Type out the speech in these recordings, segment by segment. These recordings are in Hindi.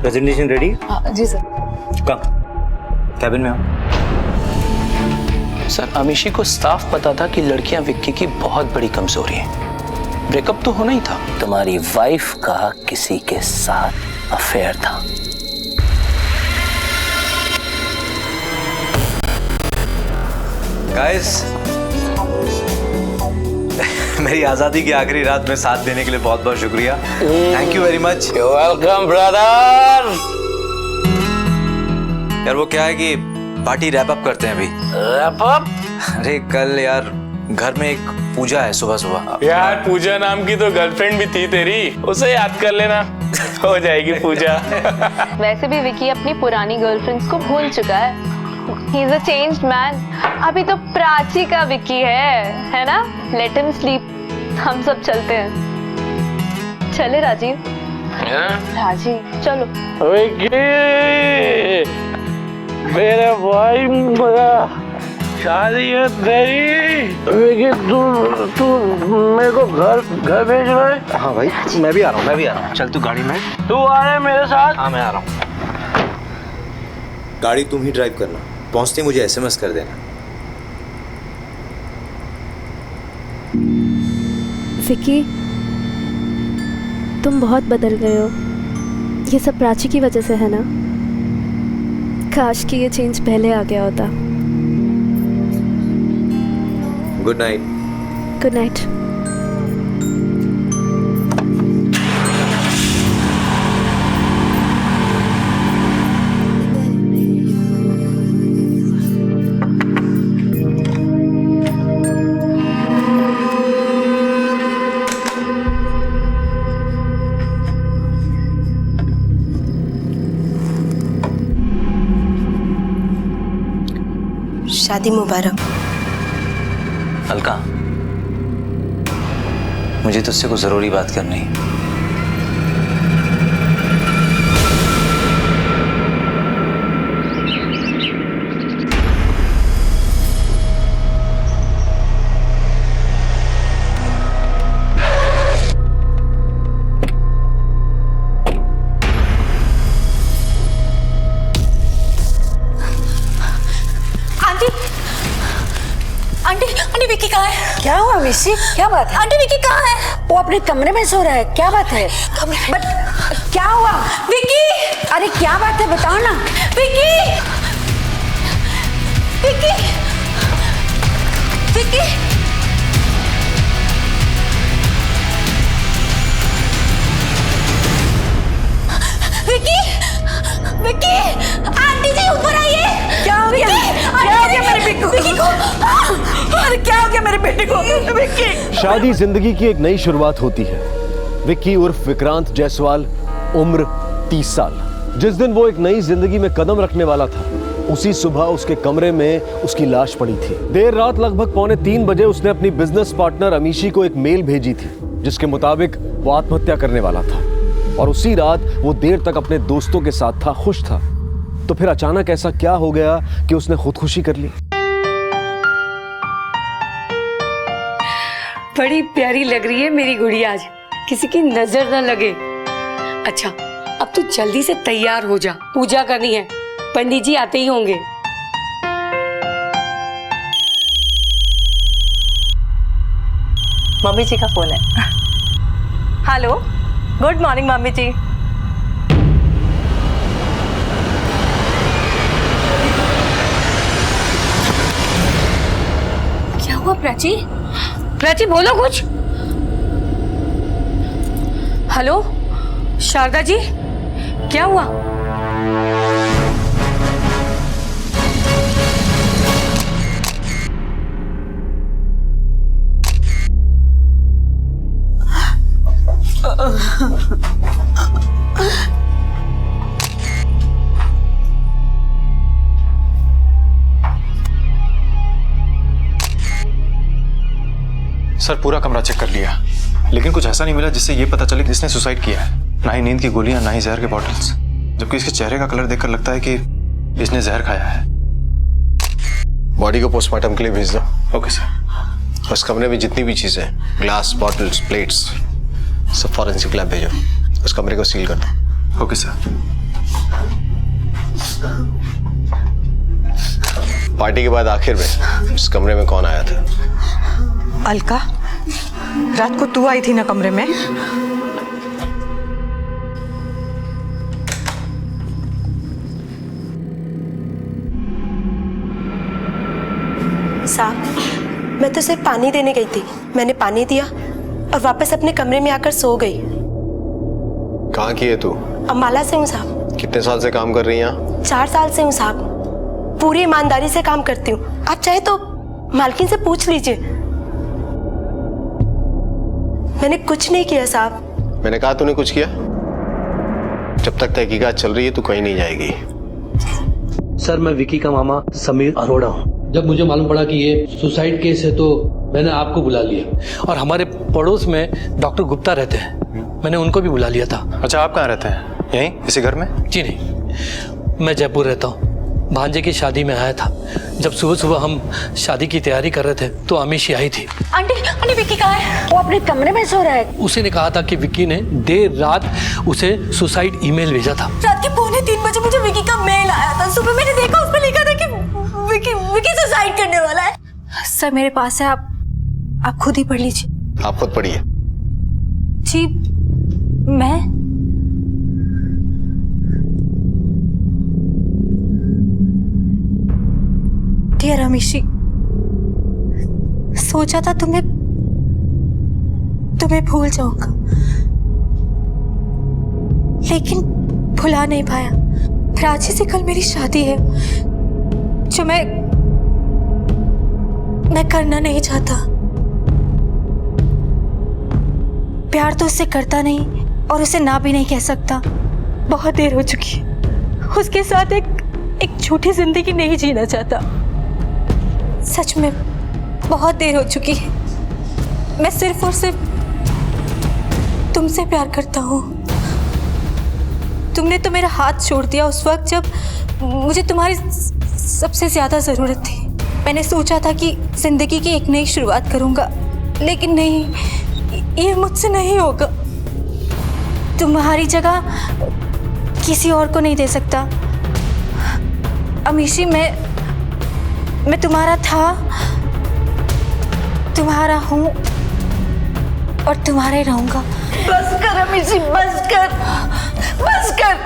Presentation ready? जी सर। कम कैबिन में आओ। सर, अमीशी को साफ पता था कि लड़कियां विक्की की बहुत बड़ी कमजोरी है। ब्रेकअप तो होना ही था। तुम्हारी वाइफ का किसी के साथ अफेयर था। गाइस, मेरी आजादी की आखिरी रात में साथ देने के लिए बहुत बहुत शुक्रिया। Thank you very much. Welcome brother. यार वो क्या है कि पार्टी रैप अप करते हैं अभी। Wrap up? अरे कल यार घर में एक पूजा है सुबह सुबह। यार पूजा नाम की तो गर्लफ्रेंड भी थी तेरी, उसे याद कर लेना, हो जाएगी पूजा। वैसे भी विकी अपनी पुरानी गर्लफ्रेंड्स को भूल चुका है। He is a changed man. अभी तो प्राची का विकी है ना? Let him sleep. हम सब चलते हैं। चले राजीव? राजीव चलो। मेरा भाई मरा, शादी है तेरी। तू मेरे को घर भेज रहा है? हाँ भाई, मैं भी आ रहा हूँ। चल तू गाड़ी में। तू आ रहा है मेरे साथ? हाँ मैं आ रहा हूँ। गाड़ी तुम ही ड्राइव करना, पहुँचते मुझे SMS कर देना। विकी, तुम बहुत बदल गए हो। ये सब प्राची की वजह से है ना? काश कि ये चेंज पहले आ गया होता। Good night. Good night. शादी मुबारक। अलका, मुझे तुझसे कुछ जरूरी बात करनी है। आंटी विकी कहाँ है? क्या हुआ मिसी? क्या बात है? आंटी विकी कहाँ है? वो अपने कमरे में सो रहा है। क्या बात है? बट क्या हुआ? विकी! अरे क्या बात है बताओ ना। विकी! विकी! विकी! विकी! विकी! आंटी जी ऊपर आइए। क्या हो गया? क्या हो गया मेरे बेटे को? विकी को? अरे क्या हो गया मेरे बेटे को? विकी! शादी जिंदगी की एक नई शुरुआत होती है। विक्की उर्फ विक्रांत जायसवाल, उम्र 30 साल। जिस दिन वो एक नई जिंदगी में कदम रखने वाला था, उसी सुबह उसके कमरे में उसकी लाश पड़ी थी। देर रात लगभग 2:45 बजे उसने अपनी बिजनेस पार्टनर अमीशी को एक मेल भेजी थी, जिसके मुताबिक वो आत्महत्या करने वाला था। और उसी रात वो देर तक अपने दोस्तों के साथ था, खुश था। तो फिर अचानक ऐसा क्या हो गया कि उसने खुदकुशी कर ली? बड़ी प्यारी लग रही है मेरी गुड़िया आज, किसी की नजर न लगे। अच्छा अब तू जल्दी से तैयार हो जा, पूजा करनी है, पंडित जी आते ही होंगे। मम्मी जी का फोन है। हेलो, गुड मॉर्निंग मम्मी जी। क्या हुआ प्राची? प्राची बोलो कुछ। हेलो शारदा जी, क्या हुआ? सर पूरा कमरा चेक कर लिया, लेकिन कुछ ऐसा नहीं मिला जिससे ये पता चले कि इसने सुसाइड किया है। ना ही नींद की गोलियां, ना ही जहर के बॉटल्स, जबकि इसके चेहरे का कलर देखकर लगता है कि इसने जहर खाया है। बॉडी को पोस्टमार्टम के लिए भेज दो। Okay sir. उस कमरे में जितनी भी चीजें, ग्लास, बॉटल्स, प्लेट्स, सब फॉरेंसिक लैब भेजो। उस कमरे को सील कर दो। Okay sir. पार्टी के बाद आखिर में इस कमरे में कौन आया था? अलका, रात को तू आई थी ना कमरे में? साहब, मैं तो सिर्फ पानी देने गई थी। मैंने पानी दिया और वापस अपने कमरे में आकर सो गई। कहाँ की है तू? अम्बाला से हूँ साहब। कितने साल से काम कर रही है यहाँ? 4 साल से हूँ साहब। पूरी ईमानदारी से काम करती हूँ। आप चाहे तो मालकिन से पूछ लीजिए। मैंने कुछ नहीं किया साहब। मैंने कहा तूने कुछ किया? जब तक तहकीकात चल रही है तू कहीं नहीं जाएगी। सर, मैं विकी का मामा समीर अरोड़ा हूँ। जब मुझे मालूम पड़ा कि ये सुसाइड केस है तो मैंने आपको बुला लिया। और हमारे पड़ोस में डॉक्टर गुप्ता रहते हैं, मैंने उनको भी बुला लिया था। अच्छा, आप कहाँ रहते हैं? यहीं इसी घर में? जी नहीं, मैं जयपुर रहता हूँ। भांजे की शादी में आया था। जब सुबह सुबह हम शादी की तैयारी कर रहे थे तो अमीशी आई थी। आंटी विक्की कहाँ है? वो अपने कमरे में सो रहा है। उसी ने कहा था कि विक्की ने देर रात उसे सुसाइड ईमेल भेजा था। रात के 2:45 बजे मुझे विक्की का मेल आया था। सुबह मैंने देखा, उस पर लिखा था कि विक्की सुसाइड करने वाला है। सर, मेरे पास है, आप खुद ही पढ़ लीजिए। आप खुद पढ़िए। जी, मैं डियर अमीशी, सोचा था तुम्हें भूल जाऊंगा, लेकिन भुला नहीं पाया। प्राची से कल मेरी शादी है, जो मैं करना नहीं चाहता। प्यार तो उससे करता नहीं और उसे ना भी नहीं कह सकता। बहुत देर हो चुकी है। उसके साथ एक झूठी जिंदगी नहीं जीना चाहता। सच में बहुत देर हो चुकी है। मैं सिर्फ और सिर्फ तुमसे प्यार करता हूँ। तुमने तो मेरा हाथ छोड़ दिया उस वक्त जब मुझे तुम्हारी सबसे ज्यादा जरूरत थी। मैंने सोचा था कि जिंदगी की एक नई शुरुआत करूंगा, लेकिन नहीं, ये मुझसे नहीं होगा। तुम्हारी जगह किसी और को नहीं दे सकता। अमीशी, मैं तुम्हारा था, तुम्हारा हूँ और तुम्हारा ही रहूंगा। बस कर अमीशी, बस कर।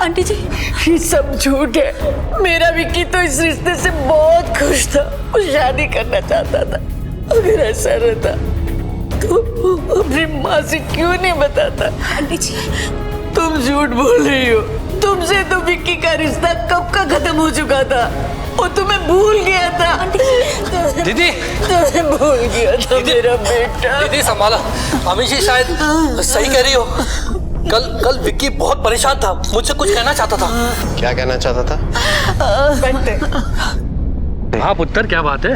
आंटी जी, ये सब झूठ है। मेरा विक्की तो इस रिश्ते से बहुत खुश था। वो शादी करना चाहता था। अगर ऐसा रहता तो अपनी माँ से क्यों नहीं बताता? आंटी जी, तुम झूठ बोल रही हो। तुमसे तो विक्की का रिश्ता कब का खत्म हो चुका था। वो तुम्हें भूल गया था। दीदी, तुम्हें भूल गया था मेरा बेटा। दीदी संभाला। अमीशी शायद सही कह रही हो। कल विक्की बहुत परेशान था, मुझसे कुछ कहना चाहता था। क्या कहना चाहता था? हाँ पुत्र, क्या बात है?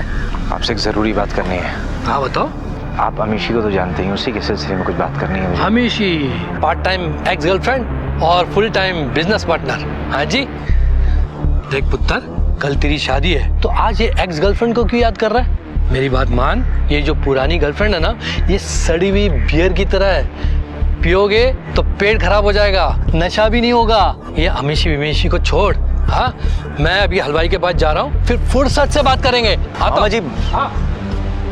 आपसे एक जरूरी बात करनी है। हाँ बताओ। आप अमीशी को तो जानते ही, उसी के सिलसिले में कुछ बात करनी है मुझे। Amishi part time ex girlfriend और फुल टाइम बिजनेस पार्टनर। हाँ जी। देख पुत्र, कल तेरी शादी है तो आज ये एक्स गर्लफ्रेंड को क्यों याद कर रहा है? मेरी बात मान, ये जो पुरानी गर्लफ्रेंड है ना, ये सड़ी हुई बियर की तरह है। पियोगे तो पेट खराब हो जाएगा, नशा भी नहीं होगा। ये अमीशी विमीशी को छोड़। हाँ, मैं अभी हलवाई के पास जा रहा हूँ, फिर फुर्सत से बात करेंगे। मामा जी। हाँ।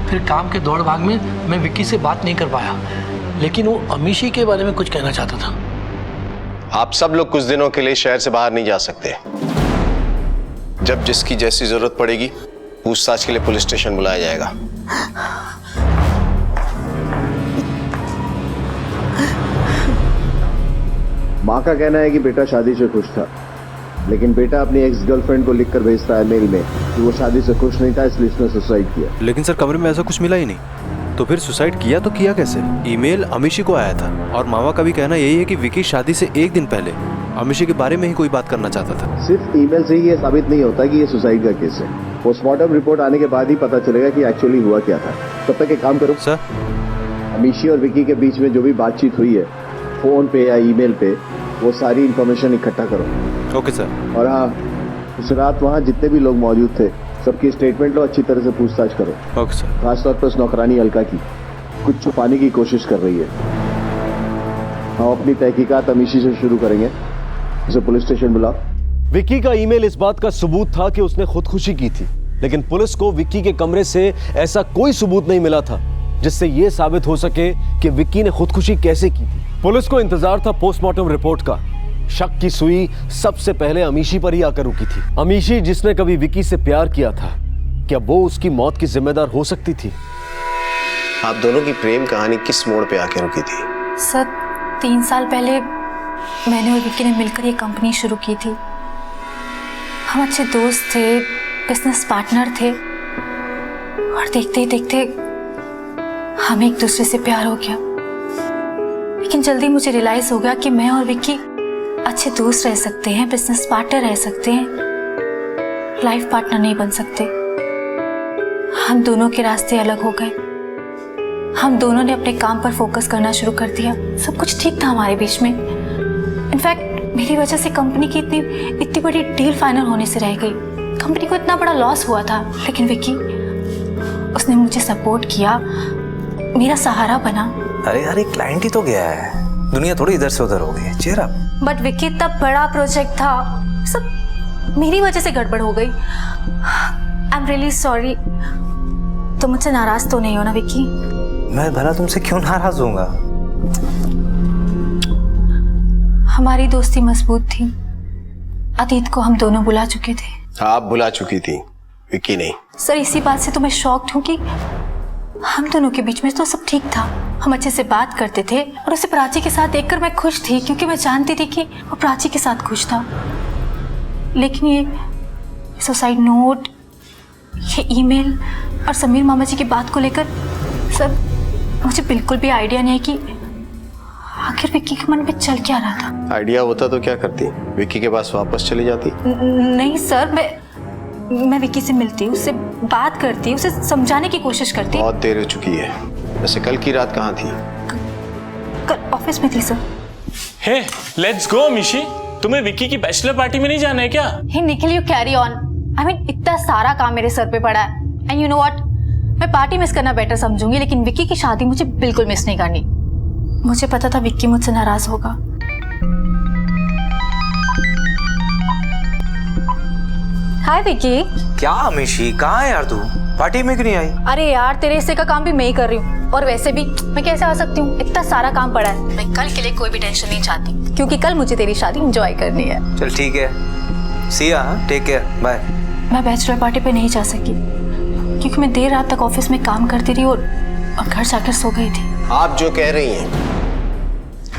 फिर काम के दौड़ भाग में मैं विक्की से बात नहीं कर पाया, लेकिन वो अमीशी के बारे में कुछ कहना चाहता था। आप सब लोग कुछ दिनों के लिए शहर से बाहर नहीं जा सकते। जब जिसकी जैसी जरूरत पड़ेगी, पूछताछ के लिए पुलिस स्टेशन बुलाया जाएगा। माँ का कहना है कि बेटा शादी से खुश था, लेकिन बेटा अपनी एक्स गर्लफ्रेंड को लिखकर भेजता है मेल में कि वो शादी से खुश नहीं था, इसलिए इसने सुसाइड किया। लेकिन सर, कमरे में ऐसा कुछ मिला ही नहीं, तो फिर सुसाइड किया तो किया कैसे? ईमेल अमीशी को आया था और मामा का भी कहना यही है कि विकी शादी से एक दिन पहले अमीशी के बारे में ही कोई बात करना चाहता था। सिर्फ ईमेल से ही ये साबित नहीं होता कि ये सुसाइड का केस है। पोस्टमार्टम रिपोर्ट आने के बाद ही पता चलेगा कि एक्चुअली हुआ क्या था। तब तक एक काम करो सर, अमीशी और विकी के बीच में जो भी बातचीत हुई है, फोन पे या ईमेल पे, वो सारी इंफॉर्मेशन इकट्ठा करो। Okay sir. और हाँ, उस रात वहाँ जितने भी लोग मौजूद थे, सबकी स्टेटमेंट लो, अच्छी तरह से पूछताछ करो। Okay sir. खासतौर पर उस नौकरानी अलका की, कुछ छुपाने की कोशिश कर रही है। हम अपनी तहकीकात अमीशी से शुरू करेंगे उसे पुलिस स्टेशन बुलाओ। विक्की का ईमेल इस बात का सबूत था कि उसने खुदकुशी की थी, लेकिन पुलिस को विक्की के कमरे से ऐसा कोई सबूत नहीं मिला था जिससे यह साबित हो सके कि विक्की ने खुदकुशी कैसे की थी। पुलिस को इंतजार था पोस्टमार्टम रिपोर्ट का। शक की सुई सबसे पहले अमीशी पर ही आकर रुकी थी। अमीशी जिसने कभी विक्की से प्यार किया था, क्या वो उसकी मौत की जिम्मेदार हो सकती थी? आप दोनों की प्रेम कहानी किस मोड़ पे आके रुकी थी? सर 3 साल पहले मैंने और विक्की ने मिलकर ये कंपनी शुरू की थी। हम अच्छे दोस्त थे, बिजनेस पार्टनर थे, और देखते ही देखते हमें एक दूसरे से प्यार हो गया। लेकिन जल्दी मुझे रियलाइज हो गया कि मैं और विक्की अच्छे दोस्त रह सकते हैं, बिजनेस पार्टनर रह सकते हैं, लाइफ पार्टनर नहीं बन सकते। हम दोनों के रास्ते अलग हो गए। हम दोनों ने अपने काम पर फोकस करना शुरू कर दिया। सब कुछ ठीक था हमारे बीच में। इनफैक्ट मेरी वजह से कंपनी की इतनी बड़ी डील फाइनल होने से रह गई। कंपनी को इतना बड़ा लॉस हुआ था, लेकिन विक्की, उसने मुझे सपोर्ट किया, मेरा सहारा बना। अरे यार, एक क्लाइंट ही तो गया है, दुनिया थोड़ी इधर से उधर हो गई। Cheer up. बट विक्की इतना बड़ा प्रोजेक्ट था, सब मेरी वजह से गड़बड़ हो गई। I am really sorry. तुम मुझसे नाराज तो नहीं हो ना विक्की? मैं भला तुमसे क्यों नाराज होऊंगा? हमारी दोस्ती मजबूत थी। अतीत को हम दोनों भुला चुके थे। आप भुला चुकी थी, विक्की नहीं। सर इसी बात से तो मैं शॉक्ड हूँ कि हम दोनों के बीच में तो सब ठीक था। हम अच्छे से बात करते थे और उसे प्राची के साथ देखकर मैं खुश थी, क्योंकि मैं जानती थी कि वो प्राची के साथ खुश था। लेकिन ये सुसाइड नोट, ये ईमेल और समीर मामा जी की बात को लेकर सर मुझे बिल्कुल भी आइडिया नहीं है कि आखिर विक्की के मन में चल क्या रहा था। आइडिया होता तो क्या करती? विक्की के पास वापस चली जाती? नहीं सर, मैं विक्की से मिलती, उससे बात करती, उसे समझाने की कोशिश करती। बहुत देर हो चुकी है। वैसे कल की रात कहाँ थी? कल ऑफिस में थी सर। हे, लेट्स गो मिशी। तुम्हें विक्की की बैचलर पार्टी में नहीं जाना है क्या? Hey Nikhil, you carry on. I mean इतना सारा काम मेरे सर पे पड़ा है। एंड यू नो व्हाट, मैं पार्टी मिस करना बेटर समझूंगी, लेकिन विक्की की शादी मुझे बिल्कुल मिस नहीं करनी। मुझे पता था विक्की मुझसे नाराज होगा। हाय विक्की। क्या अमीशी, कहाँ है यार तू? पार्टी में क्यों नहीं आई? अरे यार, तेरे हिस्से का काम भी मैं ही कर रही हूँ, और वैसे भी मैं कैसे आ सकती हूँ? इतना सारा काम पड़ा है। मैं कल के लिए कोई भी टेंशन नहीं चाहती, क्योंकि कल मुझे तेरी शादी एंजॉय करनी है। चल ठीक है, सी या, टेक केयर, बाय। मैं बैचलर पार्टी पे नहीं जा सकी, क्योंकि मैं देर रात तक ऑफिस में काम करती रही और घर जाकर सो गई थी। आप जो कह रही हैं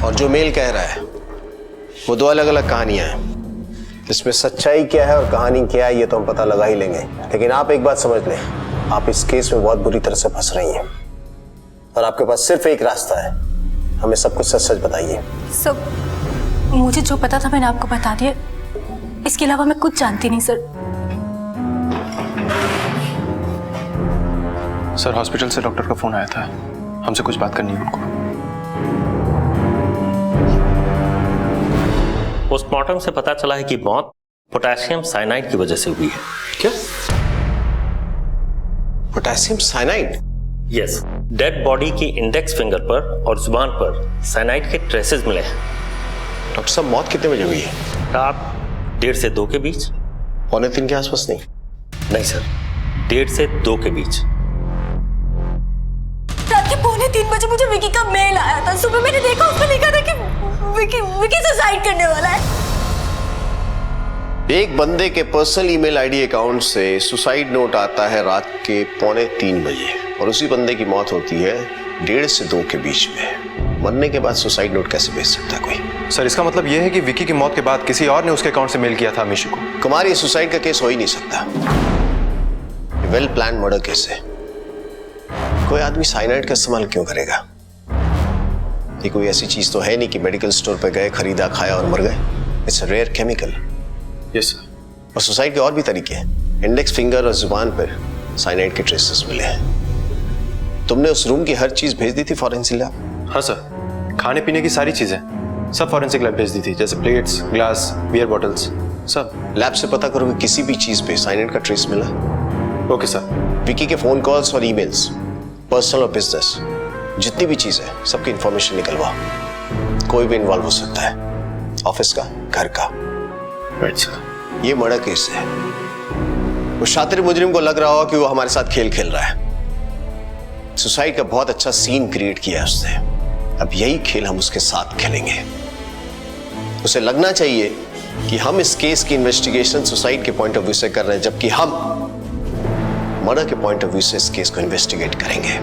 और जो मेल कह रहा है, वो दो अलग अलग कहानियां हैं। इसमें सच्चाई क्या है और कहानी क्या है, ये तो हम पता लगा ही लेंगे। लेकिन आप एक बात समझ लें, आप इस केस में बहुत बुरी तरह से फंस रही हैं, और आपके पास सिर्फ एक रास्ता है। हमें सब कुछ सच सच बताइए। सब मुझे जो पता था मैंने आपको बता दिया। इसके अलावा मैं कुछ जानती नहीं सर। सर, हॉस्पिटल से डॉक्टर का फोन आया था, हमसे कुछ बात करनी है उनको। पोस्टमार्टम से पता चला है कि मौत पोटेशियम साइनाइड की वजह से हुई है। क्या? Potassium cyanide? Yes. Dead body की इंडेक्स फिंगर पर और जुबान पर साइनाइड के ट्रेसेस मिले हैं। डॉक्टर साहब, मौत कितने बजे हुई है? रात 1:30 से 2 के बीच। 2:45 के आसपास? नहीं सर, 1:30 से 2 के बीच। रात के 2:45 बजे मुझे विकी का मेल आया था। सुबह मैंने देखा, उसमें लिखा था कि विकी सुसाइड करने वाला है। एक बंदे के पर्सनल ईमेल आईडी अकाउंट से सुसाइड नोट आता है रात के 2:45 बजे, और उसी बंदे की मौत होती है 1:30 से 2 के बीच में। मरने के बाद सुसाइड नोट कैसे भेज सकता है कोई? सर, इसका मतलब यह है कि विक्की की मौत के बाद किसी और ने उसके अकाउंट से मेल किया था अमीशी को। कुमार, ये सुसाइड का केस हो ही नहीं सकता। वेल प्लान मर्डर केस है। कोई आदमी साइनाइड का इस्तेमाल क्यों करेगा? ये कोई ऐसी चीज तो है नहीं कि मेडिकल स्टोर पे गए, खरीदा, खाया और मर गए। It's a rare chemical. Yes sir. और सुसाइड के और भी तरीके हैं। इंडेक्स फिंगर और जुबान पर साइनाइड के ट्रेसेस मिले हैं। तुमने उस रूम की हर चीज भेज दी थी फॉरेंसिक लैब? हाँ सर, खाने पीने की सारी चीजें सब फॉरेंसिक लैब भेज दी थी, जैसे प्लेट्स, ग्लास, बियर बॉटल्स, सब। लैब से पता करो कि किसी भी चीज पे साइनाइड का ट्रेस मिला। Okay sir. विकी के फोन कॉल्स और ईमेल्स, पर्सनल और बिजनेस, जितनी भी चीज है सबकी इंफॉर्मेशन निकलवाओ। कोई भी इन्वॉल्व हो सकता है। ऑफिस का, घर का। ये मर्डर केस है। वो शातिर मुजरिम को लग रहा होगा कि वो हमारे साथ खेल खेल रहा है। सुसाइड का बहुत अच्छा सीन क्रिएट किया है उसने। अब यही खेल हम उसके साथ खेलेंगे। उसे लगना चाहिए कि हम इस केस की इन्वेस्टिगेशन सुसाइड के पॉइंट ऑफ व्यू से कर रहे हैं, जबकि हम मर्डर के पॉइंट ऑफ व्यू से इस केस को इन्वेस्टिगेट करेंगे।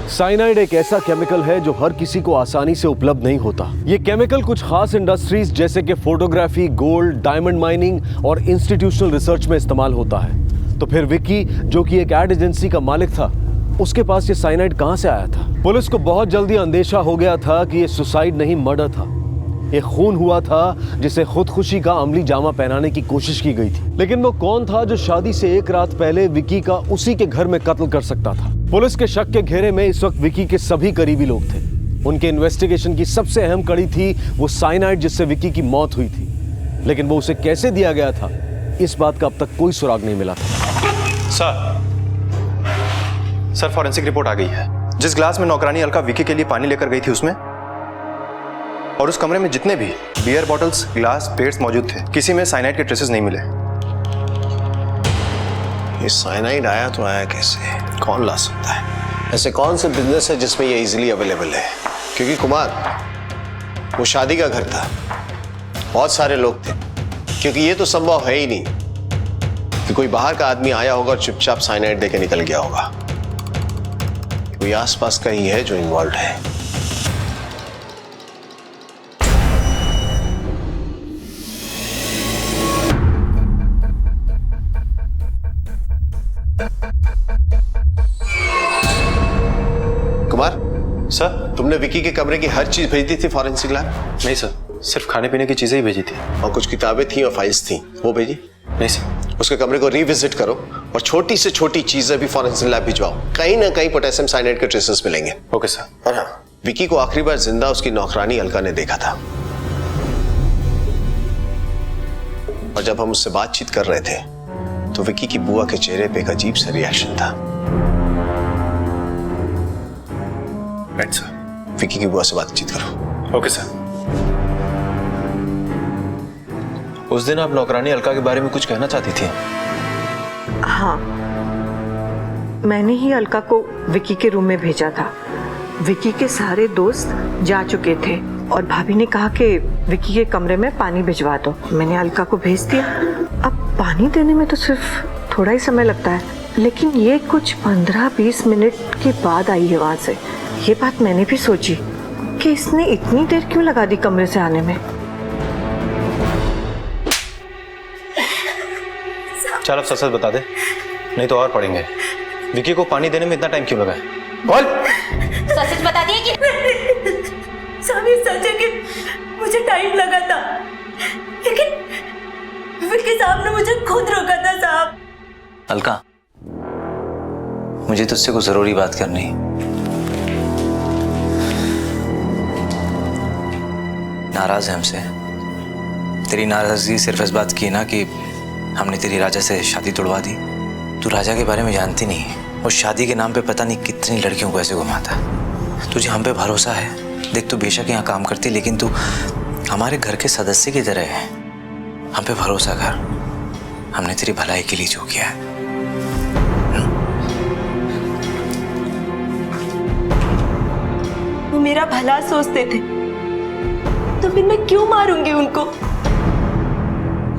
साइनाइड एक ऐसा केमिकल है जो हर किसी को आसानी से उपलब्ध नहीं होता। ये केमिकल कुछ खास इंडस्ट्रीज जैसे कि फोटोग्राफी, गोल्ड, डायमंड माइनिंग और इंस्टीट्यूशनल रिसर्च में इस्तेमाल होता है। तो फिर विक्की, जो कि एक एड एजेंसी का मालिक था, उसके पास ये साइनाइड कहां से आया था? पुलिस को बहुत जल्दी अंदेशा हो गया था कि ये सुसाइड नहीं मर्डर था। एक खून हुआ था जिसे खुदकुशी का अमली जामा पहनाने की कोशिश की गई थी। लेकिन वो कौन था जो शादी से एक रात पहले विक्की का उसी के घर में कत्ल कर सकता था? पुलिस के शक के घेरे में इस वक्त विक्की के सभी करीबी लोग थे। उनके इन्वेस्टिगेशन की सबसे अहम कड़ी थी वो साइनाइड जिससे विक्की की मौत हुई थी। लेकिन वो उसे कैसे दिया गया था, इस बात का अब तक कोई सुराग नहीं मिला था। सर फॉरेंसिक रिपोर्ट आ गई है। जिस ग्लास में नौकरानी अलका विक्की के लिए पानी लेकर गई थी उसमें और उस कमरे में जितने भी बियर बॉटल्स, ग्लास, पेड्स मौजूद थे, किसी में साइनाइड के ट्रेसेस नहीं मिले। ये साइनाइड आया तो आया कैसे? कौन ला सकता है? ऐसे कौन से बिजनेस है जिसमें ये इजीली अवेलेबल है? क्योंकि कुमार, वो शादी का घर था, बहुत सारे लोग थे। क्योंकि ये तो संभव है ही नहीं कि कोई बाहर का आदमी आया होगा और चुपचाप साइनाइड देके निकल गया होगा। कोई आसपास का ही है जो इन्वॉल्व है। कुमार सर, तुमने विक्की के कमरे की हर चीज भेज दी थी फॉरेंसिक लैब? नहीं सर, सिर्फ खाने पीने की चीजें ही भेजी थी। और कुछ किताबें थी और फाइल्स थी, वो भेजी? नहीं सर। उसके कमरे को रिविजिट करो और छोटी से छोटी चीजें भी फॉरेंसिक लैब भिजवाओ। कहीं ना कहीं पोटेशियम साइनाइड के ट्रेसेस मिलेंगे। Okay sir. और हाँ, विक्की को आखिरी बार जिंदा उसकी नौकरानी अलका ने देखा था। और जब हम उससे बातचीत कर रहे थे तो विक्की की बुआ के चेहरे पे एक अजीब सा रिएक्शन था। Right sir. विक्की की बुआ से बातचीत करो। Okay sir. उस दिन आप नौकरानी अलका के बारे में कुछ कहना चाहती थी? हाँ, मैंने ही अलका को विक्की के रूम में भेजा था। विक्की के सारे दोस्त जा चुके थे और भाभी ने कहा कि विक्की के कमरे में पानी भिजवा दो। मैंने अलका को भेज दिया। अब पानी देने में तो सिर्फ थोड़ा ही समय लगता है, लेकिन ये कुछ 15-20 मिनट के बाद आई है वहां से। ये बात मैंने भी सोची कि इसने इतनी देर क्यों लगा दी कमरे से आने में। चल अब सच बता दे, नहीं तो और पढ़ेंगे। विक्की को पानी देने में इतना टाइम क्यों लगा है? बोल। सच बता दिए कि सामी, सच है कि मुझे टाइम लगा था, लेकिन विक्की साहब ने मुझे खुद रोका था साहब। अलका, मुझे तुझसे कुछ जरूरी बात करनी। नाराज है हमसे? तेरी नाराजगी सिर्फ इस बात की ना कि हमने तेरी राजा से शादी तोड़वा दी। तू राजा के बारे में जानती नहीं है। उस शादी के नाम पे पता नहीं कितनी लड़कियों को ऐसे घुमाता। तुझे हम पे भरोसा है। देख, तू बेशक यहाँ काम करती, लेकिन तू हमारे घर के सदस्य की तरह है। हम पे भरोसा कर। हमने तेरी भलाई के लिए जो किया है। वो मेरा भला सोचते थे, तो फिर मैं क्यों मारूंगी उनको?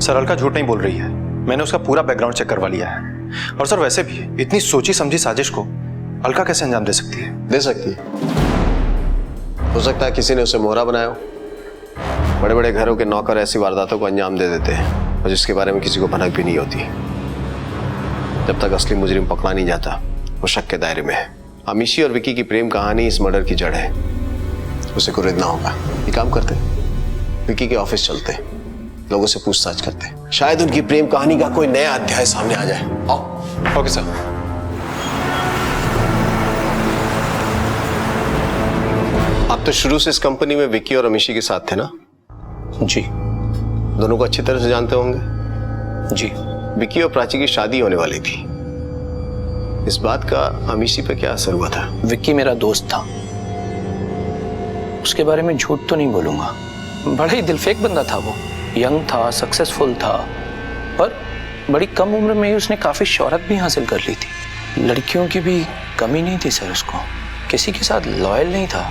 सर, अलका झूठ नहीं बोल रही है। मैंने उसका पूरा बैकग्राउंड चेक करवा लिया है। और सर, वैसे भी इतनी सोची समझी साजिश को अलका कैसे अंजाम दे सकती है? दे सकती है। हो सकता है किसी ने उसे मोहरा बनाया हो। बड़े बड़े घरों के नौकर ऐसी वारदातों को अंजाम दे देते हैं और जिसके बारे में किसी को भनक भी नहीं होती। जब तक असली मुजरिम पकड़ा नहीं जाता, वो शक के दायरे में है। अमीशी और विक्की की प्रेम कहानी इस मर्डर की जड़ है। उसे कुरेदना होगा। ये काम करते, विक्की के ऑफिस चलते, लोगों से पूछताछ करते, शायद उनकी प्रेम कहानी का कोई नया अध्याय सामने आ जाए। आओ। Okay sir. आप तो शुरू से इस कंपनी में विक्की और अमीशी के साथ थे ना? जी। दोनों को अच्छी तरह से जानते होंगे? जी। विक्की और प्राची की शादी होने वाली थी। इस बात का अमीशी पे क्या असर हुआ था? विक्की मेरा दोस्त था, उसके बारे में झूठ तो नहीं बोलूंगा, बड़ा ही दिलफेक बंदा था वो। यंग था, सक्सेसफुल था, पर बड़ी कम उम्र में ही उसने काफी शोहरत भी हासिल कर ली थी। लड़कियों की भी कमी नहीं थी सर उसको, किसी के साथ लॉयल नहीं था,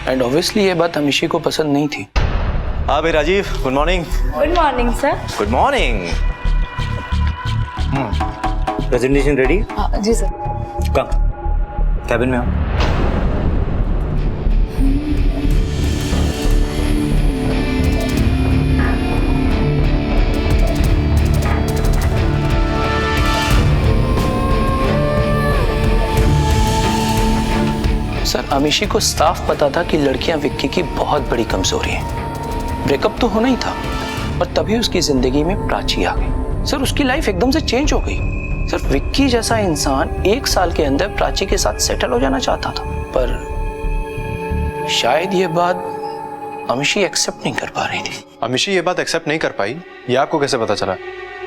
एंड ऑब्वियसली ये बात अमीशी को पसंद नहीं थी। हाँ भाई Rajiv, good morning. Good morning sir. Good morning. Presentation ready? जी सर। कम कैबिन में आओ। सर अमीशी को साफ पता था कि लड़कियां विक्की की बहुत बड़ी कमजोरी है। ब्रेकअप तो होना ही था, पर तभी उसकी जिंदगी में प्राची आ गई। सर उसकी लाइफ एकदम से चेंज हो गई। सर विक्की जैसा इंसान 1 साल के अंदर प्राची के साथ सेटल हो जाना चाहता था, पर शायद ये बात अमीशी एक्सेप्ट नहीं कर पा रही थी। अमीशी ये बात एक्सेप्ट नहीं कर पाई, ये आपको कैसे पता चला?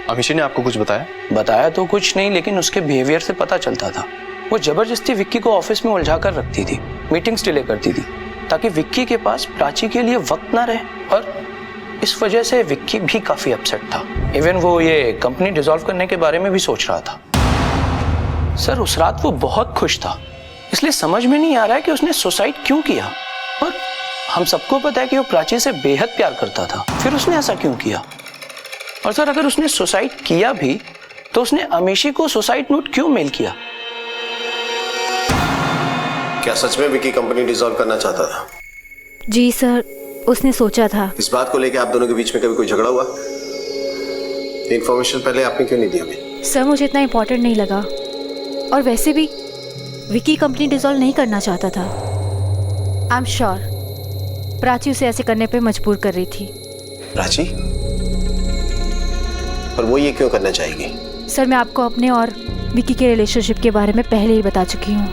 अमीशी ने आपको कुछ बताया? बताया तो कुछ नहीं, लेकिन उसके बिहेवियर से पता चलता था। वो जबरदस्ती विक्की को ऑफिस में उलझा कर रखती थी, मीटिंग्स डिले करती थी, ताकि विक्की के पास प्राची के लिए वक्त ना रहे, और इस वजह से विक्की भी काफी अपसेट था। इवन वो ये कंपनी डिसॉल्व करने के बारे में भी सोच रहा था। सर उस रात वो बहुत खुश था, इसलिए समझ में नहीं आ रहा है कि उसने सुसाइड क्यों किया। और हम सबको पता है कि वो प्राची से बेहद प्यार करता था, फिर उसने ऐसा क्यों किया? और सर अगर उसने सुसाइड किया भी तो उसने अमीशी को सुसाइड नोट क्यों मेल किया? क्या सच में विकी कंपनी डिसॉल्व करना चाहता था? जी सर, उसने सोचा था। इस बात को लेकर आप दोनों के बीच में कभी कोई झगड़ा हुआ? इन्फॉर्मेशन पहले आपने क्यों नहीं दिया हमें? सर मुझे इतना इम्पोर्टेंट नहीं लगा, और वैसे भी विकी कंपनी डिसॉल्व नहीं करना चाहता था। आई एम श्योर प्राची उसे ऐसे करने पे मजबूर कर रही थी। प्राची? पर वो ये क्यों करना चाहेगी? सर मैं आपको अपने और विकी के रिलेशनशिप के बारे में पहले ही बता चुकी हूँ,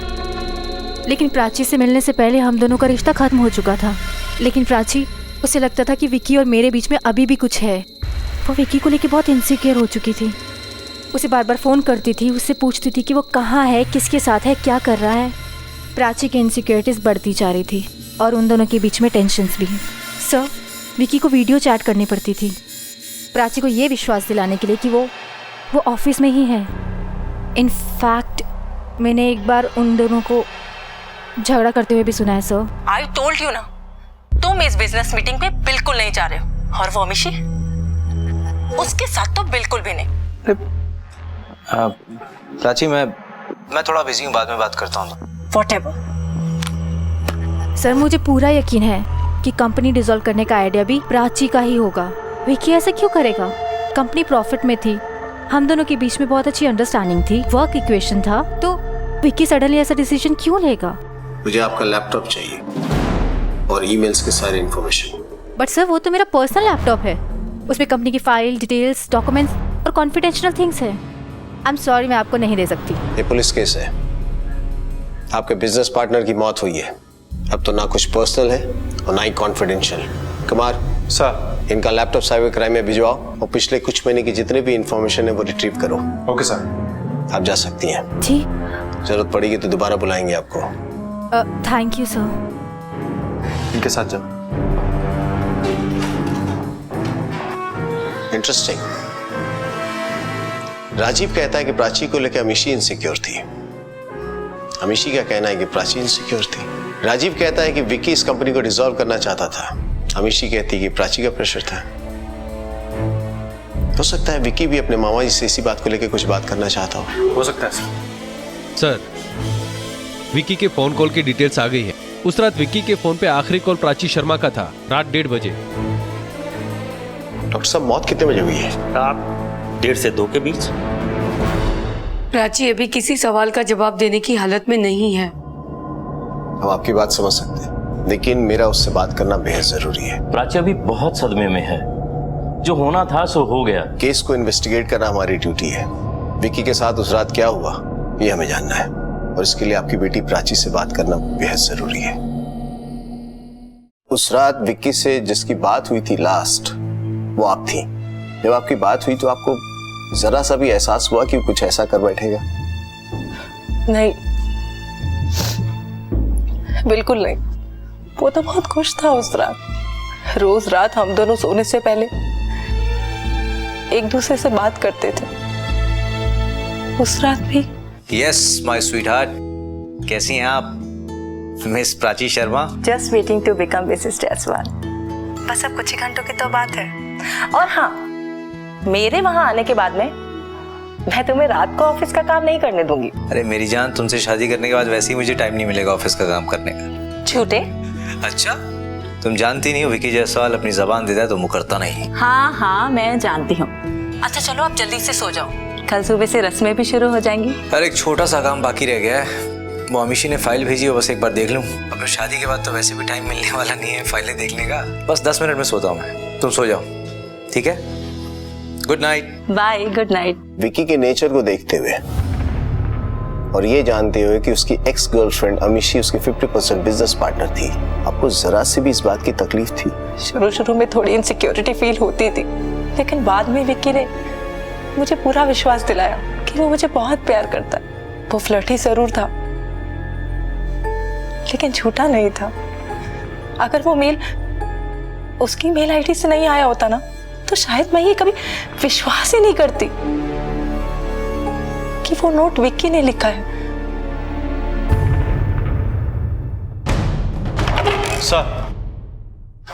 लेकिन प्राची से मिलने से पहले हम दोनों का रिश्ता खत्म हो चुका था। लेकिन प्राची, उसे लगता था कि विकी और मेरे बीच में अभी भी कुछ है। वो विकी को लेकर बहुत इनसिक्योर हो चुकी थी। उसे बार बार फ़ोन करती थी, उससे पूछती थी कि वो कहाँ है, किसके साथ है, क्या कर रहा है। प्राची की इनसिक्योरिटीज़ बढ़ती जा रही थी, और उन दोनों के बीच में टेंशन्स भी। सर विकी को वीडियो चैट करनी पड़ती थी प्राची को ये विश्वास दिलाने के लिए कि वो ऑफिस में ही है। इनफैक्ट मैंने एक बार उन दोनों को झगड़ा करते हुए भी सुना है। सर आई टोल्ड यू ना, तुम इस बिजनेस मीटिंग पे बिल्कुल नहीं जा रहे हो, और वो अमीशी उसके साथ तो बिल्कुल भी नहीं। प्राची मैं थोड़ा बिजी हूँ, बाद में बात करता हूँ। Whatever. सर मुझे पूरा यकीन है कि कंपनी डिसॉल्व करने का आइडिया भी प्राची का ही होगा। विकी ऐसा क्यों करेगा? कंपनी प्रॉफिट में थी, हम दोनों के बीच में बहुत अच्छी अंडरस्टैंडिंग थी, वर्क इक्वेशन था, तो विकी सडनली ऐसा डिसीजन क्यों लेगा? मुझे आपका लैपटॉप चाहिए और ईमेल्स के सारे इंफॉर्मेशन। बट सर वो तो मेरा पर्सनल लैपटॉप है, उसमें कंपनी की फाइल, डिटेल्स, डॉक्यूमेंट्स और कॉन्फिडेंशियल थिंग्स है। आई एम सॉरी, मैं आपको नहीं दे सकती। ये पुलिस केस है, आपके बिजनेस पार्टनर की मौत हुई है। अब तो ना कुछ पर्सनल है और ना ही कॉन्फिडेंशियल। कुमार सर, इनका लैपटॉप साइबर क्राइम में भिजवाओ और पिछले कुछ महीने की जितने भी इंफॉर्मेशन है वो रिट्रीव करो। Okay sir. आप जा सकती हैं। जी। जरूरत पड़ेगी तो दोबारा बुलाएंगे आपको। Thank you sir. इनके साथ जाओ। इंटरेस्टिंग। राजीव कहता है कि प्राची को लेकर अमीशी इनसिक्योर थी। अमीशी का कहना है कि प्राची इनसिक्योर थी। राजीव कहता है कि विक्की इस कंपनी को डिसॉल्व करना चाहता था। अमीशी कहती है कि प्राची का प्रेशर था। हो सकता है विक्की भी अपने मामा जी से इसी बात को लेकर कुछ बात करना चाहता हो सकता है सर। विक्की के फोन कॉल की डिटेल्स आ गई है। उस रात विक्की के फोन पे आखिरी कॉल प्राची शर्मा का था, रात 1:30 बजे। डॉक्टर साहब, मौत कितने बजे हुई है? रात 1:30 से 2 के बीच। प्राची अभी किसी सवाल का जवाब देने की हालत में नहीं है। हम आपकी बात समझ सकते हैं, लेकिन मेरा उससे बात करना बेहद जरूरी है। प्राची अभी बहुत सदमे में है। जो होना था सो हो गया। केस को इन्वेस्टिगेट करना हमारी ड्यूटी है। विक्की के साथ उस रात क्या हुआ ये हमें जानना है, और इसके लिए आपकी बेटी प्राची से बात करना बेहद जरूरी है। उस रात विक्की से जिसकी बात हुई थी लास्ट, वो आप थी। जब आपकी बात हुई तो आपको जरा सा भी एहसास हुआ कि कुछ ऐसा कर बैठेगा? नहीं, बिल्कुल नहीं। वो तो बहुत खुश था उस रात। रोज रात हम दोनों सोने से पहले एक दूसरे से बात करते थे। उस रात भी। यस माय स्वीटहार्ट, कैसी हैं आप miss Prachi Sharma? Just waiting to become Mrs Jaiswal. बस अब कुछ ही घंटों की तो बात है। और हाँ, मेरे वहां आने के बाद में मैं तुम्हें रात को ऑफिस का काम नहीं करने दूंगी। अरे मेरी जान, तुमसे शादी करने के बाद वैसे ही मुझे टाइम नहीं मिलेगा ऑफिस का काम करने का। झूठे। अच्छा, तुम जानती नहीं हो विकी जायसवाल अपनी जबान देता है तो मुकरता नहीं। हाँ हाँ मैं जानती हूँ। अच्छा चलो आप जल्दी से सो जाओ, कल सुबह से रस्में भी शुरू हो जाएंगी। अरे एक छोटा सा काम बाकी रह गया है, वो अमीशी ने फाइल भेजी है, बस एक बार देख लूं। अब शादी के बाद तो वैसे भी टाइम मिलने वाला नहीं है फाइलें देखने का। बस 10 मिनट में सोता हूँ मैं, तुम सो जाओ, ठीक है? Good night. Bye, good night. Vicky के नेचर को देखते हुए और ये जानते हुए कि उसकी एक्स गर्लफ्रेंड अमीशी उसकी 50% बिजनेस पार्टनर थी, आपको जरा से भी इस बात की तकलीफ थी? शुरू में थोड़ी इनसिक्योरिटी फील होती थी, लेकिन बाद में विक्की ने मुझे पूरा विश्वास दिलाया कि वो मुझे बहुत प्यार करता है। वो फ्लर्टी जरूर था, लेकिन झूठा नहीं था। अगर वो मेल उसकी मेल आईडी से नहीं आया होता ना, तो शायद मैं ये कभी विश्वास ही नहीं करती कि वो नोट विक्की ने लिखा है।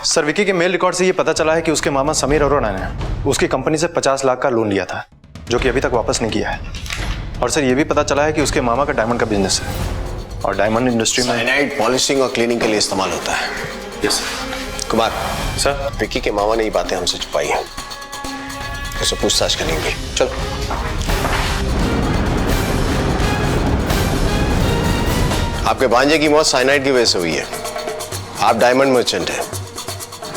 सर विकी के मेल रिकॉर्ड से ये पता चला है कि उसके मामा समीर अरोड़ा ने उसकी कंपनी से 50 लाख का लोन लिया था, जो कि अभी तक वापस नहीं किया है। और सर ये भी पता चला है कि उसके मामा का डायमंड का बिजनेस है और डायमंड इंडस्ट्री में साइनाइड पॉलिशिंग और क्लीनिंग के लिए इस्तेमाल होता है। यस कुमार सर, विक्की के मामा ने ये बातें हमसे छुपाई हैं, उसे पूछताछ करेंगे। चलो। आपके भांजे की मौत साइनाइड की वजह से हुई है। आप डायमंड मर्चेंट हैं,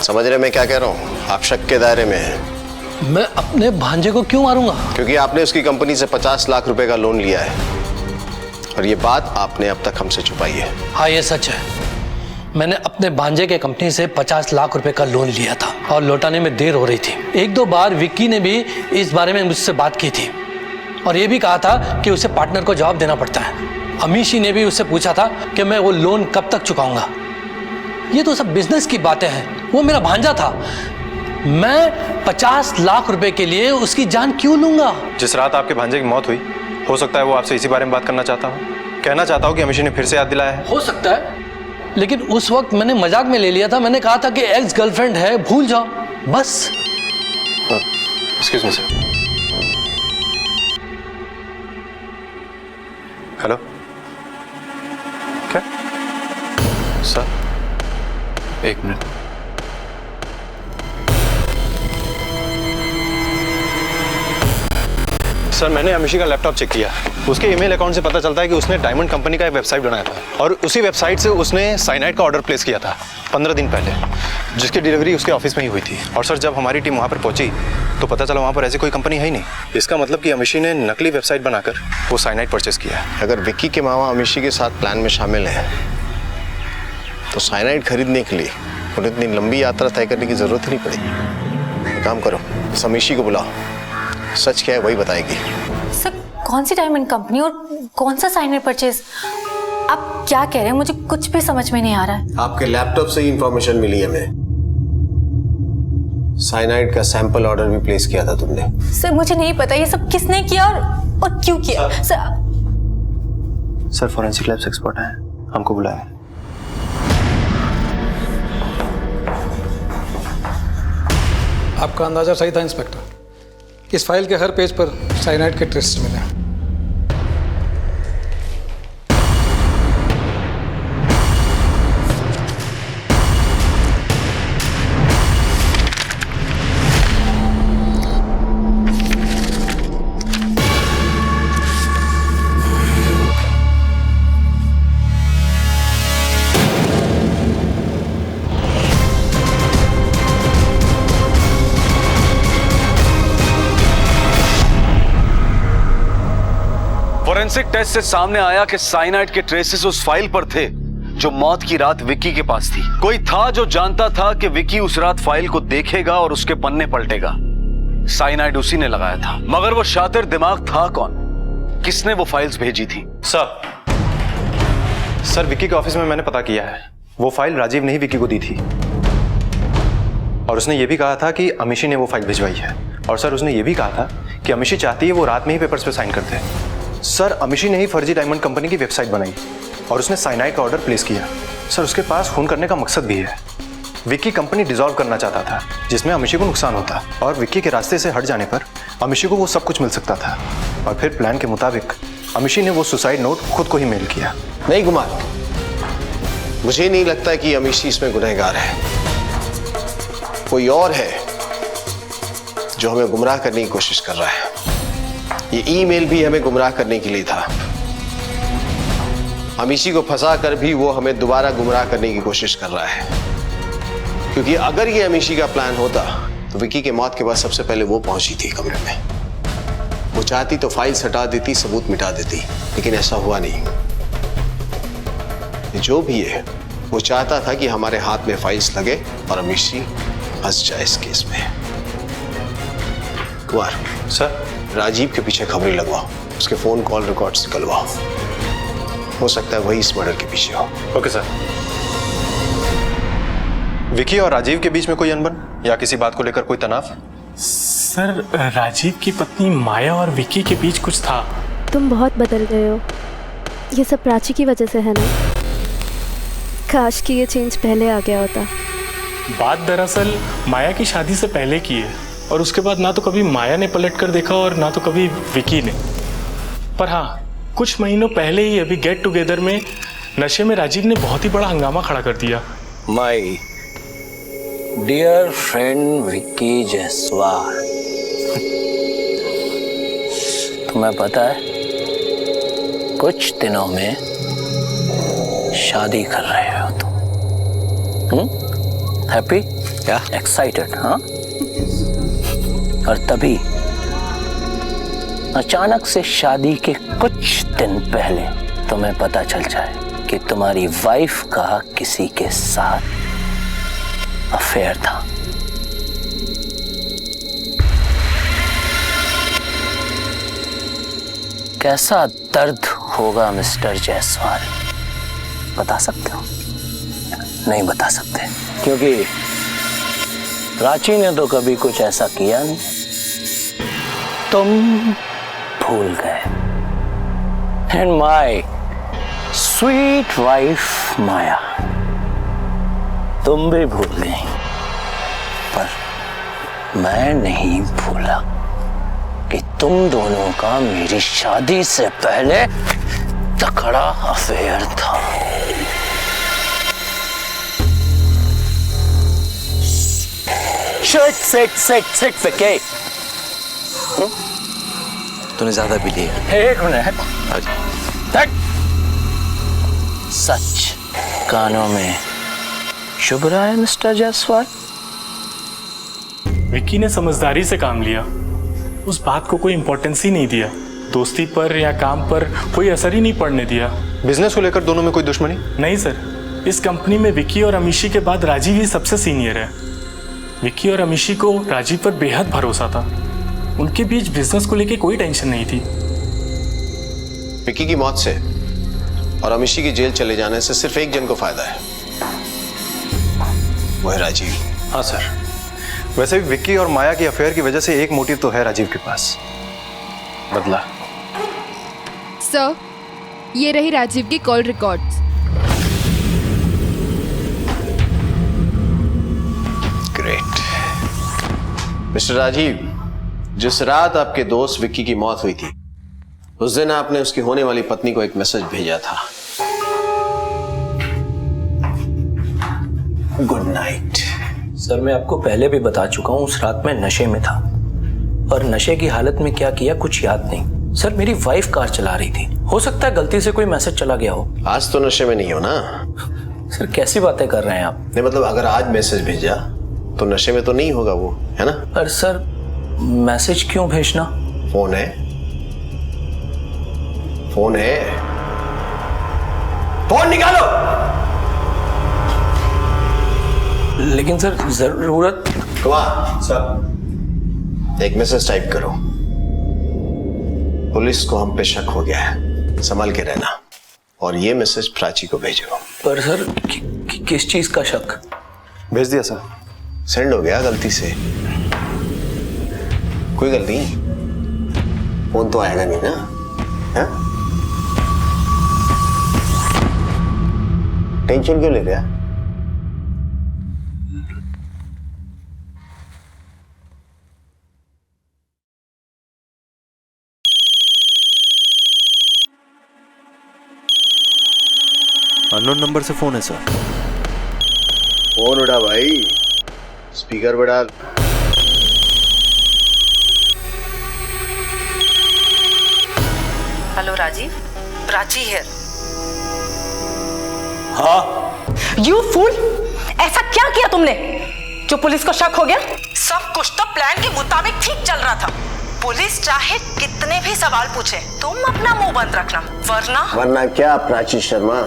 समझ रहे मैं क्या कह रहा हूँ? आप शक के दायरे में हैं। मैं अपने भांजे को क्यों मारूंगा? क्योंकि आपने उसकी कंपनी से 50 लाख रुपए का लोन लिया है और ये बात आपने अब तक हमसे छुपाई है। हाँ ये सच है, मैंने अपने भांजे के कंपनी से 50 लाख रुपए का लोन लिया था और लौटाने में देर हो रही थी। 1-2 बार विक्की ने भी इस बारे में मुझसे बात की थी और ये भी कहा था कि उसे पार्टनर को जवाब देना पड़ता है। अमीशी ने भी उससे पूछा था कि मैं वो लोन कब तक चुकाऊंगा। ये तो सब बिजनेस की बातें हैं, वो मेरा भांजा था। मैं 50 लाख रुपए के लिए उसकी जान क्यों लूंगा? जिस रात आपके भांजे की मौत हुई, हो सकता है वो आपसे इसी बारे में बात करना चाहता हूँ, कहना चाहता हूँ कि अमीशी ने फिर से याद दिलाया है। हो सकता है, लेकिन उस वक्त मैंने मजाक में ले लिया था। मैंने कहा था कि एक्स गर्लफ्रेंड है, भूल जाओ बस। Excuse me sir. हेलो, क्या सर? एक मिनट। सर मैंने अमीशी का लैपटॉप चेक किया, उसके ईमेल अकाउंट से पता चलता है कि उसने डायमंड कंपनी का एक वेबसाइट बनाया था और उसी वेबसाइट से उसने साइनाइड का ऑर्डर प्लेस किया था 15 दिन पहले, जिसकी डिलीवरी उसके ऑफिस में ही हुई थी। और सर जब हमारी टीम वहाँ पर पहुंची तो पता चला वहाँ पर ऐसी कोई कंपनी है ही नहीं। इसका मतलब कि अमीशी ने नकली वेबसाइट बनाकर वो साइनाइड परचेस किया है। अगर विक्की के मामा अमीशी के साथ प्लान में शामिल हैं तो साइनाइड खरीदने के लिए उन्हें इतनी लंबी यात्रा तय करने की जरूरत नहीं पड़ेगी। एक काम करो, अमीशी को बुलाओ, सच क्या है वही बताएगी। सर कौन सी डायमंड कंपनी और कौन सा साइनाइड परचेज? आप क्या कह रहे हैं? मुझे कुछ भी समझ में नहीं आ रहा है। आपके लैपटॉप से ही इंफॉर्मेशन मिली है हमें। साइनाइड का सैंपल ऑर्डर भी प्लेस किया था तुमने। सर मुझे नहीं पता ये सब किसने किया और क्यों किया। सर फॉरेंसिक लैब्स एक्सपर्ट हैं, हमको बुलाया। आपका अंदाजा सही था इंस्पेक्टर। इस फाइल के हर पेज पर साइनाइड के ट्रेसेस मिले हैं। फोरेंसिक टेस्ट से सामने आया कि साइनाइड के ट्रेसेस उस फाइल पर थे जो मौत की रात विक्की के पास थी। कोई था जो जानता था कि विक्की उस रात फाइल को देखेगा और उसके पन्ने पलटेगा। साइनाइड उसी ने लगाया था, मगर वो शातिर दिमाग था कौन? किसने वो फाइल्स भेजी थी? सर विक्की के ऑफिस में मैंने पता किया है, वो फाइल राजीव ने ही विक्की को दी थी। और उसने ये भी कहा था कि अमीशी ने वो फाइल भिजवाई है। और सर उसने ये भी कहा था कि अमीशी चाहती है वो रात में ही पेपर्स पे साइन कर दे। सर अमीशी ने ही फर्जी डायमंड कंपनी की वेबसाइट बनाई और उसने साइनाइड का ऑर्डर प्लेस किया। सर उसके पास खून करने का मकसद भी है। विक्की कंपनी डिसॉल्व करना चाहता था जिसमें अमीशी को नुकसान होता, और विक्की के रास्ते से हट जाने पर अमीशी को वो सब कुछ मिल सकता था। और फिर प्लान के मुताबिक अमीशी ने वो सुसाइड नोट खुद को ही मेल किया। नहीं कुमार, मुझे नहीं लगता कि अमीशी इसमें गुनहगार है। कोई और है जो हमें गुमराह करने की कोशिश कर रहा है। ये ईमेल भी हमें गुमराह करने के लिए था। अमीशी को फंसा कर भी वो हमें दोबारा गुमराह करने की कोशिश कर रहा है, क्योंकि अगर ये अमीशी का प्लान होता तो विक्की के मौत के बाद सबसे पहले वो पहुंची थी कमरे में। वो चाहती तो फाइल्स हटा देती, सबूत मिटा देती, लेकिन ऐसा हुआ नहीं। जो भी है वो चाहता था कि हमारे हाथ में फाइल्स लगे और अमीशी फंस जाए इस केस में। कुमार सर, राजीव के पीछे खबरें लगवाओ, उसके फोन कॉल रिकॉर्ड्स निकलवाओ। हो सकता है वही इस मर्डर के पीछे हो। Okay sir. विक्की और राजीव के बीच में कोई अनबन या किसी बात को लेकर कोई तनाव? सर राजीव की पत्नी माया और विक्की के बीच कुछ था। तुम बहुत बदल गए हो। ये सब प्राची की वजह से है ना? काश कि ये चेंज पहले आ गया होता। बात दरअसल माया की शादी से पहले की है, और उसके बाद ना तो कभी माया ने पलट कर देखा और ना तो कभी विक्की ने। पर हाँ, कुछ महीनों पहले ही अभी गेट टुगेदर में नशे में राजीव ने बहुत ही बड़ा हंगामा खड़ा कर दिया। My dear friend Vicky Jaiswal, तुम्हें पता है कुछ दिनों में शादी कर रहे हो तुम? हैप्पी या एक्साइटेड? हाँ। और तभी अचानक से शादी के कुछ दिन पहले तुम्हें पता चल जाए कि तुम्हारी वाइफ का किसी के साथ अफेयर था। कैसा दर्द होगा मिस्टर जायसवाल, बता सकते हो? नहीं बता सकते, क्योंकि प्राची ने तो कभी कुछ ऐसा किया नहीं। तुम भूल गए। एंड माय स्वीट वाइफ माया, तुम भी भूल गई, पर मैं नहीं भूला कि तुम दोनों का मेरी शादी से पहले तकड़ा अफेयर था। सिट विक्की। तूने ज्यादा पी लिया। एक मिनट। सच कानों में शुभ रहा है मिस्टर जायसवाल। विक्की ने समझदारी से काम लिया, उस बात को कोई इंपॉर्टेंस ही नहीं दिया। दोस्ती पर या काम पर कोई असर ही नहीं पड़ने दिया। बिजनेस को लेकर दोनों में कोई दुश्मनी? नहीं सर, इस कंपनी में विक्की और अमीशी के बाद राजीव ही सबसे सीनियर है। विक्की और अमीशी को राजीव पर बेहद भरोसा था। उनके बीच बिजनेस को लेकर कोई टेंशन नहीं थी। विक्की की मौत से और अमीशी की जेल चले जाने से सिर्फ एक जन को फायदा है, वो है राजीव। हाँ सर, वैसे भी विक्की और माया की अफेयर की वजह से एक मोटिव तो है राजीव के पास, बदला। सर, ये रही राजीव की call records. Great. Mr Rajiv, जिस रात आपके दोस्त विक्की की मौत हुई थी, उस दिन आपने उसकी होने वाली पत्नी को एक मैसेज भेजा था, गुड नाइट। सर, मैं आपको पहले भी बता चुका हूँ, उस रात में नशे में था, और नशे की हालत में क्या किया कुछ याद नहीं। सर, मेरी वाइफ कार चला रही थी, हो सकता है गलती से कोई मैसेज चला गया हो। आज तो नशे में नहीं हो ना? सर, कैसी बातें कर रहे हैं आप? नहीं मतलब अगर आज मैसेज भेजा तो नशे में तो नहीं होगा वो, है ना? पर सर, मैसेज क्यों भेजना? फोन है, फोन है, फोन निकालो। लेकिन सर जरूरत। कुमार सर, एक मैसेज टाइप करो, पुलिस को हम पे शक हो गया है, संभल के रहना, और ये मैसेज प्राची को भेजो। पर सर किस चीज का शक? भेज दिया सर। सेंड हो गया गलती से, कोई गलती नहीं, फोन तो आएगा नहीं ना? हाँ? टेंशन क्यों ले रहा है? अननोन नंबर से फोन है सर। फोन उठा भाई, स्पीकर पे डाल। Hello Rajiv, Prachi here. हाँ। यू फूल, ऐसा क्या किया तुमने जो पुलिस को शक हो गया? सब कुछ तो प्लान के मुताबिक ठीक चल रहा था। पुलिस चाहे कितने भी सवाल पूछे, तुम अपना मुंह बंद रखना, वरना क्या प्राची शर्मा?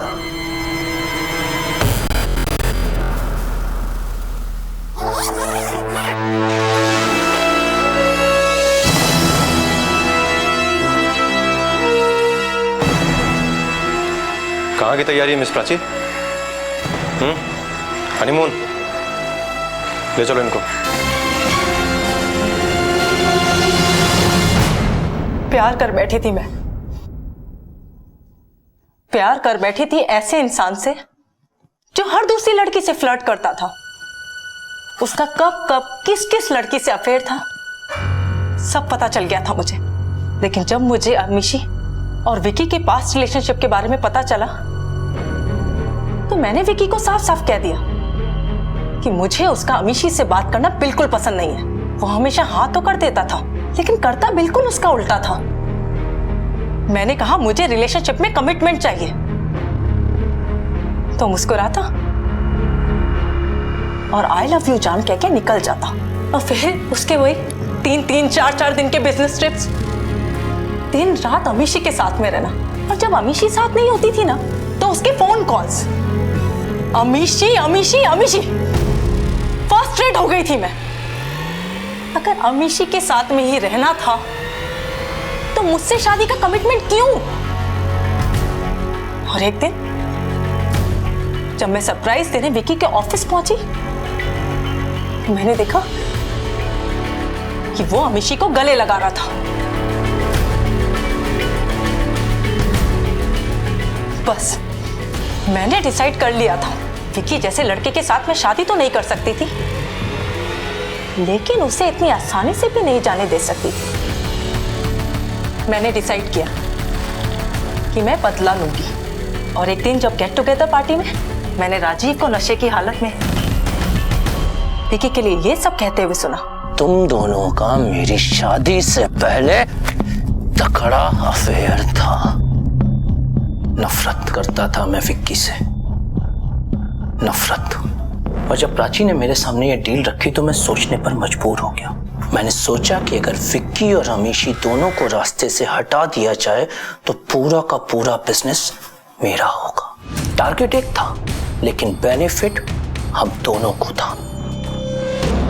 कहाँ की तैयारी है मिस प्राची? हनीमून? ले चलो इनको। प्यार कर बैठी थी मैं, प्यार कर बैठी थी ऐसे इंसान से जो हर दूसरी लड़की से फ्लर्ट करता था। उसका कब कब किस किस लड़की से अफेयर था सब पता चल गया था मुझे। लेकिन जब मुझे अमीशी और विकी के पास्ट रिलेशनशिप के बारे में पता चला तो मैंने विकी को साफ साफ कह दिया कि मुझे उसका अमीशी से बात करना बिल्कुल पसंद नहीं है। वो हमेशा हाँ तो कर देता था लेकिन करता बिल्कुल उसका उल्टा था। मैंने कहा मुझे रिलेशनशिप में कमिटमेंट चाहिए तो मुस्कुराता और आई लव यू जान कह के निकल जाता। और फिर उसके वही 3-3, 4-4 दिन के बिजनेस ट्रिप्स, दिन रात अमीशी के साथ में रहना। और जब अमीशी साथ नहीं होती थी ना तो उसके phone calls, Amishi Amishi Amishi. Frustrate हो गई थी मैं। अगर अमीशी के साथ में ही रहना था तो मुझसे शादी का कमिटमेंट क्यों? और एक दिन जब मैं सरप्राइज देने विकी के ऑफिस पहुंची मैंने देखा कि वो अमीशी को गले लगा रहा था। बस मैंने डिसाइड कर लिया था विकी जैसे लड़के के साथ मैं शादी तो नहीं कर सकती थी लेकिन उसे इतनी आसानी से भी नहीं जाने दे सकती थी। मैंने डिसाइड किया कि मैं बदला लूंगी। और एक दिन जब गेट टुगेदर पार्टी में मैंने राजीव को नशे की हालत में विकी के लिए ये सब कहते हुए सुना, तुम दोनों का मेरी शादी से पहले तकड़ा अफेयर था। नफरत करता था मैं विक्की से, नफरत। और जब प्राची ने मेरे सामने ये डील रखी तो मैं सोचने पर मजबूर हो गया। मैंने सोचा कि अगर विक्की और अमीशी दोनों को रास्ते से हटा दिया जाए तो पूरा का पूरा बिजनेस मेरा होगा। टारगेट एक था लेकिन बेनिफिट हम दोनों को था।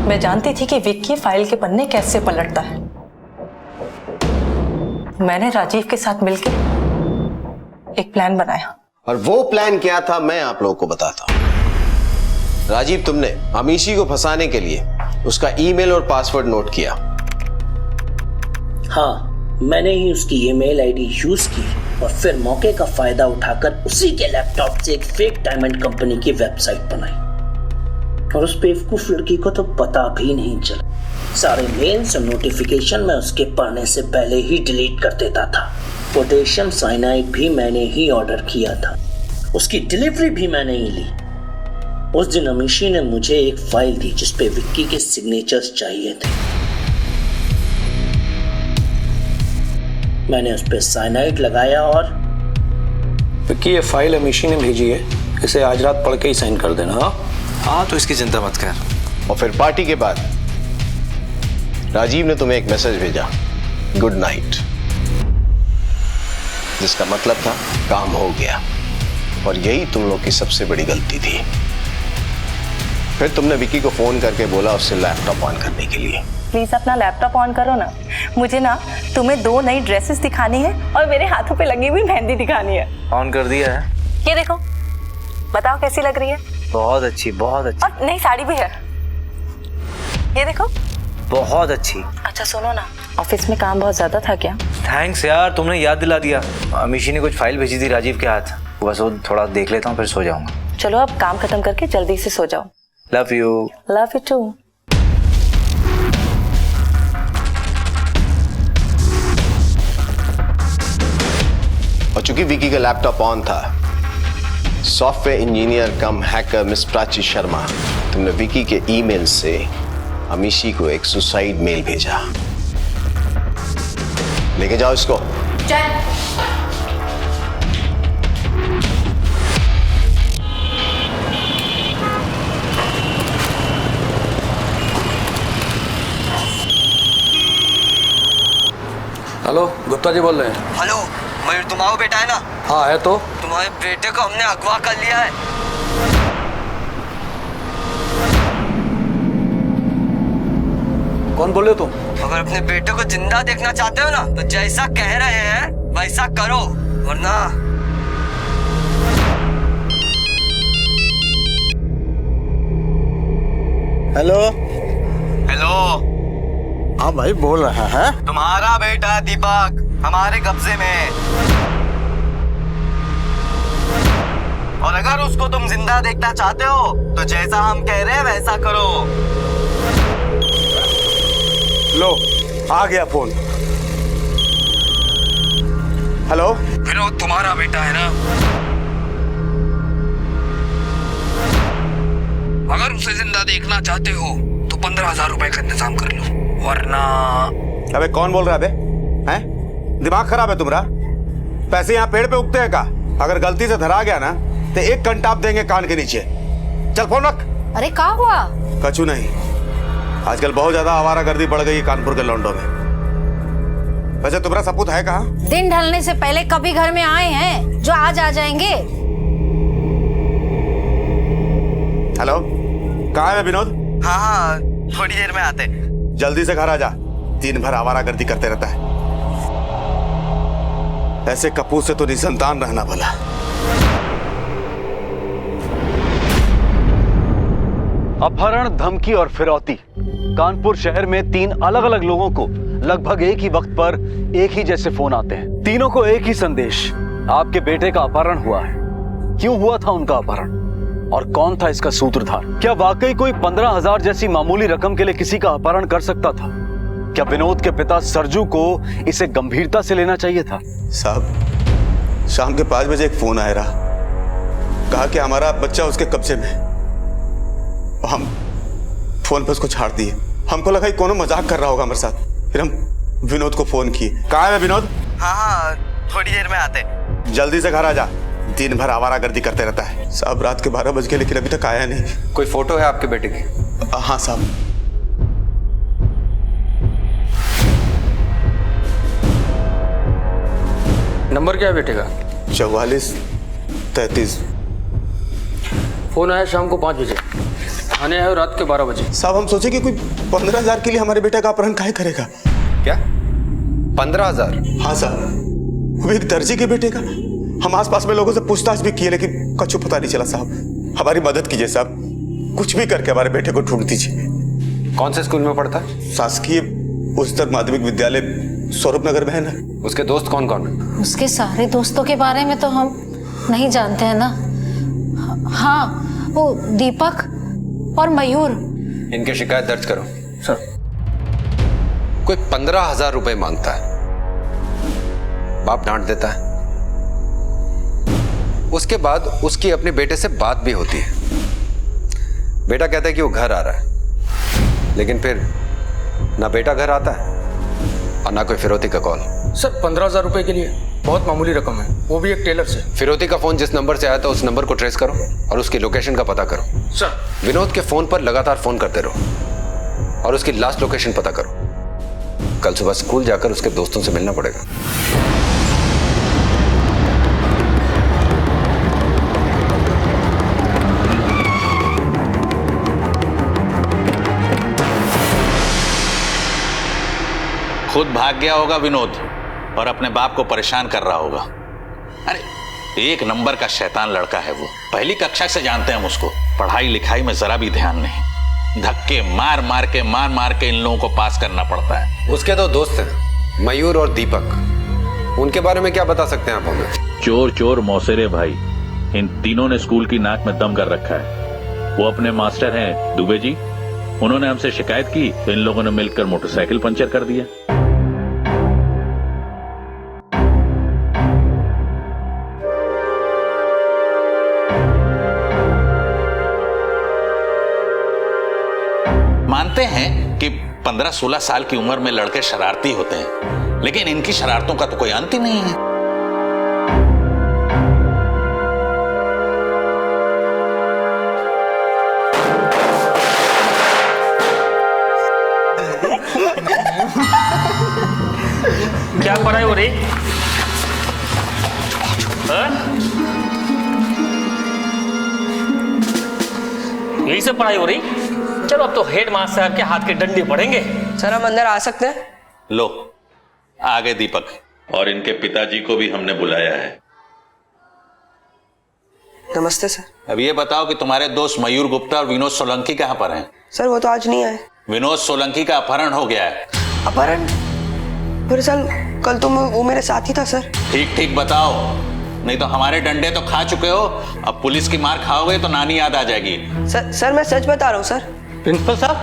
मैं जानती थी कि विक्की फाइल के पन्ने कैसे पलटता है। मैंने राजीव के साथ मिलकर एक प्लान बनाया। और वो प्लान क्या था मैं आप लोगों को बताता हूं। राजीव, तुमने अमीशी को फंसाने के लिए उसका ईमेल और पासवर्ड नोट किया। हाँ, मैंने ही उसकी ईमेल आईडी यूज की और फिर मौके का फायदा उठाकर उसी के लैपटॉप से एक फेक डायमंड कंपनी की वेबसाइट बनाई। और उस बेवकूफ लड़की को तो पता भी नहीं चला। सारे मेल्स और नोटिफिकेशन मैं उसके पढ़ने से पहले ही डिलीट कर देता था। पोटेशियम साइनाइड भी मैंने ही ऑर्डर किया था, उसकी डिलीवरी भी मैंने ही ली। उस दिन अमीशी ने मुझे एक फाइल दी जिसपे विक्की के सिग्नेचर्स चाहिए थे। मैंने उस पर साइनाइड लगाया और विक्की, ये फाइल अमीशी ने भेजी है, इसे आज रात पढ़ के ही साइन कर देना। हाँ, तो इसकी चिंता मत कर। और फिर पार्टी के बाद राजीव ने तुम्हें एक मैसेज भेजा, गुड नाइट, जिसका मतलब था काम हो गया। और यही तुम लोग की सबसे बड़ी गलती थी। फिर तुमने विकी को फोन करके बोला उससे लैपटॉप ऑन करने के लिए। प्लीज अपना लैपटॉप ऑन करो ना, मुझे ना तुम्हें 2 नई ड्रेसेस दिखानी है और मेरे हाथों पे लगी हुई मेहंदी दिखानी है। ऑन कर दिया है। ये देखो, बताओ कैसी लग रही है? बहुत अच्छी, बहुत अच्छी। और नई साड़ी भी है। ये देखो। बहुत अच्छी। अच्छा सुनो ना, ऑफिस में काम बहुत ज्यादा था क्या? थैंक्स यार, तुमने याद दिला दिया। अमीशी ने कुछ फाइल भेजी थी राजीव के हाथ, बस वो थोड़ा देख लेता हूँ फिर सो जाऊंगा। चलो अब काम खत्म करके जल्दी से सो जाओ। Love you. Love you too. और चूंकि विकी का लैपटॉप ऑन था, software engineer cum hacker miss Prachi Sharma, तुमने विकी के ईमेल से अमीशी को एक सुसाइड मेल भेजा। लेके जाओ इसको। हेलो, गुप्ता जी बोल रहे हैं। हेलो मयूर, तुम्हारा बेटा है ना? हाँ है। तो तुम्हारे बेटे को हमने अगवा कर लिया है। कौन बोल रहे हो तुम? अगर अपने बेटे को जिंदा देखना चाहते हो ना तो जैसा कह रहे हैं वैसा करो, वरना। हेलो। हेलो। हाँ भाई बोल रहा है। तुम्हारा बेटा दीपक हमारे कब्जे में है, और अगर उसको तुम जिंदा देखना चाहते हो तो जैसा हम कह रहे हैं वैसा करो। लो आ गया फोन। हेलो विनोद, तुम्हारा बेटा है ना? अगर उसे जिंदा देखना चाहते हो तो 15,000 रुपए का इंतजाम कर लो, वरना। अबे कौन बोल रहा है बे? हैं? दिमाग खराब है तुम्हारा? पैसे यहाँ पेड़ पे उगते हैं का? अगर गलती से धरा गया ना तो एक कंटाप देंगे कान के नीचे। चल फोन रख। अरे क्या हुआ? कछु नहीं, आजकल बहुत ज्यादा आवारागर्दी बढ़ गई है कानपुर के लौंडों में। वैसे तुम्हारा सपूत है कहाँ? दिन ढलने से पहले कभी घर में आए हैं जो आज आ जाएंगे। हेलो, कहाँ है विनोद? हाँ थोड़ी देर में आते। जल्दी से घर आ जा, दिन भर आवारागर्दी करते रहता है। ऐसे कपूत से तो निसंतान रहना भला। अपहरण, धमकी और फिरौती। कानपुर शहर में 3 अलग अलग लोगों को लगभग एक ही वक्त पर एक ही जैसे फोन आते हैं। तीनों को एक ही संदेश, आपके बेटे का अपहरण हुआ है। क्यों हुआ था उनका अपहरण और कौन था इसका सूत्रधार? क्या वाकई कोई 15,000 जैसी मामूली रकम के लिए किसी का अपहरण कर सकता था? क्या विनोद के पिता सरजू को इसे गंभीरता से लेना चाहिए था? साहब, शाम के 5 बजे एक फोन आया रहा, कहा कि हमारा बच्चा उसके कब्जे में। हम फोन पे उसको छाड़ दिए। हमको लगा कि कोनो मजाक कर रहा होगा हमारे साथ, फिर हम विनोद को फोन किए। कहाँ है विनोद? हाँ थोड़ी देर में आते। जल्दी से घर आ जा, दिन भर आवारागर्दी करते रहता है। साहब रात के 12 बज गए लेकिन अभी तक आया नहीं। कोई फोटो है आपके बेटे की? हाँ साहब। नंबर क्या है बेटे का? 4433। फोन आया शाम को 5 बजे, थाने आए रात के 12 बजे। साहब हम सोचे कि कोई 15,000 के लिए हमारे बेटे का अपहरण काहे करेगा? क्या 15,000? हाँ साहब, वो एक दर्जी के बेटे का। हम आसपास में लोगों से पूछताछ भी किए लेकिन कुछ पता नहीं चला। साहब हमारी मदद कीजिए साहब, कुछ भी करके हमारे बेटे को ढूंढ दीजिए। कौन से स्कूल में पढ़ता है? शासकीय उच्चतर माध्यमिक विद्यालय स्वरूप नगर में है ना। उसके दोस्त कौन कौन है? उसके सारे दोस्तों के बारे में तो हम नहीं जानते हैं ना। हाँ वो दीपक और मयूर। इनकी शिकायत दर्ज करो। सर। कोई 15,000 रुपए मांगता है, बाप डांट देता है, उसके बाद उसकी अपने बेटे से बात भी होती है। बेटा कहता है कि वो घर आ रहा है, लेकिन फिर ना बेटा घर आता है और ना कोई फिरौती का कॉल। सर 15,000 रुपए के लिए बहुत मामूली रकम है, वो भी एक टेलर से। फिरौती का फोन जिस नंबर से आया था उस नंबर को ट्रेस करो और उसकी लोकेशन का पता करो। सर। विनोद के फोन पर लगातार फोन करते रहो और उसकी लास्ट लोकेशन पता करो। कल सुबह स्कूल जाकर उसके दोस्तों से मिलना पड़ेगा। खुद भाग गया होगा विनोद और अपने बाप को परेशान कर रहा होगा। अरे एक नंबर का शैतान लड़का है वो, पहली कक्षा से जानते हैं हम उसको, पढ़ाई लिखाई में जरा भी ध्यान नहीं। धक्के मार मार के इन लोगों को पास करना पड़ता है। उसके दो दोस्त हैं, मयूर और दीपक। उनके बारे में क्या बता सकते हैं आप हमें? चोर चोर मौसेरे भाई, इन तीनों ने स्कूल की नाक में दम कर रखा है। वो अपने मास्टर हैं दुबे जी, उन्होंने हमसे शिकायत की तो इन लोगों ने मिलकर मोटरसाइकिल पंचर कर दिया। मानते हैं कि 15-16 साल की उम्र में लड़के शरारती होते हैं, लेकिन इनकी शरारतों का तो कोई अंत ही नहीं है। क्या पढ़ाई हो रही? यही सब पढ़ाई हो रही? चलो अब तो हेड मास्टर के हाथ के डंडे पड़ेंगे। सर हम अंदर आ सकते हैं? लो आगे दीपक, और इनके पिताजी को भी हमने बुलाया है। नमस्ते सर। अब ये बताओ कि तुम्हारे दोस्त मयूर गुप्ता और विनोद सोलंकी कहाँ पर हैं? सर वो तो आज नहीं आए। विनोद सोलंकी का अपहरण हो गया है। अपहरण? फिर सर कल तो वो मेरे साथ ही था सर। ठीक ठीक बताओ, नहीं तो हमारे डंडे तो खा चुके हो, अब पुलिस की मार खाओगे तो नानी याद आ जाएगी। सर मैं सच बता रहा हूँ सर। प्रिंसिपल साहब,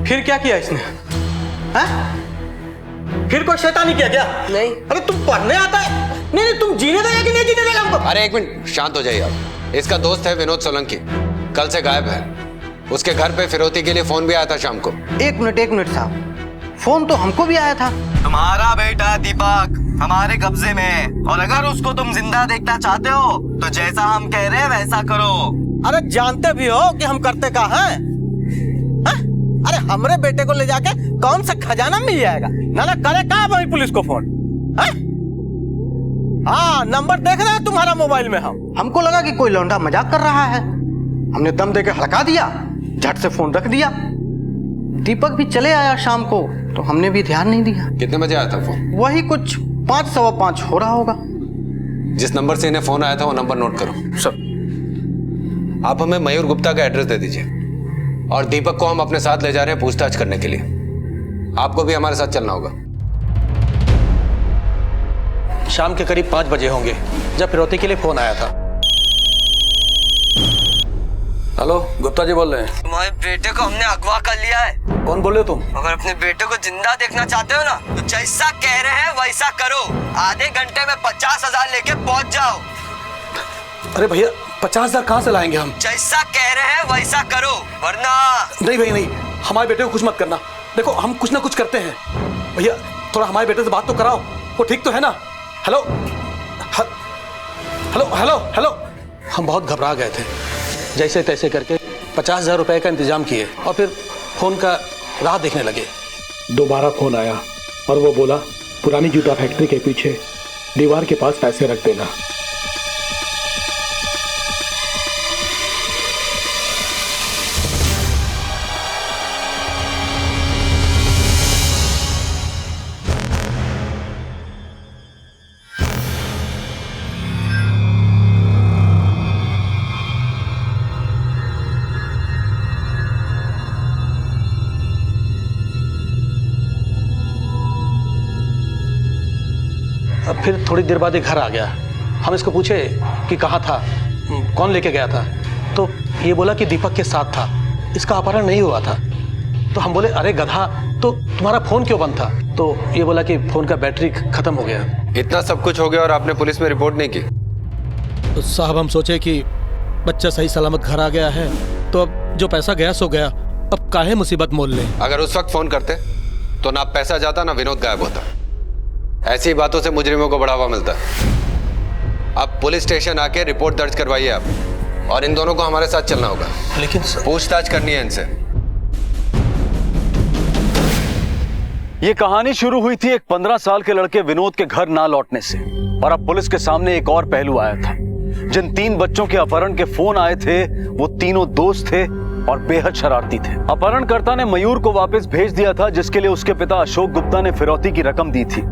फिर क्या किया इसने? फिर कोई शैतानी किया क्या? नहीं। अरे तुम पढ़ने आता है? नहीं तुम जीने देगा कि नहीं जीने देगा हमको? अरे एक मिनट शांत हो जाइए आप। इसका दोस्त है विनोद सोलंकी, कल से गायब है। उसके घर पे फिरौती के लिए फोन भी आया था शाम को। एक मिनट साहब, फोन तो हमको भी आया था। तुम्हारा बेटा दीपक हमारे कब्जे में है, और अगर उसको तुम जिंदा देखना चाहते हो तो जैसा हम कह रहे हैं वैसा करो। अरे जानते भी हो कि हम करते क्या हैं? अरे हमरे बेटे को ले जाके कौन सा खजाना मिल जाएगा? ना करे क्या वही पुलिस को फोन? हाँ नंबर देख रहे हैं तुम्हारा मोबाइल में। हमको लगा कि कोई लौंडा मजाक कर रहा है, हमने दम देके हड़का दिया, झट से फोन रख दिया। दीपक भी चले आया शाम को तो हमने भी ध्यान नहीं दिया। कितने बजे आया था फोन? वही कुछ 5-5:15 हो रहा होगा। जिस नंबर से इन्हें फोन आया था वो नंबर नोट करो। सर आप हमें मयूर गुप्ता का एड्रेस दे दीजिए, और दीपक को हम अपने साथ ले जा रहे हैं पूछताछ करने के लिए। आपको भी हमारे साथ चलना होगा। शाम के करीब 5 बजे होंगे जब फिरौती के लिए फोन आया था। हेलो, गुप्ता जी बोल रहे हैं। तुम्हारे बेटे को हमने अगवा कर लिया है। कौन बोल रहे हो तुम? अगर अपने बेटे को जिंदा देखना चाहते हो ना तो जैसा कह रहे हैं वैसा करो। आधे घंटे में 50,000 लेके पहुंच जाओ। अरे भैया 50,000 कहाँ से लाएंगे हम? जैसा कह रहे हैं वैसा करो, वरना। नहीं भैया नहीं, हमारे बेटे को कुछ मत करना। देखो हम कुछ ना कुछ करते हैं। भैया थोड़ा हमारे बेटे से बात तो कराओ, वो ठीक तो है ना? Hello hello hello hello. हम बहुत घबरा गए थे, जैसे तैसे करके 50,000 रुपए का इंतजाम किए और फिर फोन का राह देखने लगे। दोबारा फोन आया और वो बोला पुरानी जूता फैक्ट्री के पीछे दीवार के पास पैसे रख देना। फिर थोड़ी देर बाद एक घर आ गया। हम इसको पूछे कि कहाँ था, कौन लेके गया था, तो ये बोला कि दीपक के साथ था, इसका अपहरण नहीं हुआ था। तो हम बोले अरे गधा, तो तुम्हारा फोन क्यों बंद था? तो ये बोला कि फोन का बैटरी खत्म हो गया। इतना सब कुछ हो गया और आपने पुलिस में रिपोर्ट नहीं की? तो साहब हम सोचे कि बच्चा सही सलामत घर आ गया है तो अब जो पैसा गया सो गया, अब काहे मुसीबत मोल ले। अगर उस वक्त फोन करते तो ना पैसा जाता ना विनोद गायब होता। ऐसी बातों से मुजरिमों को बढ़ावा मिलता है। अब पुलिस स्टेशन आके रिपोर्ट दर्ज करवाइए आप, और इन दोनों को हमारे साथ चलना होगा। लेकिन पूछताछ करनी है इनसे। ये कहानी शुरू हुई थी एक 15 साल के लड़के विनोद के घर ना लौटने से, और अब पुलिस के सामने एक और पहलू आया था। जिन 3 बच्चों के अपहरण के फोन आए थे वो तीनों दोस्त थे और बेहद शरारती थे। अपहरणकर्ता ने मयूर को वापस भेज दिया था, जिसके लिए उसके पिता अशोक गुप्ता ने फिरौती की रकम दी थी।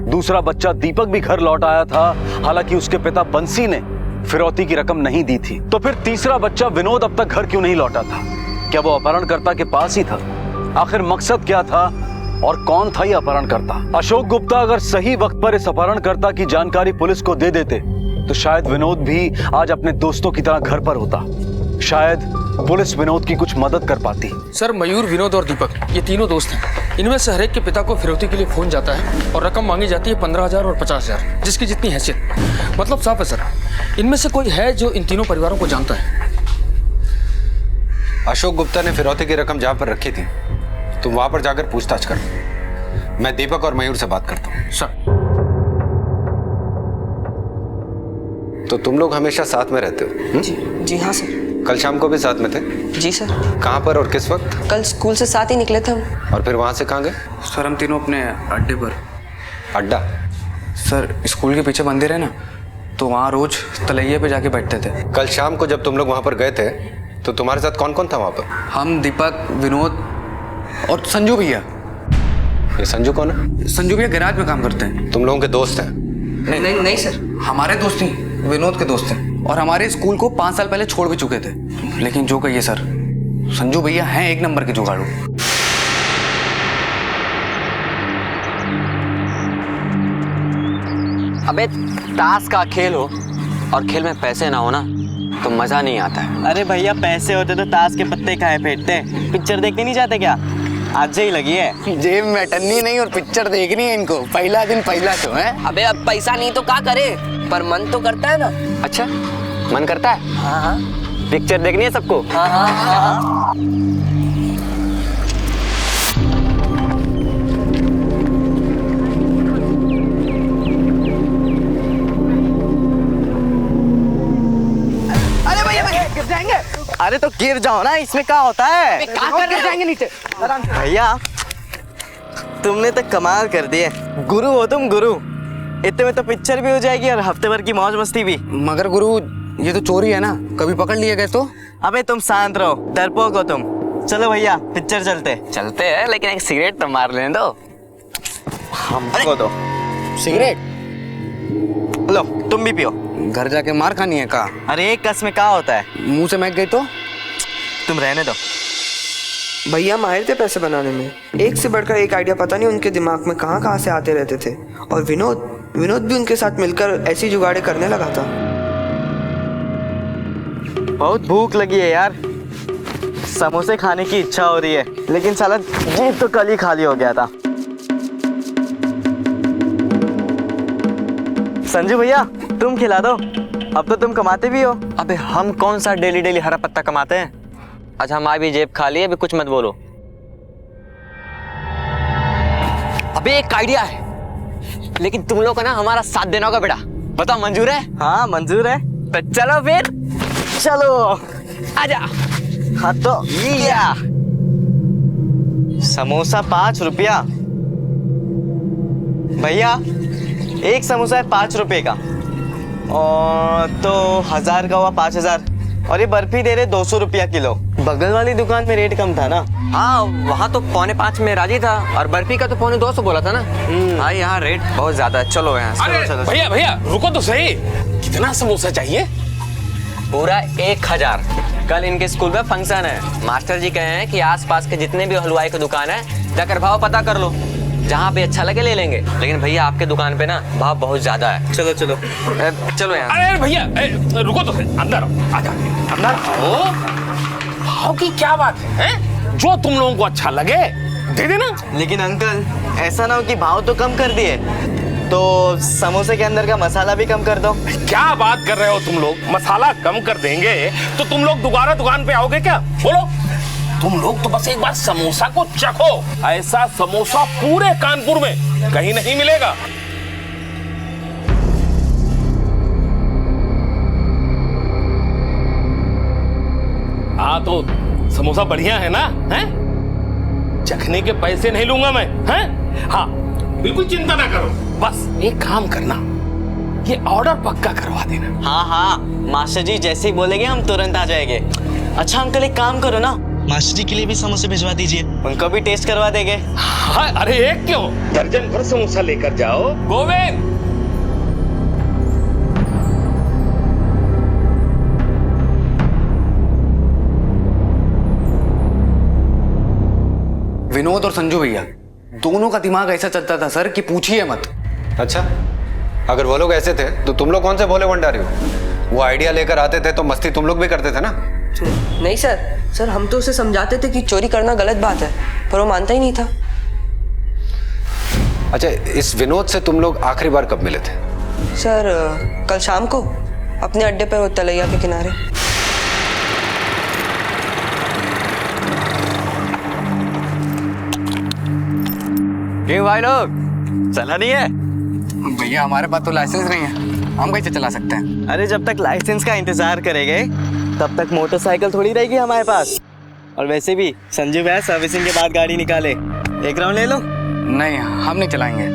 दूसरा बच्चा दीपक भी घर लौट आया था, हालांकि उसके पिता बंसी ने फिरौती की रकम नहीं दी थी, तो फिर तीसरा बच्चा विनोद अब तक घर क्यों नहीं लौटा था? क्या वो अपहरणकर्ता के पास ही था? आखिर मकसद क्या था और कौन था ये अपहरणकर्ता? अशोक गुप्ता अगर सही वक्त पर इस अपहरणकर्ता की जानकारी पुलिस को दे देते तो शायद विनोद भी आज अपने दोस्तों की तरह घर पर होता। शायद पुलिस विनोद की कुछ मदद कर पाती। सर, मयूर, विनोद और दीपक ये तीनों दोस्त हैं। इनमें से हर एक के पिता को फिरौती के लिए फोन जाता है और रकम मांगी जाती है 15,000 और 50,000, जिसकी जितनी हैसियत। मतलब साफ है सर, इनमें से कोई है जो इन तीनों परिवारों को जानता है। अशोक गुप्ता ने फिरौती की रकम जहां पर रखी थी तुम वहां पर जाकर पूछताछ कर। मैं दीपक और मयूर से बात करता हूं। सर। तो तुम लोग हमेशा साथ में रहते हो? जी हाँ सर। कल शाम को भी साथ में थे? जी सर। कहाँ पर और किस वक्त? कल स्कूल से साथ ही निकले थे हम। और फिर वहां से कहाँ गए? सर हम तीनों अपने अड्डे पर। अड्डा? सर स्कूल के पीछे मंदिर है ना, तो वहाँ रोज तलैये पे जाके बैठते थे। कल शाम को जब तुम लोग वहां पर गए थे तो तुम्हारे साथ कौन कौन था वहां पर? हम, दीपक, विनोद और संजू भैया। ये संजू कौन है? संजू भैया गैराज में काम करते हैं। तुम लोगों के दोस्त हैं? नहीं सर, हमारे दोस्त नहीं, विनोद के दोस्त हैं। और हमारे स्कूल को 5 साल पहले छोड़ भी चुके थे। लेकिन जो कहिए सर, संजू भैया हैं एक नंबर के जुगाड़ू। अबे ताश का खेल हो और खेल में पैसे ना हो ना तो मजा नहीं आता है। अरे भैया पैसे होते तो ताश के पत्ते काहे फेंटते? पिक्चर देखने नहीं जाते क्या? आज ही लगी है जेब में टन्नी नहीं और पिक्चर देखनी है इनको। पहला दिन पहला शो है। अबे अब पैसा नहीं तो क्या करे, पर मन तो करता है ना। अच्छा मन करता है? हाँ। पिक्चर देखनी है सबको? हाँ। अरे भैया गिर जाएंगे। अरे तो गिर जाओ ना, इसमें क्या होता है? गिर जाएंगे नीचे। भैया तुमने तो कमाल कर दिए। गुरु हो तुम, गुरु। इतने में तो पिक्चर भी हो जाएगी और हफ्ते भर की मौज मस्ती भी। मगर गुरु ये तो चोरी है ना, कभी पकड़ लिए गए तो? अबे तुम शांत रहो, डरपोक हो तुम। चलो भैया पिक्चर चलते हैं, लेकिन एक सिगरेट तो मार लेने दो हमको। तो सिगरेट लो तुम भी पियो। घर जाके मार खानी है का? अरे एक कस में क्या होता है? मुंह से महक गई तो? तुम रहने दो। भैया माहिर थे पैसे बनाने में, एक से बढ़कर एक आइडिया पता नहीं उनके दिमाग में कहाँ से आते रहते थे। और विनोद भी उनके साथ मिलकर ऐसी जुगाड़े करने लगा था। बहुत भूख लगी है यार, समोसे खाने की इच्छा हो रही है, लेकिन साला जेब तो कल ही खाली हो गया था। संजू भैया तुम खिला दो, अब तो तुम कमाते भी हो। अबे हम कौन सा डेली हरा पत्ता कमाते हैं? आज हमारी भी जेब खाली है, अभी कुछ मत बोलो। अबे एक आइडिया है, लेकिन तुम लोग को ना हमारा साथ देना होगा बेटा। बताओ मंजूर है? हाँ मंजूर है। तो चलो फिर चलो आजा। हाँ तो लिया। समोसा 5 रुपया भैया, एक समोसा है 5 रुपए का, और तो 1000 का हुआ 5000। और ये बर्फी दे रहे 200 रुपया किलो। बगल वाली दुकान में रेट कम था ना? हाँ वहाँ तो 5.25 में राजी था, और बर्फी का तो 250 बोला था ना। हाँ यहाँ रेट बहुत ज्यादा है। चलो यहाँ। अरे भैया रुको तो सही, कितना समोसा चाहिए? पूरा 1000। कल इनके स्कूल में फंक्शन है, मास्टर जी कहे हैं कि आसपास के जितने भी हलवाई की दुकान है जाकर भाव पता कर लो, जहाँ पे अच्छा लगे ले लेंगे। लेकिन भैया आपके दुकान पे ना भाव बहुत ज्यादा है। चलो चलो यहाँ। अरे भैया रुको तो सही, अंदर आजा, अंदर आओ। भाव की क्या बात है? जो तुम लोगों को अच्छा लगे दे देना। लेकिन अंकल ऐसा ना हो कि भाव तो कम कर दिए तो समोसे के अंदर का मसाला भी कम कर दो। क्या बात कर रहे हो तुम लोग? मसाला कम कर देंगे तो तुम लोग दोबारा दुकान पे आओगे क्या? बोलो। तुम लोग तो बस एक बार समोसा को चखो, ऐसा समोसा पूरे कानपुर में कहीं नहीं मिलेगा। हाँ तो समोसा बढ़िया है ना? हैं? चखने के पैसे नहीं लूंगा मैं। हैं? हाँ बिल्कुल चिंता ना करो, बस एक काम करना, ये ऑर्डर पक्का करवा देना। हाँ मास्टर जी जैसे ही बोलेंगे हम तुरंत आ जाएंगे। अच्छा अंकल एक काम करो ना, मास्टर जी के लिए भी समोसे भिजवा दीजिए, उनको भी टेस्ट करवा देंगे। हाँ अरे एक क्यों, दर्जन भर समोसा लेकर जाओ। गोविंद विनोद और संजू भैया दोनों का दिमाग ऐसा चलता था सर कि पूछिए मत। अच्छा, अगर वो लोग ऐसे थे तो तुम लोग कौन से भोले भंडारी हो? वो आइडिया लेकर आते थे तो मस्ती तुम लोग भी करते थे ना? नहीं सर हम तो उसे समझाते थे कि चोरी करना गलत बात है, पर वो मानता ही नहीं था। अच्छा, इस विनोद से तुम लोग आखिरी बार कब मिले थे? सर कल शाम को अपने अड्डे पर वो तलैया के किनारे। क्यों भाई लोग, चला नहीं है? भैया हमारे पास तो लाइसेंस नहीं है, हम कैसे चला सकते हैं? अरे जब तक लाइसेंस का इंतजार करेंगे तब तक मोटरसाइकिल थोड़ी रहेगी हमारे पास। और वैसे भी संजू भैया सर्विसिंग के बाद गाड़ी निकाले, एक राउंड ले लो। नहीं, हम नहीं चलाएंगे।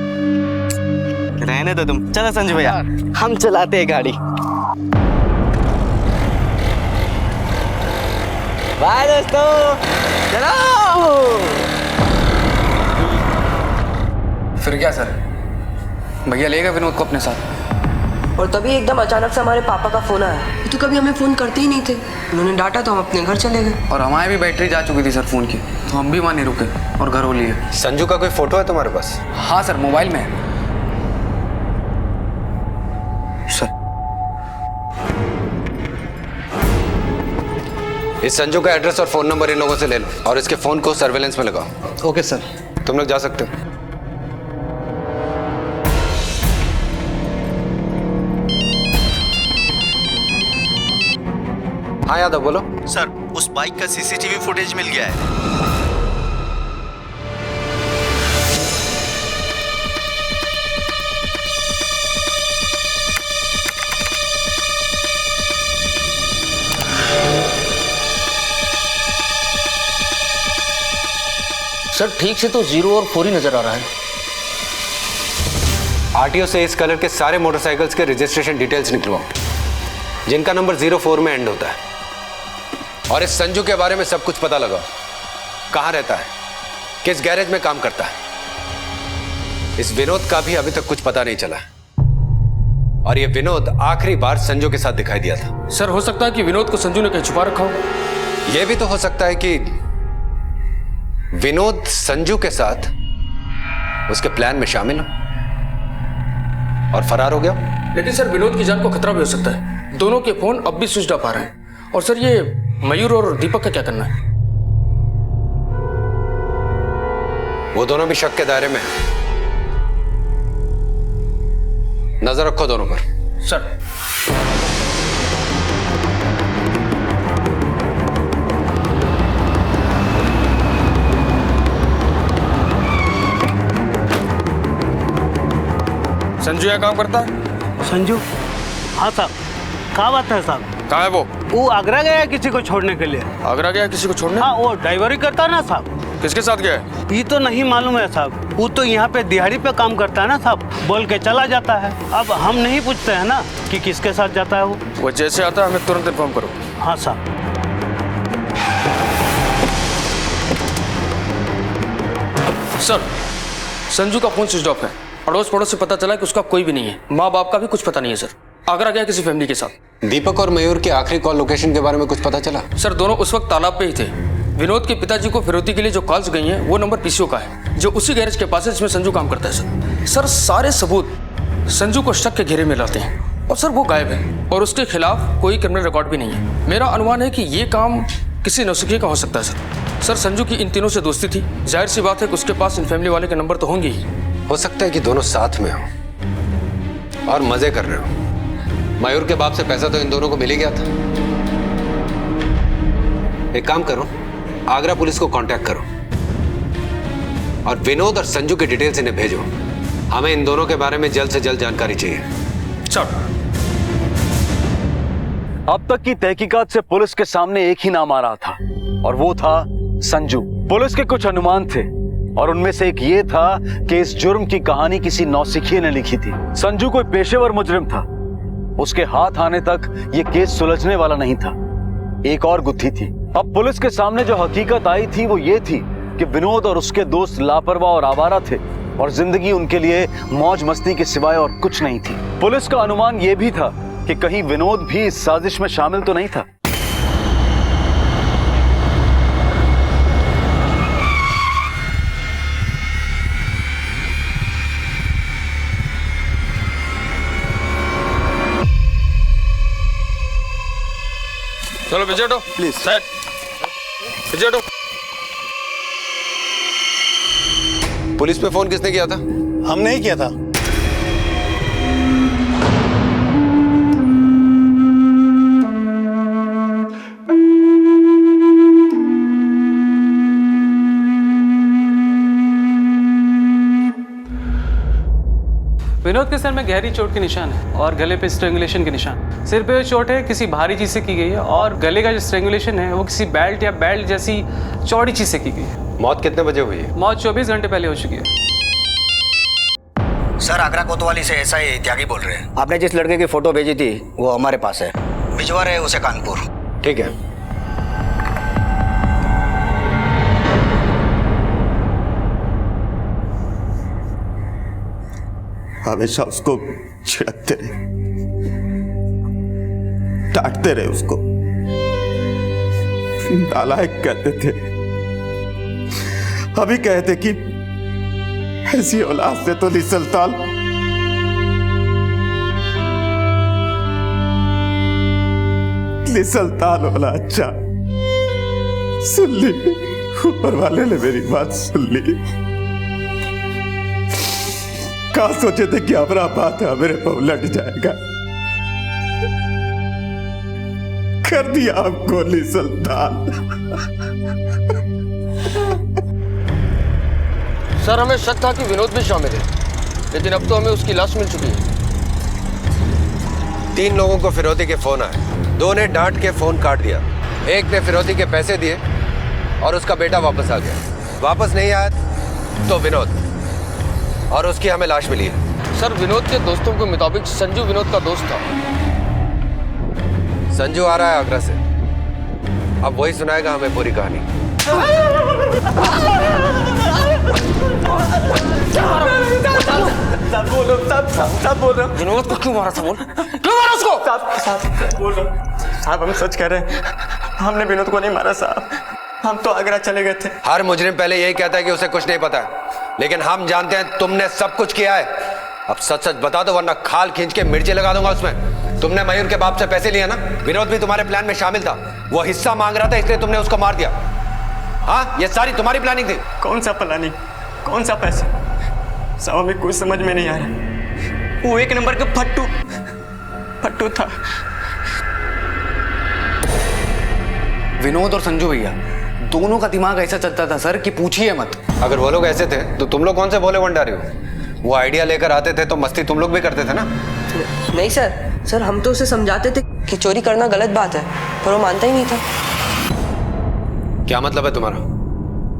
रहने दो तुम, चलो संजू भैया हम चलाते हैं गाड़ी। बाय दोस्तों, चलो। फिर क्या सर, भैया ले गए विनोद को अपने साथ। और तभी एकदम अचानक से हमारे पापा का फोन आया। तो कभी हमें फोन करते ही नहीं थे, उन्होंने डांटा तो हम अपने घर चले गए। और हमारी भी बैटरी जा चुकी थी सर फोन की, तो हम भी वहाँ नहीं रुके और घर हो लिए। संजू का कोई फोटो है तुम्हारे पास? हाँ सर, मोबाइल में है सर। इस संजू का एड्रेस और फोन नंबर इन लोगों से ले लो और इसके फोन को सर्वेलेंस में लगाओ। Okay sir. तुम लोग जा सकते हो। हाँ यादव बोलो। सर, उस बाइक का सीसीटीवी फुटेज मिल गया है। सर ठीक से तो 0 और 4 ही नजर आ रहा है। आरटीओ से इस कलर के सारे मोटरसाइकिल्स के रजिस्ट्रेशन डिटेल्स निकलवाओ जिनका नंबर 04 में एंड होता है। और इस संजू के बारे में सब कुछ पता लगाओ, कहाँ रहता है, किस गैरेज में काम करता है। इस विनोद का भी अभी तक कुछ पता नहीं चला। और ये विनोद आखिरी बार संजू के साथ दिखाई दिया था। सर हो सकता है कि विनोद को संजू ने कहीं छुपा रखा हो। यह भी तो हो सकता है कि विनोद संजू के साथ उसके प्लान में शामिल हो और फरार हो गया। लेकिन सर विनोद की जान को खतरा भी हो सकता है, दोनों के फोन अब भी स्विच ऑफ आ रहे हैं। और सर ये मयूर और दीपक का क्या करना है? वो दोनों भी शक के दायरे में हैं। नजर रखो दोनों पर। सर। संजू यहाँ काम करता है? संजू? हाँ साहब। क्या बात है साहब? कहाँ है वो आगरा गया है किसी को छोड़ने के लिए। आगरा गया किसी को छोड़ने? हाँ, वो ड्राइवरी करता है ना साहब। किसके साथ गया है? ये तो नहीं मालूम है साहब, वो तो यहाँ पे दिहाड़ी पे काम करता है ना साहब, बोल के चला जाता है। अब हम नहीं पूछते हैं ना कि किसके साथ जाता है वो जैसे आता है हमें तुरंत इन्फॉर्म करो। हाँ साहब। सर संजू का फोन स्विच ऑफ है, अड़ोस पड़ोस से पता चला कि उसका कोई भी नहीं है, माँ बाप का भी कुछ पता नहीं है। सर आगरा गया किसी फैमिली के साथ। दीपक और मयूर की आखिरी कॉल लोकेशन के बारे में कुछ पता चला? सर दोनों उस वक्त तालाब पे ही थे। विनोद के पिताजी को फिरौती के लिए जो कॉल्स गई हैं वो नंबर पीसीओ का है, जो उसी गैरेज के पास है जिसमें संजू काम करता है। सर सारे सबूत संजू को शक के घेरे में लाते हैं और सर वो गायब है और उसके खिलाफ कोई क्रिमिनल रिकॉर्ड भी नहीं है। मेरा अनुमान है कि ये काम किसी नौसिखिए का हो सकता है। सर संजू की इन तीनों से दोस्ती थी, जाहिर सी बात है कि उसके पास इन फैमिली वाले के नंबर तो होंगे ही। हो सकता है कि दोनों साथ में हो और मजे कर रहे हो। मयूर के बाप से पैसा तो इन दोनों को मिल ही गया था। एक काम करो, आगरा पुलिस को कांटेक्ट करो और विनोद और संजू की डिटेल्स इन्हें भेजो। हमें इन दोनों के बारे में जल्द से जल्द जानकारी चाहिए। चल। अब तक की तहकीकात से पुलिस के सामने एक ही नाम आ रहा था और वो था संजू। पुलिस के कुछ अनुमान थे और उनमें से एक ये था कि इस जुर्म की कहानी किसी नौसिखिए ने लिखी थी। संजू कोई पेशेवर मुजरिम था, उसके हाथ आने तक ये केस सुलझने वाला नहीं था। एक और गुत्थी थी। अब पुलिस के सामने जो हकीकत आई थी वो ये थी कि विनोद और उसके दोस्त लापरवाह और आवारा थे और जिंदगी उनके लिए मौज मस्ती के सिवाय और कुछ नहीं थी। पुलिस का अनुमान ये भी था कि कहीं विनोद भी इस साजिश में शामिल तो नहीं था। चलो पीछे हटो प्लीज सेट पीछे हटो। पुलिस पे फोन किसने किया था? हमने ही किया था। विनोद के सर में गहरी चोट के निशान है और गले पे स्ट्रेंगुलेशन के निशान। सिर पे चोट है किसी भारी चीज से की गई है और गले का जो स्ट्रेंगुलेशन है वो किसी बेल्ट या बेल्ट जैसी चौड़ी चीज से की गई है। मौत कितने बजे हुई है? मौत 24 घंटे पहले हो चुकी है। सर आगरा कोतवाली से एसआई त्यागी बोल रहे हैं। आपने जिस लड़के की फोटो भेजी थी वो हमारे पास है। भिजवा रहे उसे कानपुर। ठीक है। हमेशा उसको छिड़कते रहे, डांटते रहे उसको, नालायक कहते थे। अभी कहते कि ऐसी औलाद से तो निसलताल होला। अच्छा सुन ली, ऊपर वाले ने मेरी बात सुन ली। कहा सोचे थे कि हमारा बात मेरे पर उलट जाएगा, कर दिया आपको निसलताल। सर हमें शक था कि विनोद भी शामिल है, लेकिन अब तो हमें उसकी लाश मिल चुकी है। 3 लोगों को फिरौती के फोन आए, 2 ने डांट के फोन काट दिया, 1 ने फिरौती के पैसे दिए और उसका बेटा वापस आ गया। वापस नहीं आया तो विनोद, और उसकी हमें लाश मिली है। सर विनोद के दोस्तों के मुताबिक संजू विनोद का दोस्त था। संजू आ रहा है आगरा से, अब वही सुनाएगा हमें पूरी कहानी। सब बोल रहा हूँ। विनोद को क्यों मारा था? बोल क्यों मारा उसको? बोल रहा साहब, हम सच कह रहे हैं, हमने विनोद को नहीं मारा साहब, हम तो आगरा चले गए थे। हर मुजरिम पहले यही कहता है कि उसे कुछ नहीं पता है, लेकिन हम जानते हैं तुमने सब कुछ किया है। अब सच सच बता दो वरना खाल खींच के मिर्ची लगा दूंगा उसमें। तुमने मयूर के बाप से पैसे लिए ना? विनोद भी तुम्हारे प्लान में शामिल था, वो हिस्सा मांग रहा था इसलिए तुमने उसको मार दिया। हाँ, ये सारी तुम्हारी प्लानिंग थी। कौन सा प्लानिंग, कौन सा पैसा? साहब हमें कुछ समझ में नहीं आ रहा। वो 1 नंबर का फट्टू था। विनोद और संजू भैया दोनों का दिमाग ऐसा चलता था सर कि पूछिए मत। अगर वो लोग ऐसे थे तो तुम लोग कौन से भोले भंडारी हो? वो आइडिया लेकर आते थे तो मस्ती तुम लोग भी करते थे ना? नहीं सर हम तो उसे समझाते थे कि चोरी करना गलत बात है, पर वो मानता ही नहीं था। क्या मतलब है तुम्हारा?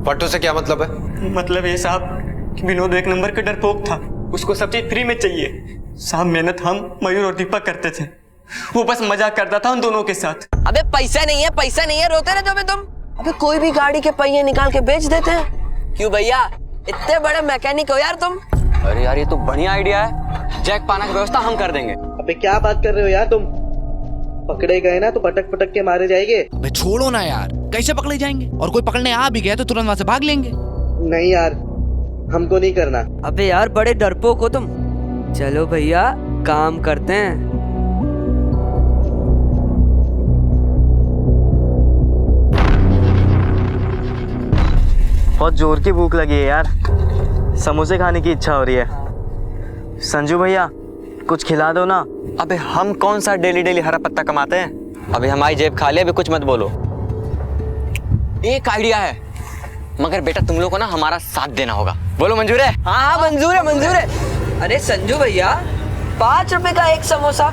फट्टू से क्या मतलब है? मतलब ये साहब कि विनोद 1 नंबर का डरपोक था, उसको सब चीज फ्री में चाहिए। साहब मेहनत हम मयूर और दीपक करते थे, वो बस मजाक करता था उन दोनों के साथ। अबे पैसा नहीं है रोते रहते हो तुम। अबे कोई भी गाड़ी के पहिए निकाल के बेच देते हैं। क्यों भैया, इतने बड़े मैकेनिक हो यार तुम? अरे यार ये तो बढ़िया आइडिया है, जैक पाना की व्यवस्था हम कर देंगे। अबे क्या बात कर रहे हो यार तुम? पकड़े गए ना तो पटक पटक के मारे जाएंगे। अबे छोड़ो ना यार, कैसे पकड़े जाएंगे? और कोई पकड़ने आ भी गया तो तुरंत वहां से भाग लेंगे। नहीं यार, हमको नहीं करना। अबे यार बड़े डरपोक हो तुम। चलो भैया काम करते हैं। बहुत जोर की भूख लगी है यार, समोसे खाने की इच्छा हो रही है। संजू भैया कुछ खिला दो ना। अबे हम कौन सा डेली डेली हरा पत्ता कमाते हैं? अभी हमारी जेब खाली है, अभी कुछ मत बोलो। एक आइडिया है, मगर बेटा तुम लोग को ना हमारा साथ देना होगा। बोलो मंजूर है? हाँ मंजूर है। अरे संजू भैया 5 रुपए का एक समोसा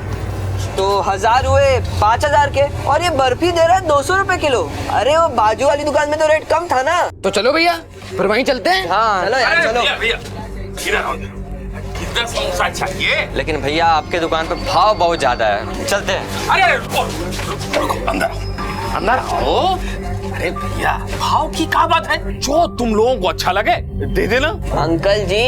तो 1000 हुए 5000 के, और ये बर्फी दे रहा है 200 रुपए किलो। अरे वो बाजू वाली दुकान में तो रेट कम था ना। तो चलो भैया फिर वहीं चलते हैं। हाँ चलो यार चलो। कितना समोसा चाहिए? लेकिन भैया आपके दुकान पे भाव बहुत ज्यादा है, चलते हैं। अरे रुको, अंदर आओ। अरे भैया भाव की क्या बात है, जो तुम लोगों को अच्छा लगे दे देना। अंकल जी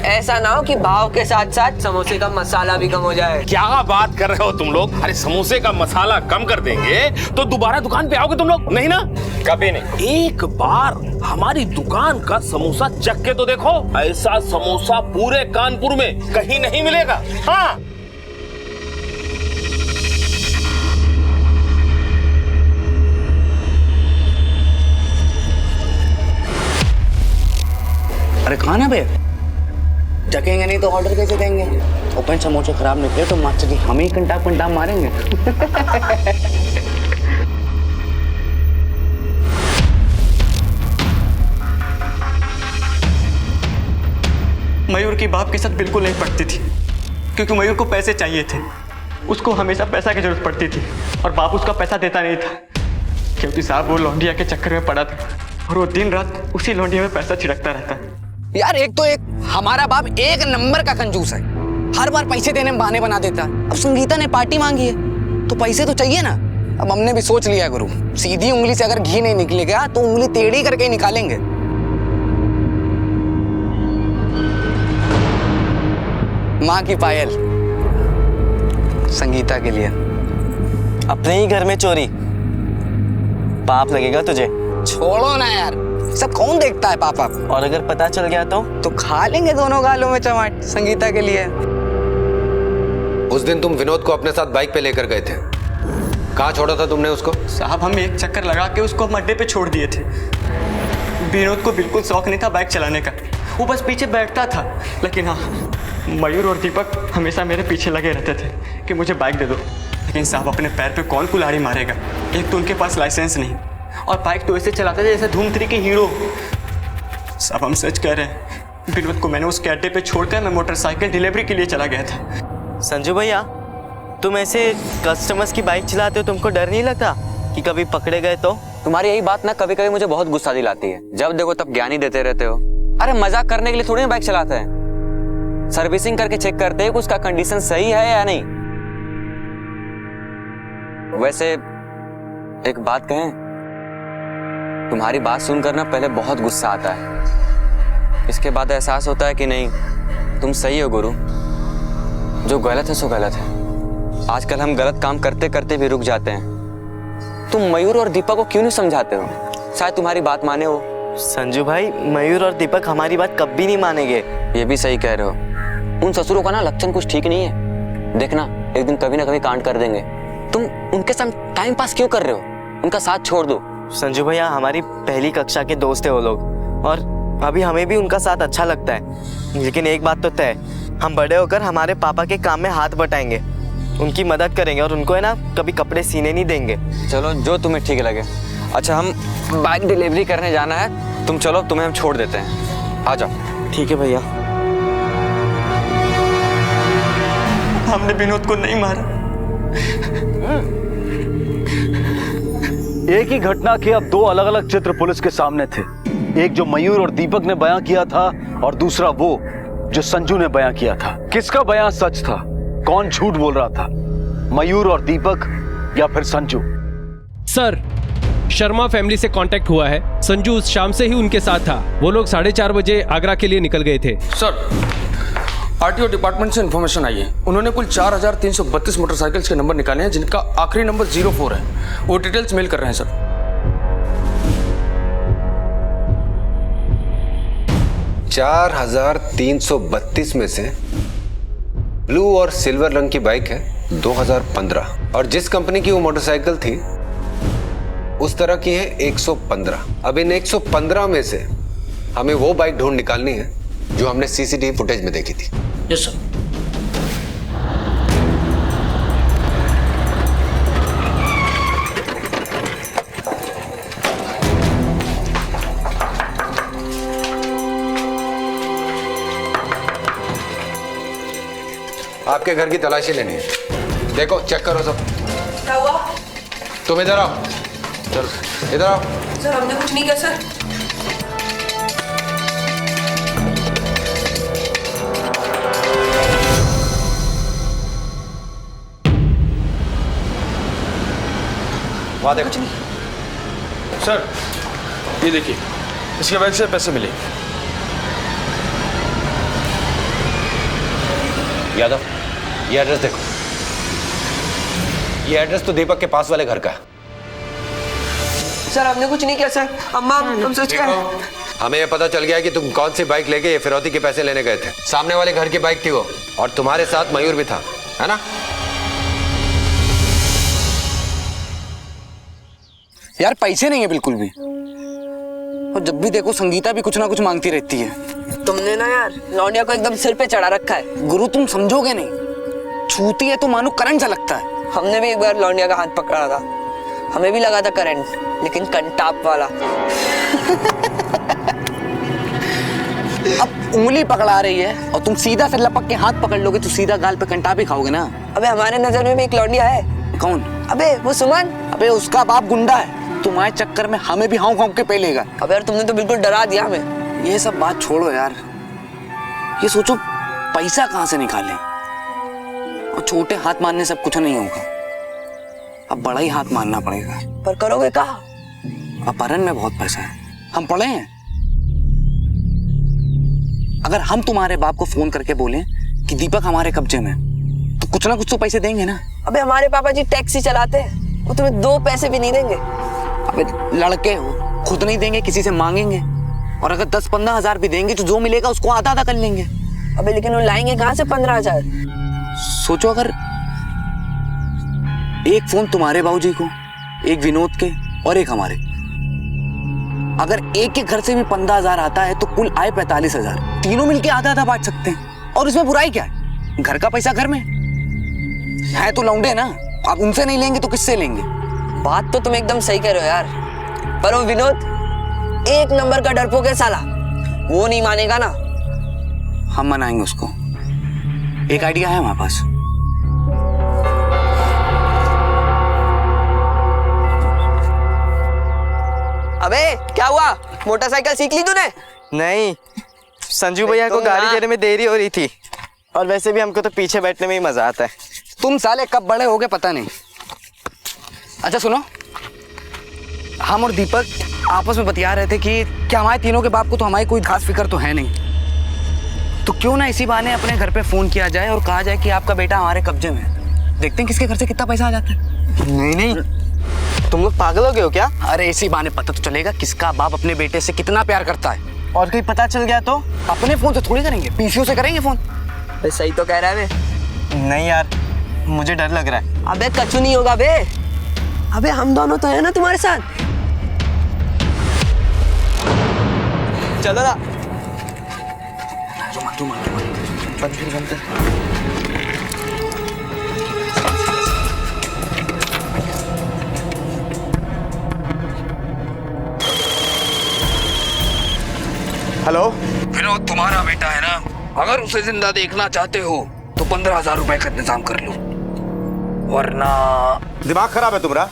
ऐसा ना हो कि भाव के साथ साथ समोसे का मसाला भी कम हो जाए। क्या बात कर रहे हो तुम लोग? अरे समोसे का मसाला कम कर देंगे तो दोबारा दुकान पे आओगे तुम लोग? नहीं ना, कभी नहीं। एक बार हमारी दुकान का समोसा चख के तो देखो, ऐसा समोसा पूरे कानपुर में कहीं नहीं मिलेगा। हाँ अरे खाना पे जकेंगे नहीं तो ऑर्डर कैसे देंगे? ओपन समोसे खराब निकले तो मास्टर जी हमें ही कंटा मारेंगे। मयूर की बाप के साथ बिल्कुल नहीं पड़ती थी, क्योंकि मयूर को पैसे चाहिए थे। उसको हमेशा पैसा की जरूरत पड़ती थी और बाप उसका पैसा देता नहीं था, क्योंकि साहब वो लौंडिया के चक्कर में पड़ा था और वो दिन रात उसी लौंडिया में पैसा छिड़कता रहता। यार एक तो एक हमारा बाप एक नंबर का कंजूस है, हर बार पैसे देने में बहाने बना देता है। अब संगीता ने पार्टी मांगी है तो पैसे तो चाहिए ना। अब हमने भी सोच लिया गुरु, सीधी उंगली से अगर घी नहीं निकलेगा तो उंगली टेढ़ी करके ही निकालेंगे। माँ की पायल संगीता के लिए। अपने ही घर में चोरी, पाप लगेगा तुझे। छोड़ो ना यार, सब कौन देखता है पापा। और अगर पता चल गया तो खा लेंगे दोनों गालों में चमाट संगीता के लिए। उस दिन तुम विनोद को अपने साथ बाइक पे लेकर गए थे, कहाँ छोड़ा था तुमने उसको? साहब हम एक चक्कर लगा के उसको हम अड्डे पे छोड़ दिए थे। विनोद को बिल्कुल शौक नहीं था बाइक चलाने का, वो बस पीछे बैठता था। लेकिन हाँ, मयूर और दीपक हमेशा मेरे पीछे लगे रहते थे कि मुझे बाइक दे दो। लेकिन साहब अपने पैर पे कौन कुल्हाड़ी मारेगा, एक तो उनके पास लाइसेंस नहीं और बाइक तो ऐसे चलाते थे जैसे धूम-3 के हीरो। साहब हम सच कह रहे हैं, विनोद को मैंने उसके अड्डे पे छोड़कर मैं मोटरसाइकिल डिलीवरी के लिए चला गया था। संजू भैया, तुम ऐसे कस्टमर्स की बाइक चलाते हो, तुमको डर नहीं लगता कि कभी पकड़े गए तो? तुम्हारी यही बात ना कभी कभी मुझे बहुत गुस्सा दिलाती है। जब देखो तब ज्ञानी देते रहते हो। अरे मजाक करने के लिए थोड़ी ना बाइक चलाते हैं, सर्विसिंग करके चेक करते हैं कि उसका कंडीशन सही है या नहीं। वैसे एक बात कहें, तुम्हारी बात सुनकर ना पहले बहुत गुस्सा आता है, इसके बाद एहसास होता है कि नहीं तुम सही हो गुरु, जो गलत है सो गलत है। आजकल हम गलत काम करते करते भी रुक जाते हैं। तुम मयूर और दीपक को क्यों नहीं समझाते हो? शायद तुम्हारी बात माने हो। संजू भाई, मयूर और दीपक हमारी बात कभी नहीं मानेंगे। ये भी सही कह रहे हो। उन ससुरों का ना लक्षण कुछ ठीक नहीं है, देखना एक दिन कभी ना कभी कांड कर देंगे। तुम उनके साथ टाइम पास क्यों कर रहे हो? उनका साथ छोड़ दो। संजू भैया, हमारी पहली कक्षा के दोस्त है वो लोग, और अभी हमें भी उनका साथ अच्छा लगता है। लेकिन एक बात तो तय, हम बड़े होकर हमारे पापा के काम में हाथ बटाएंगे, उनकी मदद करेंगे और उनको है ना कभी कपड़े सीने नहीं देंगे। चलो जो तुम्हें ठीक लगे। अच्छा, हम बाइक डिलीवरी करने जाना है, तुम चलो, तुम्हें हम छोड़ देते हैं, आ जाओ। ठीक है भैया। हमने विनोद को नहीं मारा। एक ही घटना के अब दो अलग अलग चित्र पुलिस के सामने थे, एक जो मयूर और दीपक ने बयां किया था और दूसरा वो जो संजू ने बयां किया था। किसका बयां सच था? कौन झूठ बोल रहा था, मयूर और दीपक या फिर संजू? सर, शर्मा फैमिली से कांटेक्ट हुआ है। संजू उस शाम से ही उनके साथ था। वो लोग 4:30 बजे आगरा के लिए निकल गए थे। सर, आरटीओ डिपार्टमेंट से इन्फॉर्मेशन आई है। उन्होंने कुल 4332 मोटरसाइकिल्स के नंबर निकाले हैं, जिनका आखिरी नंबर 04 है। वो डिटेल्स मेल कर रहे हैं सर। 4332 में से ब्लू और सिल्वर रंग की बाइक है 2015, और जिस कंपनी की वो मोटरसाइकिल थी उस तरह की है 115। अब इन 115 में से हमें वो बाइक ढूंढ निकालनी है जो हमने सीसीटीवी फुटेज में देखी थी। Yes sir. आपके घर की तलाशी लेनी है। देखो, चेक करो सब। क्या हुआ? तुम इधर आओ, चलो इधर आओ। सर, हमने कुछ नहीं किया सर। वहां देखो। सर, ये देखिए, इसके बैंक से पैसे मिले। यादव, ये एड्रेस देखो। ये एड्रेस तो दीपक के पास वाले घर का है। सर, हमने कुछ नहीं किया सर। अम्मा, हम सच कह रहे हैं। हमें ये पता चल गया कि तुम कौन सी बाइक लेके ये फिरौती के पैसे लेने गए थे। सामने वाले घर की बाइक थी वो, और तुम्हारे साथ मयूर भी था, है ना? यार पैसे नहीं है बिल्कुल भी, और जब भी देखो संगीता भी कुछ ना कुछ मांगती रहती है। तुमने ना यार लौंडिया को एकदम सिर पे चढ़ा रखा है। गुरु तुम समझोगे नहीं, छूती है तो मानो करंट सा लगता है। हमने भी एक बार लौंडिया का हाथ पकड़ा था, हमें भी लगा था करंट, लेकिन कंटाप वाला। अब उंगली पकड़ा रही है और तुम सीधा से लपक के हाथ पकड़ लोगे तो सीधा गाल पे कंटाप ही खाओगे ना। अबे हमारे नजर में भी एक लौंडिया है। कौन? अबे वो सुमन। अबे उसका बाप गुंडा है, तुम्हारे चक्कर में हमें भी हाउ हाउ के पेलेगा। अबे यार तुमने तो बिल्कुल डरा दिया हमें। ये सब बात छोड़ो यार, ये सोचो पैसा कहाँ से निकालें। और छोटे हाथ मारने से कुछ नहीं होगा, अब बड़ा ही हाथ मारना पड़ेगा। पर करोगे कहाँ? अपहरण में बहुत पैसा है, हम पढ़े हैं। अगर हम तुम्हारे बाप को फोन करके बोलें कि दीपक हमारे कब्जे में, तो कुछ ना कुछ तो पैसे देंगे ना। अबे हमारे पापा जी टैक्सी चलाते हैं, वो तुम्हें 2 पैसे भी नहीं देंगे। अबे लड़के हो, खुद नहीं देंगे, किसी से मांगेंगे। और अगर 10-15 हजार भी देंगे तो जो मिलेगा उसको आधा आधा कर लेंगे। अबे लेकिन वो लाएंगे कहाँ से 15 हजार? सोचो अगर एक फोन तुम्हारे बाबूजी को, एक विनोद के और एक हमारे, अगर एक के घर से भी 15 हजार आता है तो कुल आए 45 हजार। तीनों मिलके आधा आधा बांट सकते हैं। और इसमें बुराई क्या है? घर का पैसा घर में है तो लौंडे ना, आप उनसे नहीं लेंगे तो किससे लेंगे? बात तो तुम एकदम सही कह रहे हो यार, पर वो विनोद एक नंबर का डरपोक है साला, वो नहीं मानेगा ना। हम मनाएंगे उसको, एक आइडिया है हमारे पास। अबे क्या हुआ, मोटरसाइकिल सीख ली तूने? नहीं, संजू भैया को गाड़ी देने में देरी हो रही थी, और वैसे भी हमको तो पीछे बैठने में ही मजा आता है। तुम साले कब बड़े होगे पता नहीं। अच्छा सुनो, हम और दीपक आपस में बतिया रहे थे कि क्या हमारे तीनों के बाप को तो हमारी कोई खास फिक्र तो है नहीं, तो क्यों ना इसी बहाने अपने घर पे फोन किया जाए और कहा जाए कि आपका बेटा हमारे कब्जे में है। देखते हैं किसके घर से कितना पैसा आ जाता है। नहीं, तुम लोग पागल हो गए हो क्या? अरे इसी बहाने पता तो चलेगा किसका बाप अपने बेटे से कितना प्यार करता है। और कहीं पता चल गया तो? अपने फोन से थोड़ी करेंगे, पीसीओ से करेंगे फोन। सही तो कह रहा है बे। नहीं यार, मुझे डर लग रहा है। अबे कछु नहीं होगा बे, अबे हम दोनों तो है ना तुम्हारे साथ। चलो ना। हेलो विनोद, तुम्हारा बेटा है ना, अगर उसे जिंदा देखना चाहते हो तो 15,000 रुपए का इंतजाम कर लो, वरना। दिमाग खराब है तुम्हारा?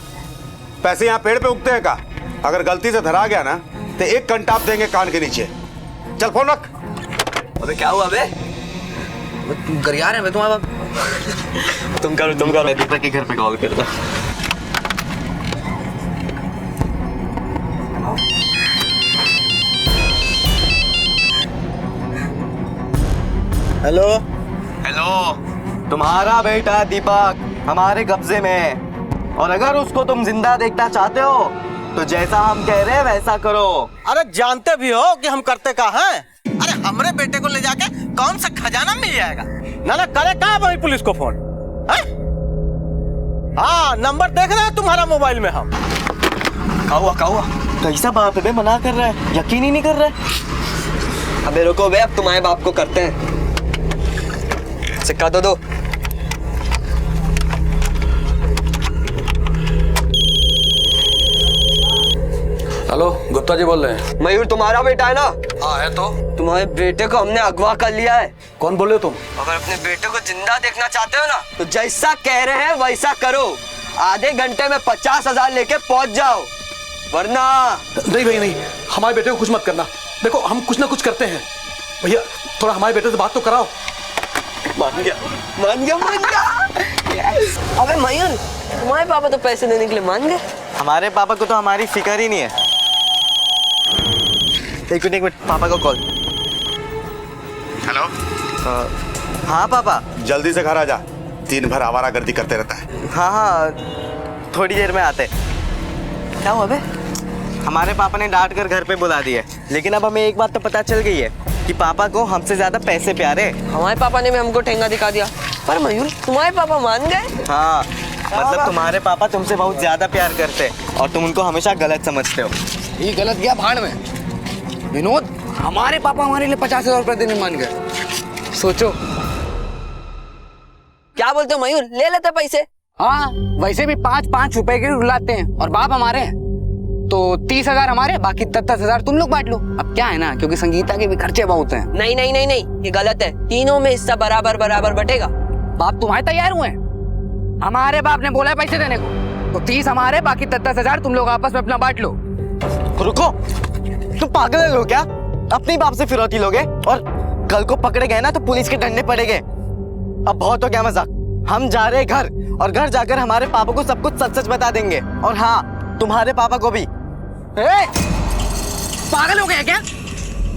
पैसे यहाँ पेड़ पे उगते हैं का? अगर गलती से धरा गया ना तो एक कंटाप देंगे कान के नीचे। चल फोन रख। अबे क्या हुआ बे? गरिया रहे हैं तुम्हारा बाप। तुम करो, मैं दीपक के घर पे कॉल करता। हेलो तुम्हारा बेटा दीपक हमारे कब्जे में है, और अगर उसको तुम जिंदा देखना चाहते हो तो जैसा हम कह रहे हैं वैसा करो। अरे जानते भी हो कि हम करते क्या हैं? अरे हमारे बेटे को ले जाके कौन सा खजाना मिल जाएगा? ना करे कहाँ भाई पुलिस को फोन? हाँ, नंबर देख रहे हैं तुम्हारा मोबाइल में हम। क्या हुआ? कैसा बाप है बे, मना कर रहा है, यकीन ही नहीं कर रहा है। अबे रुको बे, अब तुम्हारे बाप को करते हैं। सिक्का दो। हेलो, गुप्ता जी बोल रहे हैं? मयूर तुम्हारा बेटा है ना? हाँ है तो। तुम्हारे बेटे को हमने अगवा कर लिया है। कौन बोल रहे हो तुम? अगर अपने बेटे को जिंदा देखना चाहते हो ना तो जैसा कह रहे हैं वैसा करो, आधे घंटे में 50,000 लेके पहुंच जाओ, वरना। नहीं भाई नहीं, हमारे बेटे को कुछ मत करना। देखो हम कुछ ना कुछ करते हैं भैया, थोड़ा हमारे बेटे से बात तो कराओ। मान गया। अबे मयूर, तुम्हारे पापा तो पैसे देने के लिए मान गए। हमारे पापा को तो हमारी फिक्र ही नहीं है। एक मिनट, पापा को कॉल। हेलो। हाँ पापा। जल्दी से घर आ जा, दिन भर आवारागर्दी करते रहता है। हाँ, थोड़ी देर में आते। क्या हुआ बे? हमारे पापा ने डांट कर घर पे बुला दिया, लेकिन अब हमें एक बात तो पता चल गई है कि पापा को हमसे ज्यादा पैसे प्यारे। हमारे पापा ने भी हमको ठेंगा दिखा दिया। पर मयूर, तुम्हारे पापा मान गए? हाँ, मतलब तुम्हारे पापा तुमसे बहुत ज्यादा प्यार करते और तुम उनको हमेशा गलत समझते हो। ये गलत गया भाड़ में। विनोद, हमारे पापा हमारे लिए 50,000 रुपए देने मान गए। सोचो। क्या बोलते हो मयूर, ले लेते पैसे। हाँ, वैसे भी 5-5 रुपए के रुलाते हैं और बाप हमारे हैं तो 30,000 हमारे, बाकी 10,000 तुम लोग बांट लो। अब क्या है ना, क्योंकि संगीता के भी खर्चे बहुत हैं। नहीं नहीं नहीं नहीं, ये गलत है। तीनों में हिस्सा बराबर बराबर बटेगा। बाप तुम्हारे तैयार हुए हैं? हमारे बाप ने बोला है पैसे देने को, तो 30 हमारे, बाकी 10,000 तुम लोग आपस में अपना बांट लो। रुको, तुम पागल हो क्या? अपने बाप से फिरौती लोगे और कल को पकड़े गए ना तो पुलिस के डंडे पड़ेंगे। अब बहुत हो गया मजाक। हम जा रहे घर और घर जाकर हमारे पापा को सब कुछ सच सच बता देंगे, और हाँ, तुम्हारे पापा को भी। पागल हो गया क्या?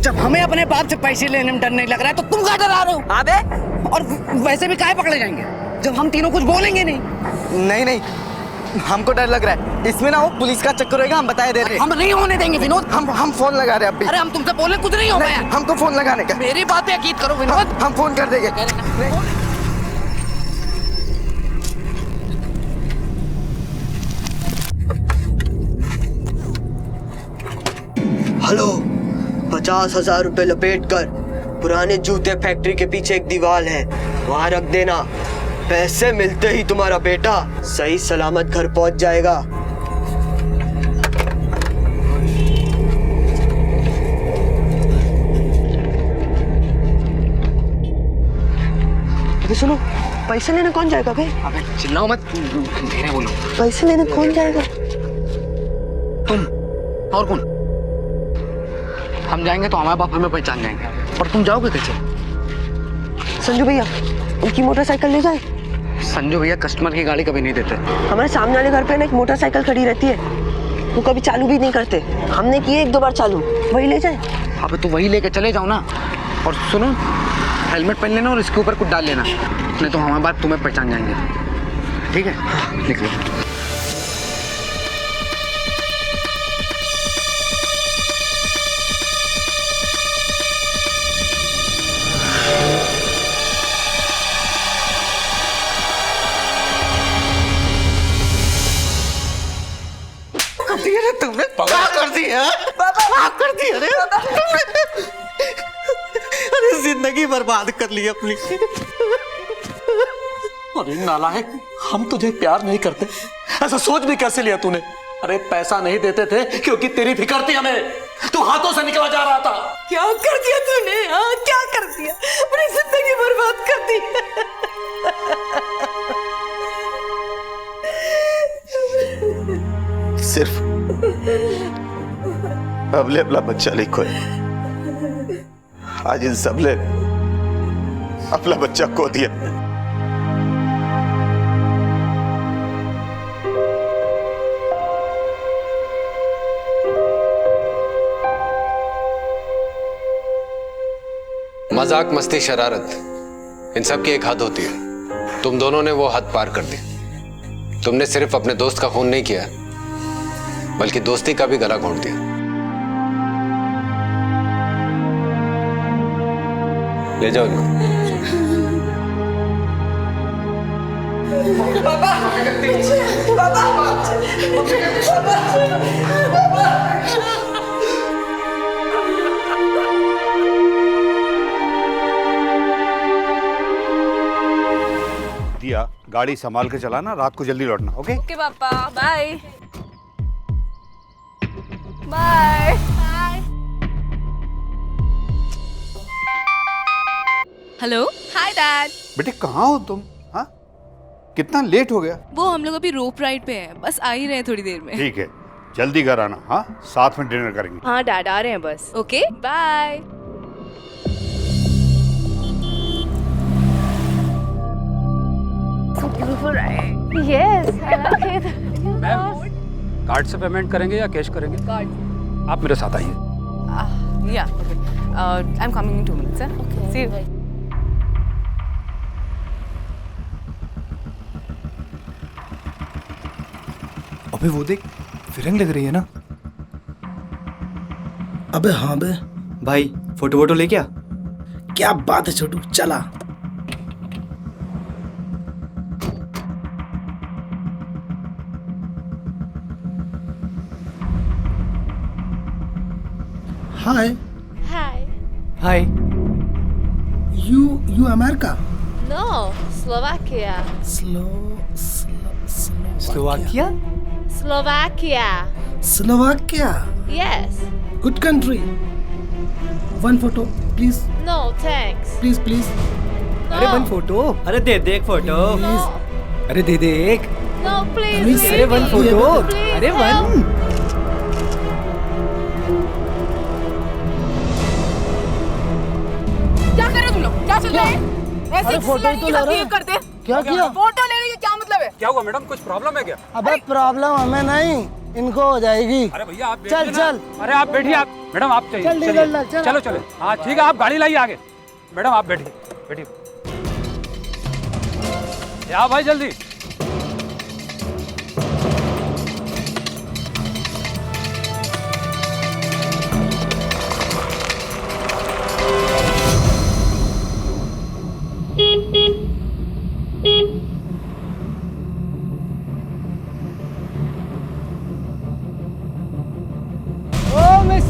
जब हमें अपने बाप से पैसे लेने में डर नहीं लग रहा है तो तुम क्या डरा रहे हो? अबे, और वैसे भी काहे पकड़े जाएंगे जब हम तीनों कुछ बोलेंगे नहीं? नहीं नहीं, हमको डर लग रहा है। इसमें ना वो पुलिस का चक्कर होगा, हम बताए दे रहे हैं। हम नहीं होने देंगे विनोद। हम फोन लगा रहे हैं अभी। अरे हम तुमसे बोले कुछ नहीं होगा यार। हमको फोन लगाने का। मेरी बात पे यकीन करो विनोद। हम फोन कर देंगे। हेलो, 50,000 रुपए लपेट कर पुराने जूते फैक्ट्री के पीछे एक दीवार है, वहां रख देना। पैसे मिलते ही तुम्हारा बेटा सही सलामत घर पहुंच जाएगा। अबे सुनो, पैसे लेने कौन जाएगा बे? अबे चिल्लाओ मत, धीरे बोलो। पैसे लेने कौन जाएगा? तुम और कौन? हम जाएंगे तो हमारे बाप हमें पहचान जाएंगे, और तुम जाओगे कैसे? संजू भैया, उनकी मोटरसाइकिल ले जाए। संजू भैया कस्टमर की गाड़ी कभी नहीं देते। हमारे सामने वाले घर पे ना एक मोटरसाइकिल खड़ी रहती है, वो कभी चालू भी नहीं करते। हमने किए 1-2 बार चालू, वही ले जाए। अबे तो वही लेके चले जाओ ना। और सुनो, हेलमेट पहन लेना और इसके ऊपर कुछ डाल लेना, नहीं तो हमारे बाप तुम्हें पहचान जाएंगे। ठीक है, निकलो। तुमने क्या कर दिया? कर दिया रे? अरे जिंदगी बर्बाद कर ली अपनी। अरे नालायक, हम तुझे प्यार नहीं करते, ऐसा सोच भी कैसे लिया तूने? अरे पैसा नहीं देते थे क्योंकि तेरी फिक्र थी हमें, तू हाथों से निकला जा रहा था। क्या कर दिया तूने? हाँ, क्या कर दिया? अपनी जिंदगी बर्बाद कर दी। सिर्फ अबले अपना बच्चा नहीं खोए, आज इन सबले अपना बच्चा खो दिया। मजाक, मस्ती, शरारत, इन सब की एक हद होती है। तुम दोनों ने वो हद पार कर दी। तुमने सिर्फ अपने दोस्त का खून नहीं किया, बल्कि दोस्ती का भी गला घोंट दिया। ले जाओ इनको। पापा, पापा, दिया, गाड़ी संभाल के चलाना, रात को जल्दी लौटना। ओके ओके पापा, bye bye. Hello, hi dad. बेटे कहाँ हो तुम? हाँ, कितना लेट हो गया? वो हम लोग अभी रोप राइड पे हैं, बस आ ही रहे हैं थोड़ी देर में। ठीक है, जल्दी घर आना। हाँ, साथ में डिनर करेंगे। हाँ डैड, आ रहे हैं बस। Okay, bye. कार्ड से पेमेंट करेंगे या कैश करेंगे? कार्ड। आप मेरे साथ आइए। या okay, I am coming in 2 minutes। Okay, see you. अबे वो देख, फिरंग लग रही है ना? अबे हाँ बे भाई, फोटो वोटो ले क्या? क्या बात है छोटू, चला। हाय। हाय। हाय। You America? No, Slovakia. Slovakia? Slovakia. Slovakia. Yes. Good country. One photo, please. No, thanks. Please, please. अरे वन फोटो। अरे दे दे एक फोटो। अरे दे दे एक। No, please. अरे वन फोटो। अरे वन। क्या कर रहे हो तुम लोग? क्या चल रहा है? ऐसे फोटो ही तो ले रहे हैं। करते हैं। क्या किया? फोटो लेने का क्या मतलब है? क्या हुआ मैडम? कुछ प्रॉब्लम है क्या? अबे प्रॉब्लम हमें नहीं, इनको हो जाएगी। अरे भैया आप चल चल। अरे आप बैठिए आप। मैडम आप चाहिए। चल निकल ला, चल। चलो चलो। हाँ ठीक है, आप गाड़ी लाइए आगे। मैडम आप बैठिए बैठिए। या भाई जल्दी।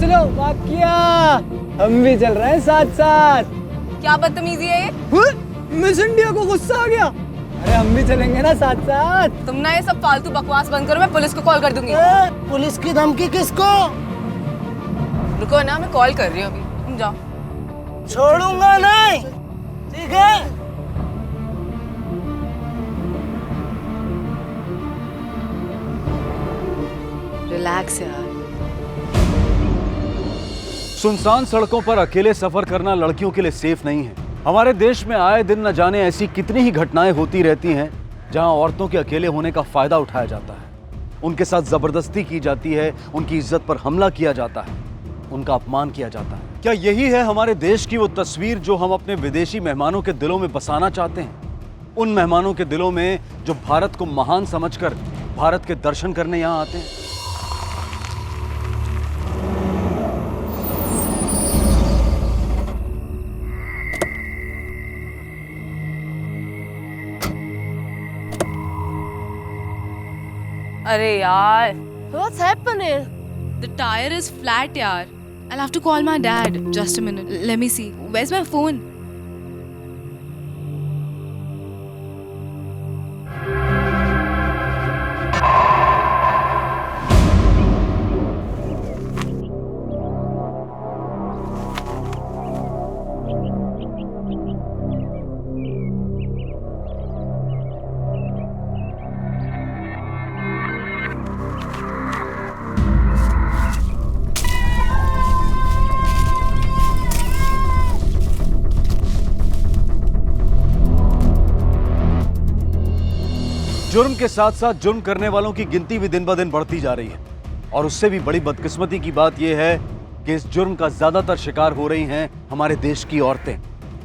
स्लोवाकिया, हम भी चल रहे हैं साथ साथ। क्या बदतमीजी है ये? मिस इंडिया को गुस्सा आ गया। अरे हम भी चलेंगे ना साथ साथ। तुम ना ये सब फालतू बकवास बंद करो, मैं पुलिस को कॉल कर दूंगी। पुलिस की धमकी किसको? रुको ना, मैं कॉल कर रही हूँ अभी, तुम जाओ। छोड़ूंगा नहीं, ठीक है? रिलैक्स यार। सुनसान सड़कों पर अकेले सफर करना लड़कियों के लिए सेफ नहीं है। हमारे देश में आए दिन न जाने ऐसी कितनी ही घटनाएं होती रहती हैं जहां औरतों के अकेले होने का फायदा उठाया जाता है, उनके साथ जबरदस्ती की जाती है, उनकी इज्जत पर हमला किया जाता है, उनका अपमान किया जाता है। क्या यही है हमारे देश की वो तस्वीर जो हम अपने विदेशी मेहमानों के दिलों में बसाना चाहते हैं? उन मेहमानों के दिलों में जो भारत को महान समझकर भारत के दर्शन करने यहाँ आते हैं। अरे यार, What's happening? the tire is flat यार. I'll have to call my dad. Just a minute. Let me see. Where's my phone? जुर्म के साथ साथ जुर्म करने वालों की गिनती भी दिन ब दिन बढ़ती जा रही है और उससे भी बड़ी बदकिस्मती की बात यह है कि इस जुर्म का ज्यादातर शिकार हो रही हैं हमारे देश की औरतें,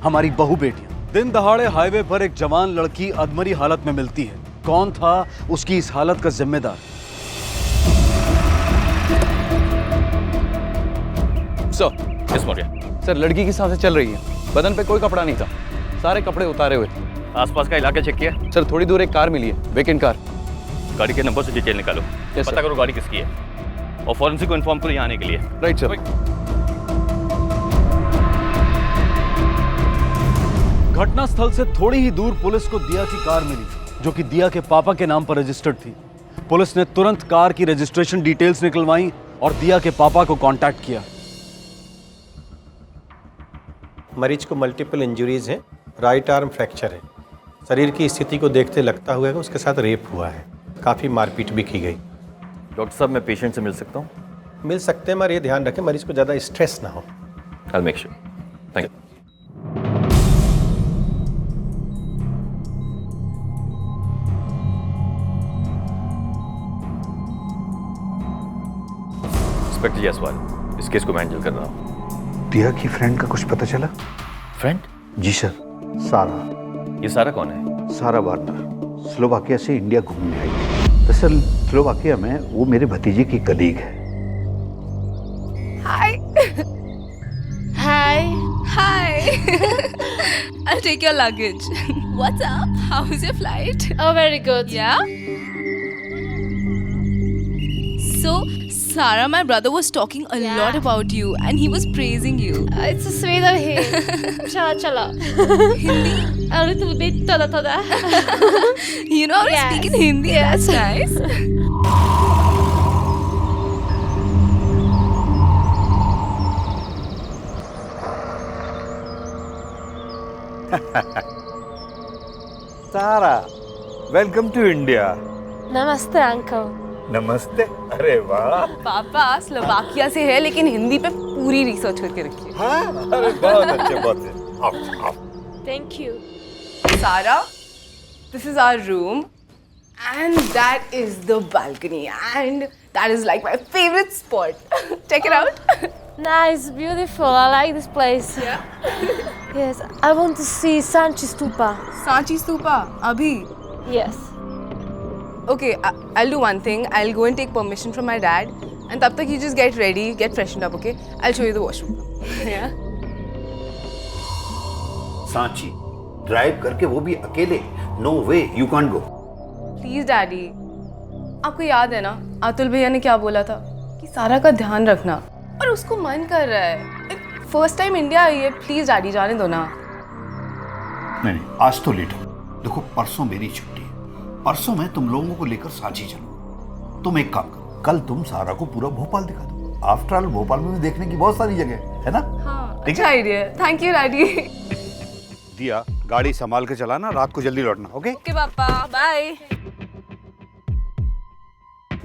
हमारी बहू बेटियां। दिन दहाड़े हाईवे पर एक जवान लड़की अधमरी हालत में मिलती है। कौन था उसकी इस हालत का जिम्मेदार? सर, लड़की की सांसें चल रही है, बदन पे कोई कपड़ा नहीं था, सारे कपड़े उतारे हुए। आसपास का इलाका चेक किया सर? थोड़ी दूर एक कार मिली है, वेकेंट कार। गाड़ी के नंबर से डिटेल निकालो, पता करो गाड़ी किसकी है और फॉरेंसिक को इन्फॉर्म करो यहाँ आने के लिए। Right sir. घटनास्थल से थोड़ी ही दूर पुलिस को दिया की कार मिली जो कि दिया के पापा के नाम पर रजिस्टर्ड थी। पुलिस ने तुरंत कार की रजिस्ट्रेशन डिटेल्स निकलवाई और दिया के पापा को कांटेक्ट किया। मरीज को मल्टीपल इंजरीज हैं, राइट आर्म फ्रैक्चर है। शरीर की स्थिति को देखते लगता हुआ है उसके साथ रेप हुआ है, काफ़ी मारपीट भी की गई। डॉक्टर साहब, मैं पेशेंट से मिल सकता हूँ? मिल सकते हैं, मगर ये ध्यान रखें मरीज को ज़्यादा स्ट्रेस ना हो। I'll make sure. Thank you. Inspector Jaiswal, इस केस को मैं हैंडल कर रहा हूँ। दिया की फ्रेंड का कुछ पता चला? फ्रेंड? जी सर, सारा। ये सारा कौन है? सारा वार्नर स्लोवाकिया से इंडिया घूमने आई है। दरअसल स्लोवाकिया में वो मेरे भतीजे की कलीग है। Hi. Hi. Hi. I'll take your luggage. What's up? How was your flight? Oh, very good. Yeah? So, Sara, my brother was talking a lot about you and he was praising you. It's so sweet of him. Chala. Hindi? A little bit, toda. You know how to speak in Hindi? That's nice. Sara, welcome to India. Namaste, uncle. नमस्ते। अरे वाह। पापा स्लोवाकिया से है लेकिन हिंदी पे पूरी रिसर्च करके रखी है। हाँ? अरे बहुत अच्छे बात है। Thank you. Sara, this is our room and that is the balcony and that is like my favorite spot. Check it out. Nice, beautiful. I like this place. Yeah. Yes, I want to see Sanchi Stupa. Sanchi Stupa? Abhi? Yes. Okay, I'll do one thing. I'll go and take permission from my dad and tab tak you just get ready, get freshened up, okay? I'll show you the washroom. Yeah. Sanchi drive करके वो भी अकेले? No way, you can't go. Please daddy, आपको याद है ना अतुल भैया ने क्या बोला था कि सारा का ध्यान रखना और उसको मन कर रहा है। फर्स्ट टाइम इंडिया आई है, प्लीज डैडी जाने दो ना। नहीं, आज तो लेट हो। देखो परसों मेरी छुट्टी है, परसों मैं तुम लोगों को लेकर सांची चलूंगा। तुम एक काम करो, कल तुम सारा को पूरा भोपाल दिखा दो। आफ्टर ऑल भोपाल में भी देखने की बहुत सारी जगह है ना। हाँ, अच्छा आइडिया है। Thank you daddy. दिया, गाड़ी संभाल के चलाना, रात को जल्दी लौटना। ओके ओके पापा, बाय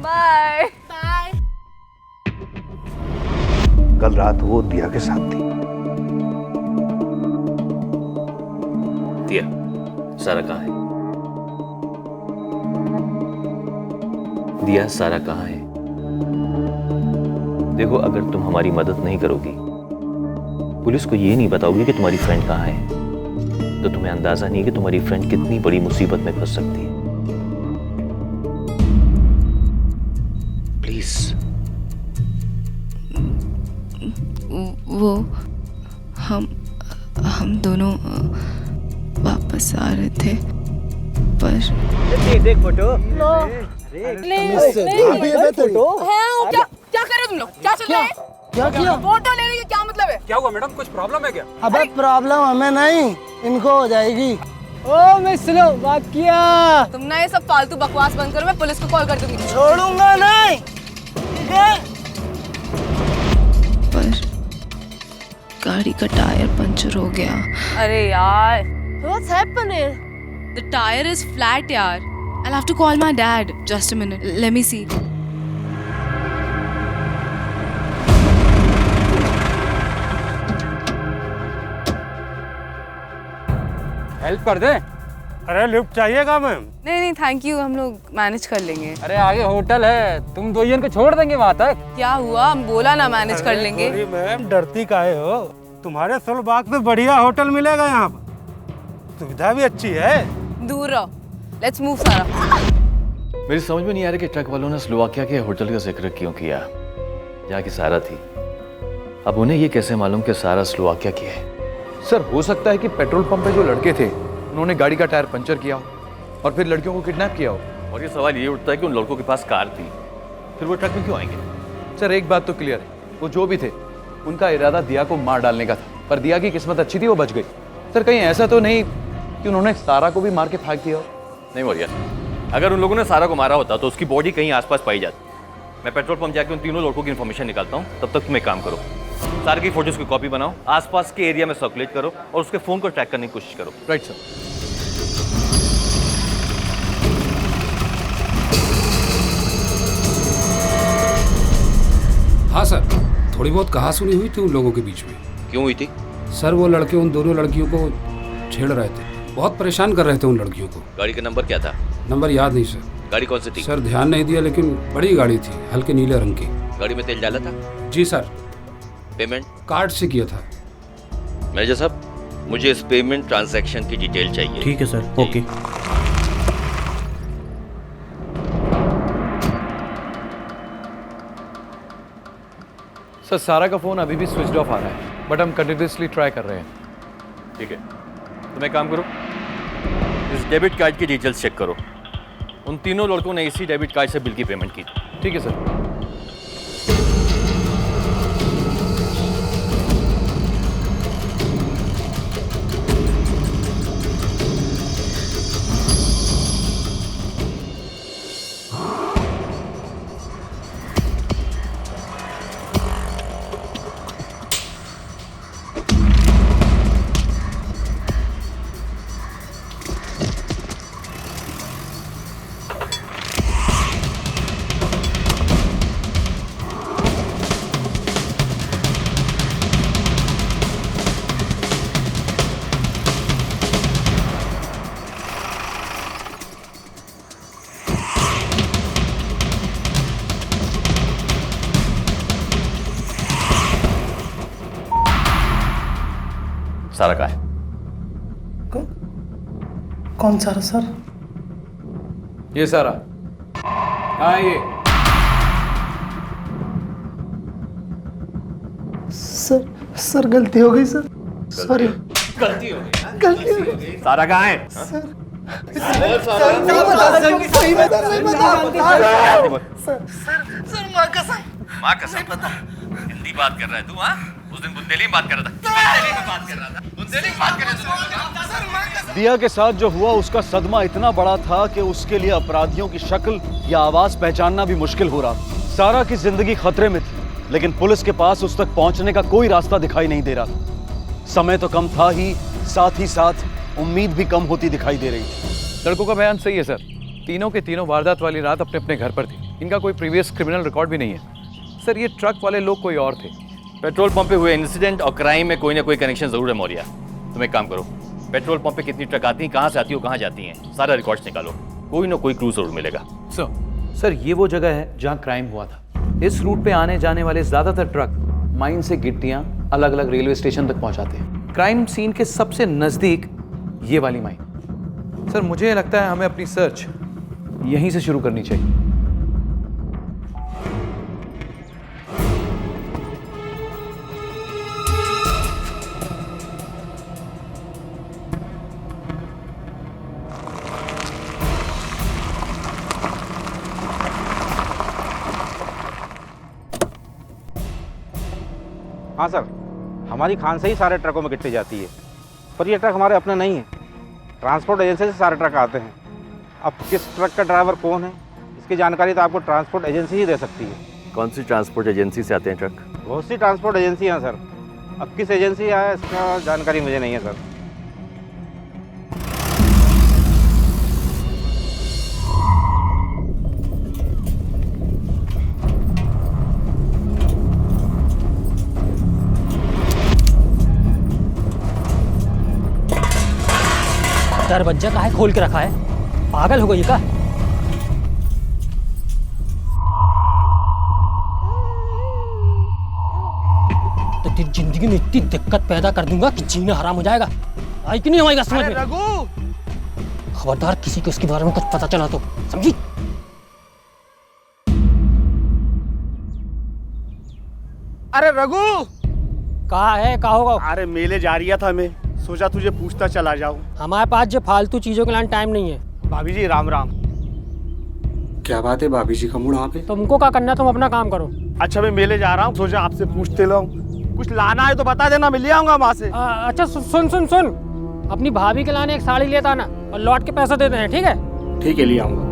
बाय बाय। कल रात वो दिया के साथ थी। दिया, सारा कहाँ है? दिया, सारा कहाँ है? देखो, अगर तुम हमारी मदद नहीं करोगी, पुलिस को ये नहीं बताओगी कि तुम्हारी फ्रेंड कहाँ है, तो तुम्हें अंदाजा नहीं कि तुम्हारी फ्रेंड कितनी बड़ी मुसीबत में फंस सकती है। प्लीज। वो हम दोनों वापस आ रहे थे पर देख फोटो। फोटो क्या कर रहे हो तुम लोग? क्या चल रहा है? क्या किया? फोटो लेने का क्या मतलब है? क्या हुआ मैडम, कुछ प्रॉब्लम है क्या? अबे प्रॉब्लम हमें नहीं, इनको हो जाएगी। ओ मैं स्लोवाकिया। तुम ना ये सब फालतू बकवास बंद करो, मैं पुलिस को कॉल कर दूंगी। छोड़ूंगा नहीं, ठीक है? पर गाड़ी का टायर पंचर हो गया। अरे यार, What's happening? The tire is flat यार। I'll have to call my dad. Just a minute. Let me see. Help कर दे। अरे लिफ्ट चाहिएगा मैम? नहीं नहीं थैंक यू, हम लोग मैनेज कर लेंगे। अरे आगे होटल है, तुम दो जन को छोड़ देंगे वहाँ तक। क्या हुआ, हम बोला ना मैनेज कर लेंगे। मैम डरती काहे हो? तुम्हारे सोलबाग में बढ़िया होटल मिलेगा यहाँ पर, सुविधा भी अच्छी है। दूर रहो, लेट्स मूव सारा। मेरी समझ में नहीं आ रहा कि ट्रक वालों ने स्लोवाकिया के होटल का जिक्र क्यों किया, जहाँ की सारा थी। अब उन्हें ये कैसे मालूम कि सारा स्लोवाकिया की है? सर हो सकता है कि पेट्रोल पंप पे जो लड़के थे उन्होंने गाड़ी का टायर पंचर किया हो और फिर लड़कियों को किडनैप किया हो। और ये सवाल ये उठता है कि उन लड़कों के पास कार थी, फिर वो ट्रक में क्यों आएंगे? सर एक बात तो क्लियर है, वो जो भी थे उनका इरादा दिया को मार डालने का था, पर दिया की किस्मत अच्छी थी, वो बच गई। सर कहीं ऐसा तो नहीं कि उन्होंने सारा को भी मार के फेंक दिया हो? नहीं मौर्या, अगर उन लोगों ने सारा को मारा होता तो उसकी बॉडी कहीं आसपास पाई जाती। मैं पेट्रोल पंप जाके उन तीनों लड़कों की इन्फॉर्मेशन निकालता हूँ, तब तक तुम एक काम करो, सारे की फोटोज की कॉपी बनाओ, आसपास के एरिया में सर्कुलेट करो और उसके फोन को ट्रैक करने की कोशिश करो। Right sir. हाँ सर, थोड़ी बहुत कहासुनी हुई थी उन लोगों के बीच में। क्यों हुई थी? सर वो लड़के उन दोनों लड़कियों को छेड़ रहे थे, बहुत परेशान कर रहे थे उन लड़कियों को। गाड़ी का नंबर क्या था? नंबर याद नहीं सर। गाड़ी कौन सी थी? सर ध्यान नहीं दिया, लेकिन बड़ी गाड़ी थी, हल्के नीले रंग की। गाड़ी में तेल डाला था? जी सर। पेमेंट कार्ड से किया था। मैनेजर साहब, मुझे इस पेमेंट ट्रांजैक्शन की डिटेल चाहिए। ठीक है सर, ओके। सर सारा का फोन अभी भी स्विच ऑफ आ रहा है, बट हम कंटिन्यूसली ट्राई कर रहे हैं। ठीक है, तुम एक काम करो, इस डेबिट कार्ड की डिटेल्स चेक करो। उन तीनों लड़कों ने इसी डेबिट कार्ड से बिल की पेमेंट की। ठीक है सर। सारा कहाँ है? कौन सारा सर? ये सारा कहाँ है ये? सर गलती हो गई सर, सॉरी। गलती हो गई? गलती हो गई। सारा कहाँ है? सर माँ कसम बता, हिंदी बात कर रहा है तू? हाँ, उस दिन बुंदेली में बात कर रहा था। बुंदेली में बात कर रहा था। बुंदेली में बात कर रहा था। दिया के साथ जो हुआ उसका सदमा इतना बड़ा था कि उसके लिए अपराधियों की शक्ल या आवाज पहचानना भी मुश्किल हो रहा। सारा की जिंदगी खतरे में थी, लेकिन पुलिस के पास उस तक पहुंचने का कोई रास्ता दिखाई नहीं दे रहा। समय तो कम था ही, साथ ही साथ उम्मीद भी कम होती दिखाई दे रही थी। लड़कों का बयान सही है सर, तीनों के तीनों वारदात वाली रात अपने अपने घर पर थे। इनका कोई प्रीवियस क्रिमिनल रिकॉर्ड भी नहीं है। सर ये ट्रक वाले लोग कोई और थे। पेट्रोल पंप पे हुए इंसिडेंट और क्राइम में कोई ना कोई कनेक्शन जरूर है मौर्या। तुम एक काम करो, पेट्रोल पंप पे कितनी ट्रक आती हैं, कहाँ से आती हो, कहाँ जाती हैं, सारा रिकॉर्ड्स निकालो, कोई ना कोई क्लू जरूर मिलेगा। सर ये वो जगह है जहाँ क्राइम हुआ था। इस रूट पे आने जाने वाले ज्यादातर ट्रक माइन से गिट्टियाँ अलग अलग रेलवे स्टेशन तक पहुँचाते हैं। क्राइम सीन के सबसे नजदीक ये वाली माइन। सर मुझे लगता है हमें अपनी सर्च यहीं से शुरू करनी चाहिए। हाँ सर, हमारी खान से ही सारे ट्रकों में गिट्टी जाती है, पर ये ट्रक हमारे अपने नहीं है। ट्रांसपोर्ट एजेंसी से सारे ट्रक आते हैं। अब किस ट्रक का ड्राइवर कौन है, इसकी जानकारी तो आपको ट्रांसपोर्ट एजेंसी ही दे सकती है। कौन सी ट्रांसपोर्ट एजेंसी से आते हैं ट्रक? बहुत सी ट्रांसपोर्ट एजेंसी हैं सर। अब किस एजेंसी आया इसका जानकारी मुझे नहीं है सर। दरवाजा काहे खोल के रखा है? पागल हो गई का? तो तेरी जिंदगी में इतनी दिक्कत पैदा कर दूंगा कि जीना हराम हो जाएगा। आई कि नहीं हमारी समझ में? खबरदार किसी को इसके बारे में कुछ पता चला तो, समझी? अरे रघु, कहाँ है? कहाँ होगा? अरे मेले जा रही था, मैं सोचा तुझे पूछता चला जाऊं। हमारे पास जो फालतू चीजों के लिए टाइम नहीं है। भाभी जी राम राम। क्या बात है, भाभी जी का मूड वहाँ पे? तुमको क्या करना है, तुम अपना काम करो। अच्छा मैं मेले जा रहा हूँ, सोचा आपसे पूछते लो, कुछ लाना है तो बता देना, मैं ले आऊंगा वहाँ से। अच्छा सुन सुन सुन, अपनी भाभी के लाने एक साड़ी लेता ना और लौट के पैसा देते हैं, ठीक है? ठीक है, ले आऊंगा।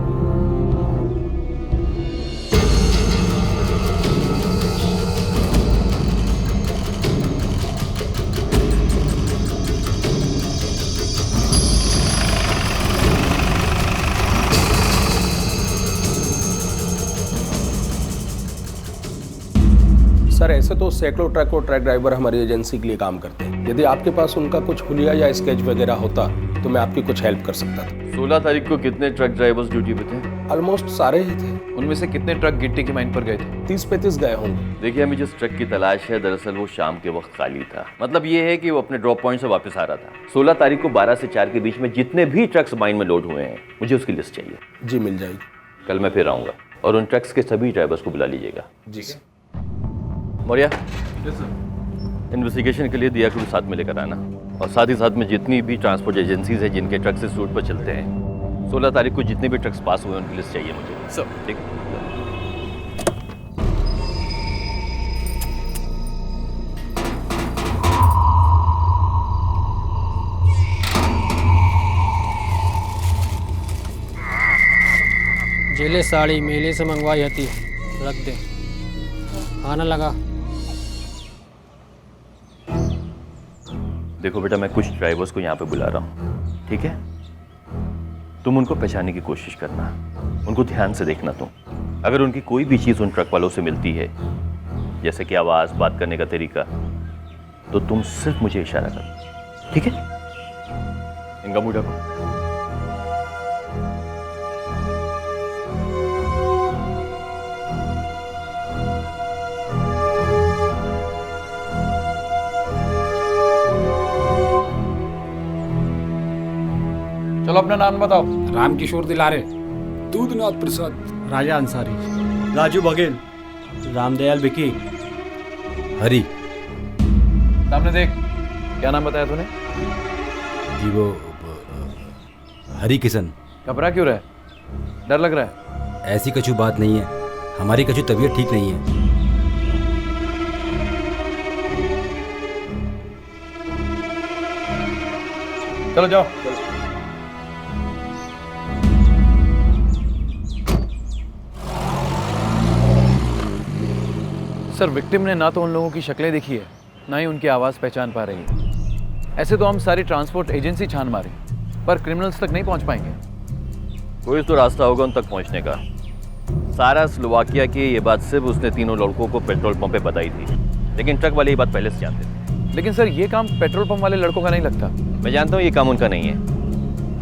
सर ऐसे तो सैकड़ों ट्रक और ट्रक ड्राइवर हमारी एजेंसी के लिए काम करते हैं। यदि आपके पास उनका कुछ हुलिया या स्केच वगैरह होता तो मैं आपकी कुछ हेल्प कर सकता था। 16 तारीख को कितने ट्रक ड्राइवर्स ड्यूटी पे थे? ऑलमोस्ट सारे ही थे। उनमें से कितने ट्रक गिट्टी की माइन पर गए थे? 30-35 गए होंगे। देखिए हमें जिस ट्रक की तलाश है, दरअसल वो शाम के वक्त खाली था। मतलब ये है कि वो अपने ड्रॉप पॉइंट से वापस आ रहा था। 16 तारीख को 12 से 4 के बीच में जितने भी ट्रक्स माइन में लोड हुए हैं, मुझे उसकी लिस्ट चाहिए। जी मिल जाएगी। कल मैं फिर आऊंगा और उन ट्रक्स के सभी ड्राइवर्स को बुला लीजिएगा। जी मौर्या, इन्वेस्टिगेशन के लिए दिया को भी साथ में लेकर आना, और साथ ही साथ में जितनी भी ट्रांसपोर्ट एजेंसीज हैं जिनके ट्रक्स इस रूट पर चलते हैं, 16 तारीख को जितने भी ट्रक्स पास हुए उनकी लिस्ट चाहिए मुझे। सब ठीक है। जेले साड़ी मेले से मंगवाई आती है, रख दे। आना लगा। देखो बेटा, मैं कुछ ड्राइवर्स को यहाँ पे बुला रहा हूँ, ठीक है? तुम उनको पहचानने की कोशिश करना, उनको ध्यान से देखना। तुम अगर उनकी कोई भी चीज़ उन ट्रक वालों से मिलती है, जैसे कि आवाज़, बात करने का तरीका, तो तुम सिर्फ मुझे इशारा करो, ठीक है? इनका मुंह ढको। चलो अपना नाम बताओ। रामकिशोर दिलारे, दूधनाथ प्रसाद, राजा अंसारी, राजू बघेल, रामदयाल बिकी, हरी। सामने देख, क्या नाम बताया तूने? जी वो हरी किशन। घबरा क्यों रहा है? डर लग रहा है? ऐसी कछु बात नहीं है, हमारी कछु तबीयत ठीक नहीं है। चलो जाओ। सर, विक्टिम ने ना तो उन लोगों की शक्लें देखी है, ना ही उनकी आवाज़ पहचान पा रही है। ऐसे तो हम सारी ट्रांसपोर्ट एजेंसी छान मारे, पर क्रिमिनल्स तक नहीं पहुंच पाएंगे। कोई तो रास्ता होगा उन तक पहुंचने का। सारा स्लोवाकिया की ये बात सिर्फ उसने तीनों लड़कों को पेट्रोल पंप पे बताई थी, लेकिन ट्रक वाले ये बात पहले से जानते थे। लेकिन सर, ये काम पेट्रोल पंप वाले लड़कों का नहीं लगता। मैं जानता हूँ ये काम उनका नहीं है,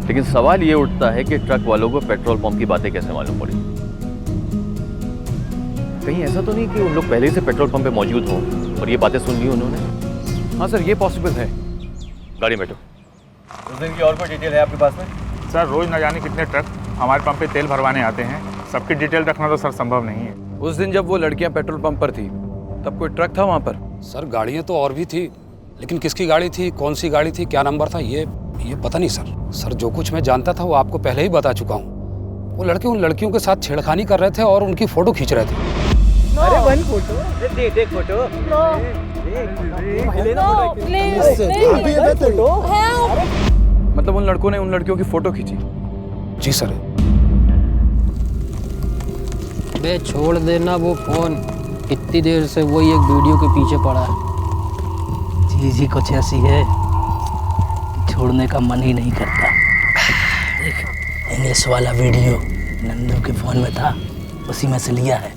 लेकिन सवाल ये उठता है कि ट्रक वालों को पेट्रोल पंप की बातें कैसे मालूम पड़ी। कहीं ऐसा तो नहीं कि उन लोग पहले से पेट्रोल पंप पे मौजूद हों और ये बातें सुन ली उन्होंने? हाँ सर, ये पॉसिबल है। गाड़ी में बैठो। उस दिन की और कोई डिटेल है आपके पास में? सर, रोज न जाने कितने ट्रक हमारे पंप पे तेल भरवाने आते हैं, सबकी डिटेल रखना तो सर संभव नहीं है। उस दिन जब वो लड़कियां पेट्रोल पंप पर थी, तब कोई ट्रक था वहाँ पर? सर, गाड़ियाँ तो और भी थी, लेकिन किसकी गाड़ी थी, कौन सी गाड़ी थी, क्या नंबर था, ये पता नहीं सर। सर, जो कुछ मैं जानता था वो आपको पहले ही बता चुका हूँ। वो लड़के उन लड़कियों के साथ छेड़खानी कर रहे थे और उनकी फोटो खींच रहे थे। अरे वन फोटो, देख फोटो। मतलब उन लड़कों ने उन लड़कियों की फोटो खींची? जी सर। बे छोड़ देना वो फोन, इतनी देर से वही एक वीडियो के पीछे पड़ा है। चीज ही कुछ ऐसी है कि छोड़ने का मन ही नहीं करता। देख, इंग्लिश वाला वीडियो नंदू के फोन में था, उसी में से लिया है।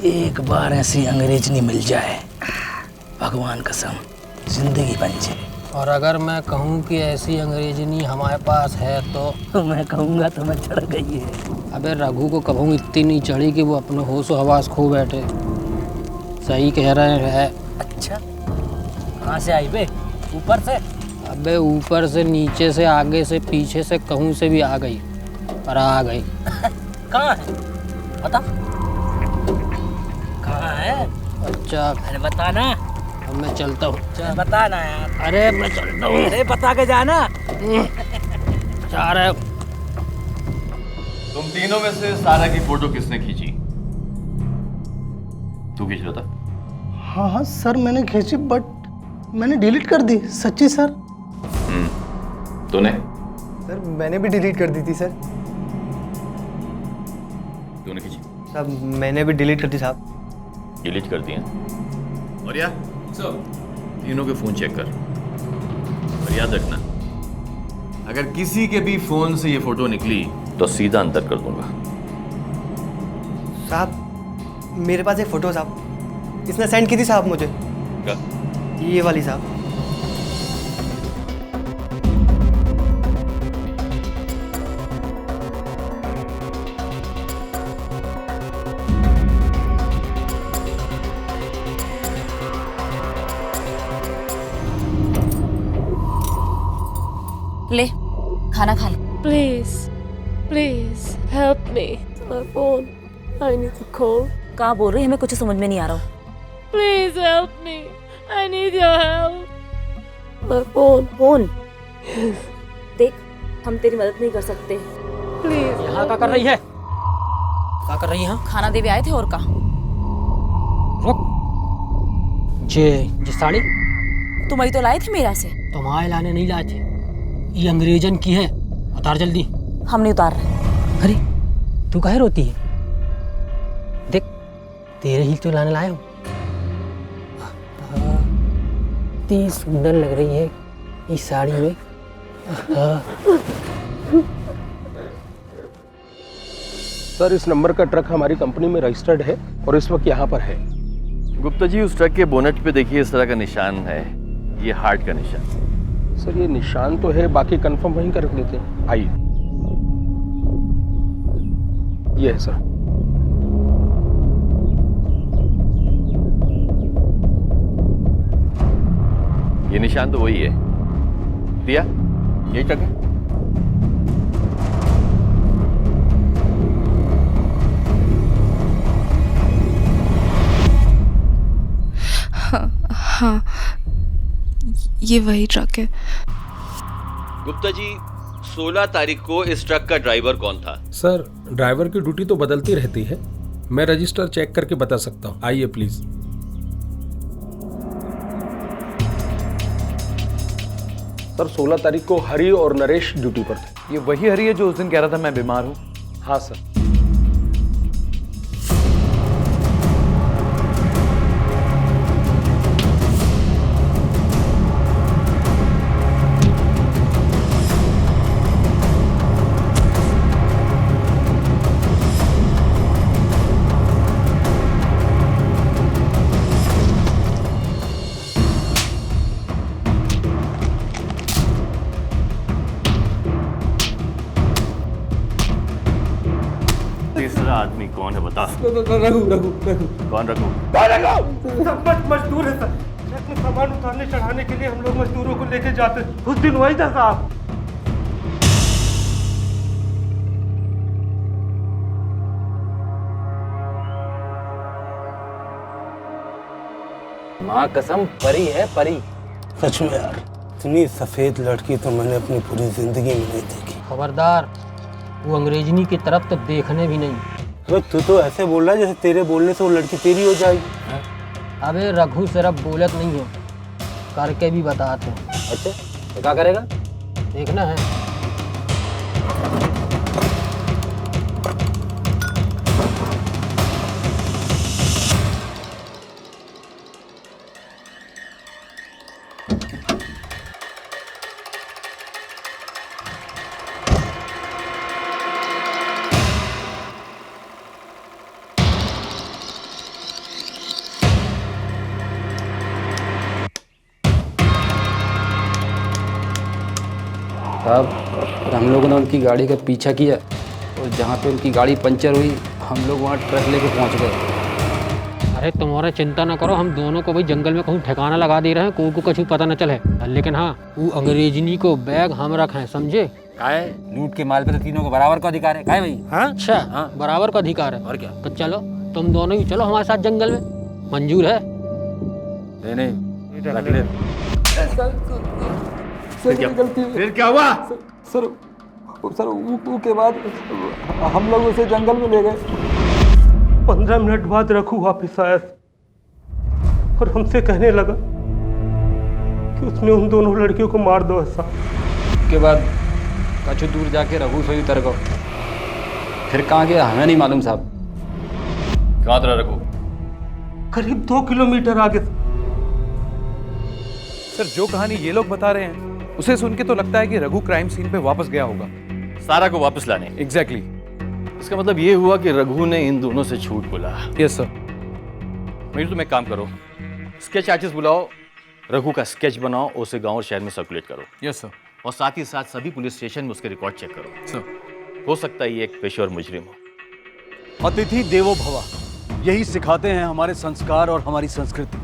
एक बार ऐसी अंग्रेजनी मिल जाए, भगवान कसम जिंदगी बन जाए। और अगर मैं कहूँ कि ऐसी अंग्रेजनी हमारे पास है तो मैं कहूँगा तो मैं चढ़ गई है। अबे रघु को कहूँ इतनी नहीं चढ़ी कि वो अपने होश हवास खो बैठे। सही कह रहे हैं। अच्छा, कहाँ से आई बे? ऊपर से? अबे ऊपर से, नीचे से, आगे से, पीछे से, कहूँ से भी आ गई, पर आ गई। कहाँ है बता? कहाँ है? अच्छा, अरे बता ना। अब मैं चलता हूँ। बता ना यार। अरे मैं चलता हूँ। अरे बता के जाना। जा रहे हो? तुम तीनों में से सारा की फोटो किसने खींची? तू खींच रहा था? हाँ सर, मैंने खींची, बट मैंने डिलीट कर दी। सच्ची सर। तूने? सर, मैंने भी डिलीट कर दी थी सर। तूने खींची? साहब, मैंने भी डिलीट कर दी साहब। डिलीट कर दिया? और या तीनों के फोन चेक कर, और याद रखना, अगर किसी के भी फोन से ये फोटो निकली तो सीधा अंतर कर दूंगा। साहब, मेरे पास एक फोटो साहब, इसने सेंड की थी साहब मुझे। क्या? ये वाली साहब। ले, खाना खा ले। Please help me. My phone. I need to call. कहाँ बोल रही है? हमें कुछ समझ में नहीं आ रहा। Please help me. I need your help. My phone. Phone? देख, हम तेरी मदद नहीं कर सकते। Please. यहाँ क्या कर रही है? क्या कर रही है? खाना देवे आए थे और का? रुक। जे साड़ी तुम ही तो लाए थे मेरा से। तुम्हारे लाने नहीं लाए थे, ये अंग्रेजन की है। उतार जल्दी। हम नहीं उतार रहे। अरे तू काहे रोती है? देख, तेरे ही तो लाने लाया हूँ। इतनी सुंदर लग रही है इस साड़ी में। सर, इस नंबर का ट्रक हमारी कंपनी में रजिस्टर्ड है और इस वक्त यहाँ पर है। गुप्ता जी, उस ट्रक के बोनट पे देखिए इस तरह का निशान है, ये हार्ट का निशान। सर, ये निशान तो है, बाकी कंफर्म वहीं कर रख लेते हैं। आइए, ये है सर। ये निशान तो वही है। दिया, यही ट्रक है। हाँ, ये वही ट्रक है। गुप्ता जी, 16 तारीख को इस ट्रक का ड्राइवर कौन था? सर, ड्राइवर की ड्यूटी तो बदलती रहती है, मैं रजिस्टर चेक करके बता सकता हूँ। आइए प्लीज। सर, 16 तारीख को हरी और नरेश ड्यूटी पर थे। ये वही हरी है जो उस दिन कह रहा था मैं बीमार हूँ? हाँ सर। तीसरा आदमी कौन है बता? रघु। कौन रघु? सब मजदूर है सर। ट्रक में सामान उतारने चढ़ाने के लिए हम लोग मजदूरों को लेके जाते, उस दिन वही था साहब। माँ कसम, परी है परी। सच में यार, इतनी सफेद लड़की तो मैंने अपनी पूरी जिंदगी में नहीं देखी। खबरदार, वो अंग्रेजनी की तरफ तो देखने भी नहीं। अरे तू तो ऐसे बोल रहा है जैसे तेरे बोलने से वो लड़की तेरी हो जाएगी। अबे रघु सिर्फ बोलत नहीं है, करके भी बताते हैं। अच्छा, तो क्या करेगा? देखना है। साहब, हम लोगों ने उनकी गाड़ी का पीछा किया और जहाँ पे उनकी गाड़ी पंचर हुई हम लोग वहाँ ट्रक लेके पहुँच गए। अरे तुम्हारा चिंता ना करो, हम दोनों को भाई जंगल में कहूँ ठिकाना लगा दे रहे हैं, कोई को कुछ पता न चले। लेकिन हाँ, वो अंग्रेजनी को बैग हम रखें, समझे? काहे? लूट के माल पे तो तीनों को बराबर का अधिकार है। काहे भाई? हाँ अच्छा, हाँ बराबर का अधिकार है। और क्या? तो चलो तुम दोनों ही चलो हमारे साथ जंगल में, मंजूर है? नहीं, रख ले। फिर क्या हुआ? सर वो के बाद हम लोग उसे जंगल में ले गए। 15 मिनट बाद रघु वापिस आया और हमसे कहने लगा कि उसने उन दोनों लड़कियों को मार दो ऐसा। उसके बाद कुछ दूर जाके रघु से उतर गो। फिर कहाँ गया हमें नहीं मालूम साहब। कहाँ था रघु? करीब 2 किलोमीटर आगे। सर, जो कहानी ये लोग बता रहे हैं उसे सुन के तो लगता है कि रघु क्राइम सीन पे वापस गया होगा, सारा को वापस लाने। एग्जैक्टली। इसका मतलब ये हुआ कि रघु ने इन दोनों से झूठ बोला। Yes sir. मेरी तुम एक काम करो, स्केच आर्टिस्ट बुलाओ, रघु का स्केच बनाओ, उसे गांव और शहर में सर्कुलेट करो। Yes sir. और साथ ही साथ सभी पुलिस स्टेशन में उसके रिकॉर्ड चेक करो। सर। हो सकता है ये एक पेशेवर मुजरिम हो। अतिथि देवो भव, यही सिखाते हैं हमारे संस्कार और हमारी संस्कृति।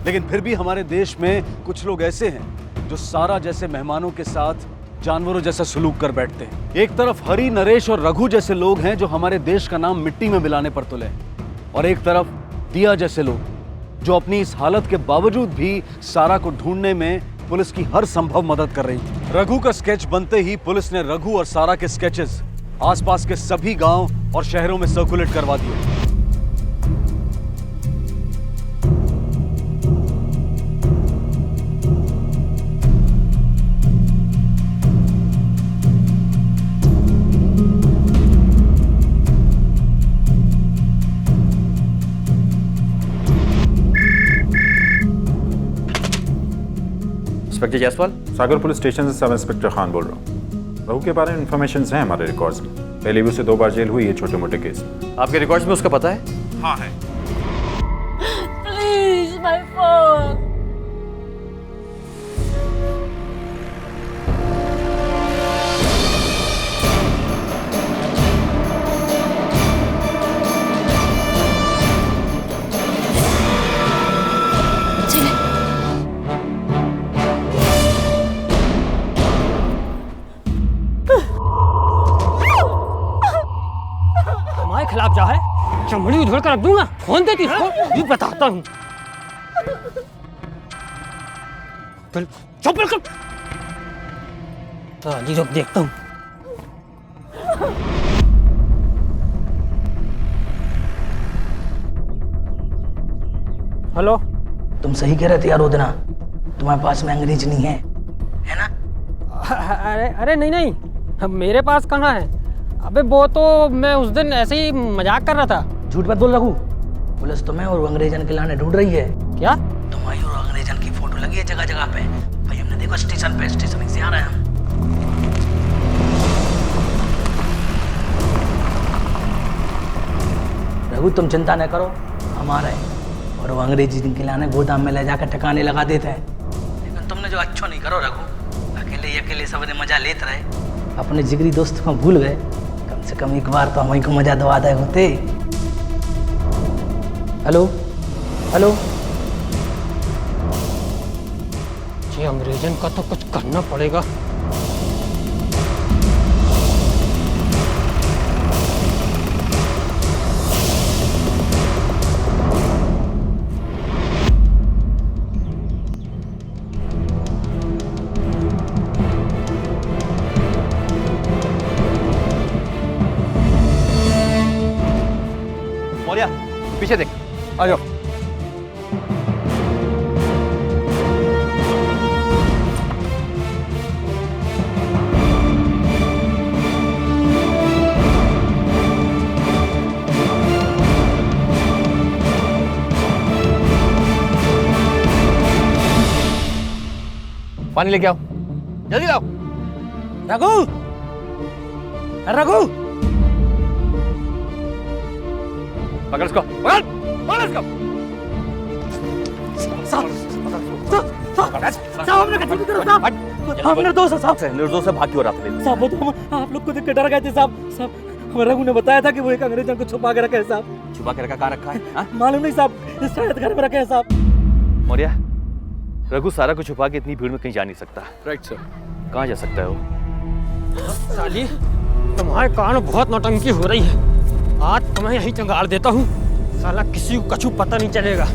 लेकिन फिर भी हमारे देश में कुछ लोग ऐसे हैं जो सारा जैसे मेहमानों के साथ जानवरों जैसा सलूक कर बैठते हैं। एक तरफ हरी, नरेश और रघु जैसे लोग हैं जो हमारे देश का नाम मिट्टी में मिलाने पर तुले हैं, और एक तरफ दिया जैसे लोग जो अपनी इस हालत के बावजूद भी सारा को ढूंढने में पुलिस की हर संभव मदद कर रही थी। रघु का स्केच बनते ही पुलिस ने रघु और सारा के स्केचेस आसपास के सभी गांव और शहरों में सर्कुलेट करवा दिए। इंस्पेक्टर जायसवाल। सागर पुलिस स्टेशन से सब इंस्पेक्टर खान बोल रहा हूँ। रघु के बारे में इन्फॉर्मेशन हैं हमारे रिकॉर्ड्स में, पहले भी उसे 2 बार जेल हुई है छोटे मोटे केस। आपके रिकॉर्ड्स में उसका पता है? हाँ है। Please my phone. खिलाफ जा है, चमड़ी उधेड़ कर रख दूंगा। फोन देती, बताता हूँ। चुप बिल्कुल। साली रुक देखता हूँ। हेलो। तुम सही कह रहे थे यार उदना, तुम्हारे पास में अंग्रेज नहीं है, है ना? अरे अरे नहीं नहीं, मेरे पास कहाँ है। अबे वो तो मैं उस दिन ऐसे ही मजाक कर रहा था। झूठ मत बोल रघु, पुलिस तुम्हें और अंग्रेजन के लाने ढूंढ रही है। क्या? तुम्हारी और अंग्रेजन की फोटो लगी है जगह जगह पे। भाई हमने देखो स्टेशन पे, स्टेशन से आ रहे हैं हम। रघु तुम चिंता न करो, हम आ रहे हैं। और वो अंग्रेजी के लाने गोदाम में ले जाकर ठिकाने लगा देते हैं। लेकिन तुमने जो अच्छा नहीं करो रघु, अकेले अकेले सब ने मजा लेते रहे, अपने जिगरी दोस्त को भूल गए। कम से कम एक बार तो हम को मजा दवा दे होते। Hello hello. ये अंग्रेजन का तो कुछ करना पड़ेगा। मौर्या पीछे देख, आ जाओ। पानी लेके आओ, जल्दी लाओ। रघु, रघु, पकड़ इसको, पकड़, पकड़ इसको। साहब हमने कत्ल करो साहब। हम निर्दोष है साहब। निर्दोष से भाग क्यों रहा था? साहब वो तो हम आप लोग को देख के डर गए थे साहब। साहब हमें रघु ने बताया था कि वो एक अंग्रेजन को छुपा के रखा है साहब। छुपा के रखा, कहाँ रखा है? मालूम नहीं साहब, शायद घर में रखे हैं साहब। मौर्या, रघु सारा कुछ छुपा के इतनी भीड़ में कहीं जा नहीं सकता। Right sir. कहाँ जा सकता है वो? साली तुम्हारे कारण बहुत नौटंकी हो रही है। आज तुम्हें यही चंगाड़ देता हूँ, साला किसी को कछु पता नहीं चलेगा।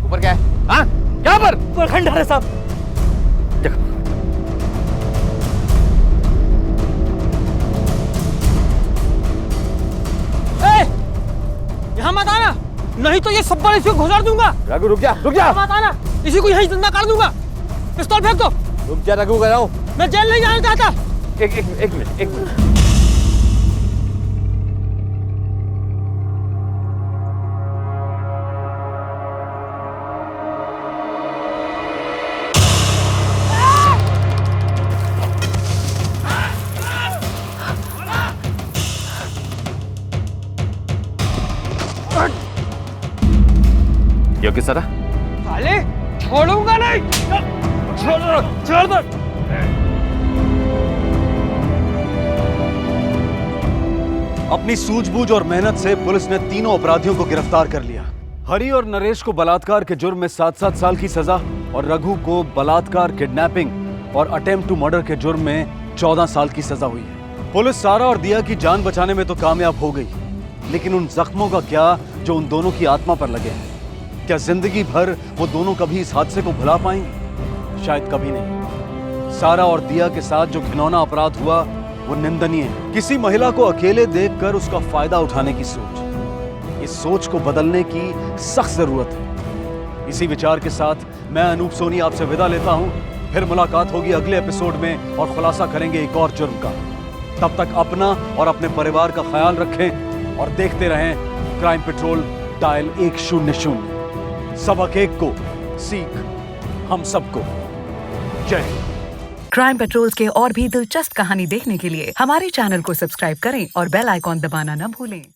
ऊपर क्या है? हाँ, क्या पर? खंडहर है साहब। देखो, यहाँ मत आना, नहीं तो ये सब बार इसी को घुसा दूंगा। रघु रुक जा, रुक जा। मत आना, इसी को यहीं जिंदा कर दूंगा। पिस्तौल फेंक दो। रुक जा रघु, कह रहा हूँ। मैं जेल नहीं जाना चाहता। एक मिनट। ये किस तरह? साले छोड़ूंगा नहीं। छोड़ दो। अपनी सूझबूझ और मेहनत से पुलिस ने तीनों अपराधियों को गिरफ्तार कर लिया। हरि और नरेश को बलात्कार के जुर्म में 7-7 साल की सजा और रघु को बलात्कार, किडनैपिंग और अटेम्प्ट टू मर्डर के जुर्म में 14 साल की सजा हुई है। पुलिस सारा और दिया की जान बचाने में तो कामयाब हो गई, लेकिन उन जख्मों का क्या जो उन दोनों की आत्मा पर लगे हैं? क्या जिंदगी भर वो दोनों कभी इस हादसे को भुला पाएंगे? शायद कभी नहीं। सारा और दिया के साथ जो घिनौना अपराध हुआ वो निंदनीय है। किसी महिला को अकेले देखकर उसका फायदा उठाने की सोच, इस सोच को बदलने की सख्त जरूरत है। इसी विचार के साथ मैं अनूप सोनी आपसे विदा लेता हूं। फिर मुलाकात होगी अगले एपिसोड में और खुलासा करेंगे एक और जुर्म का। तब तक अपना और अपने परिवार का ख्याल रखें और देखते रहें क्राइम पेट्रोल डायल 100। सबक एक को सीख हम सबको। जय हिंद। क्राइम पेट्रोल के और भी दिलचस्प कहानी देखने के लिए हमारे चैनल को सब्सक्राइब करें और बेल आइकॉन दबाना न भूलें।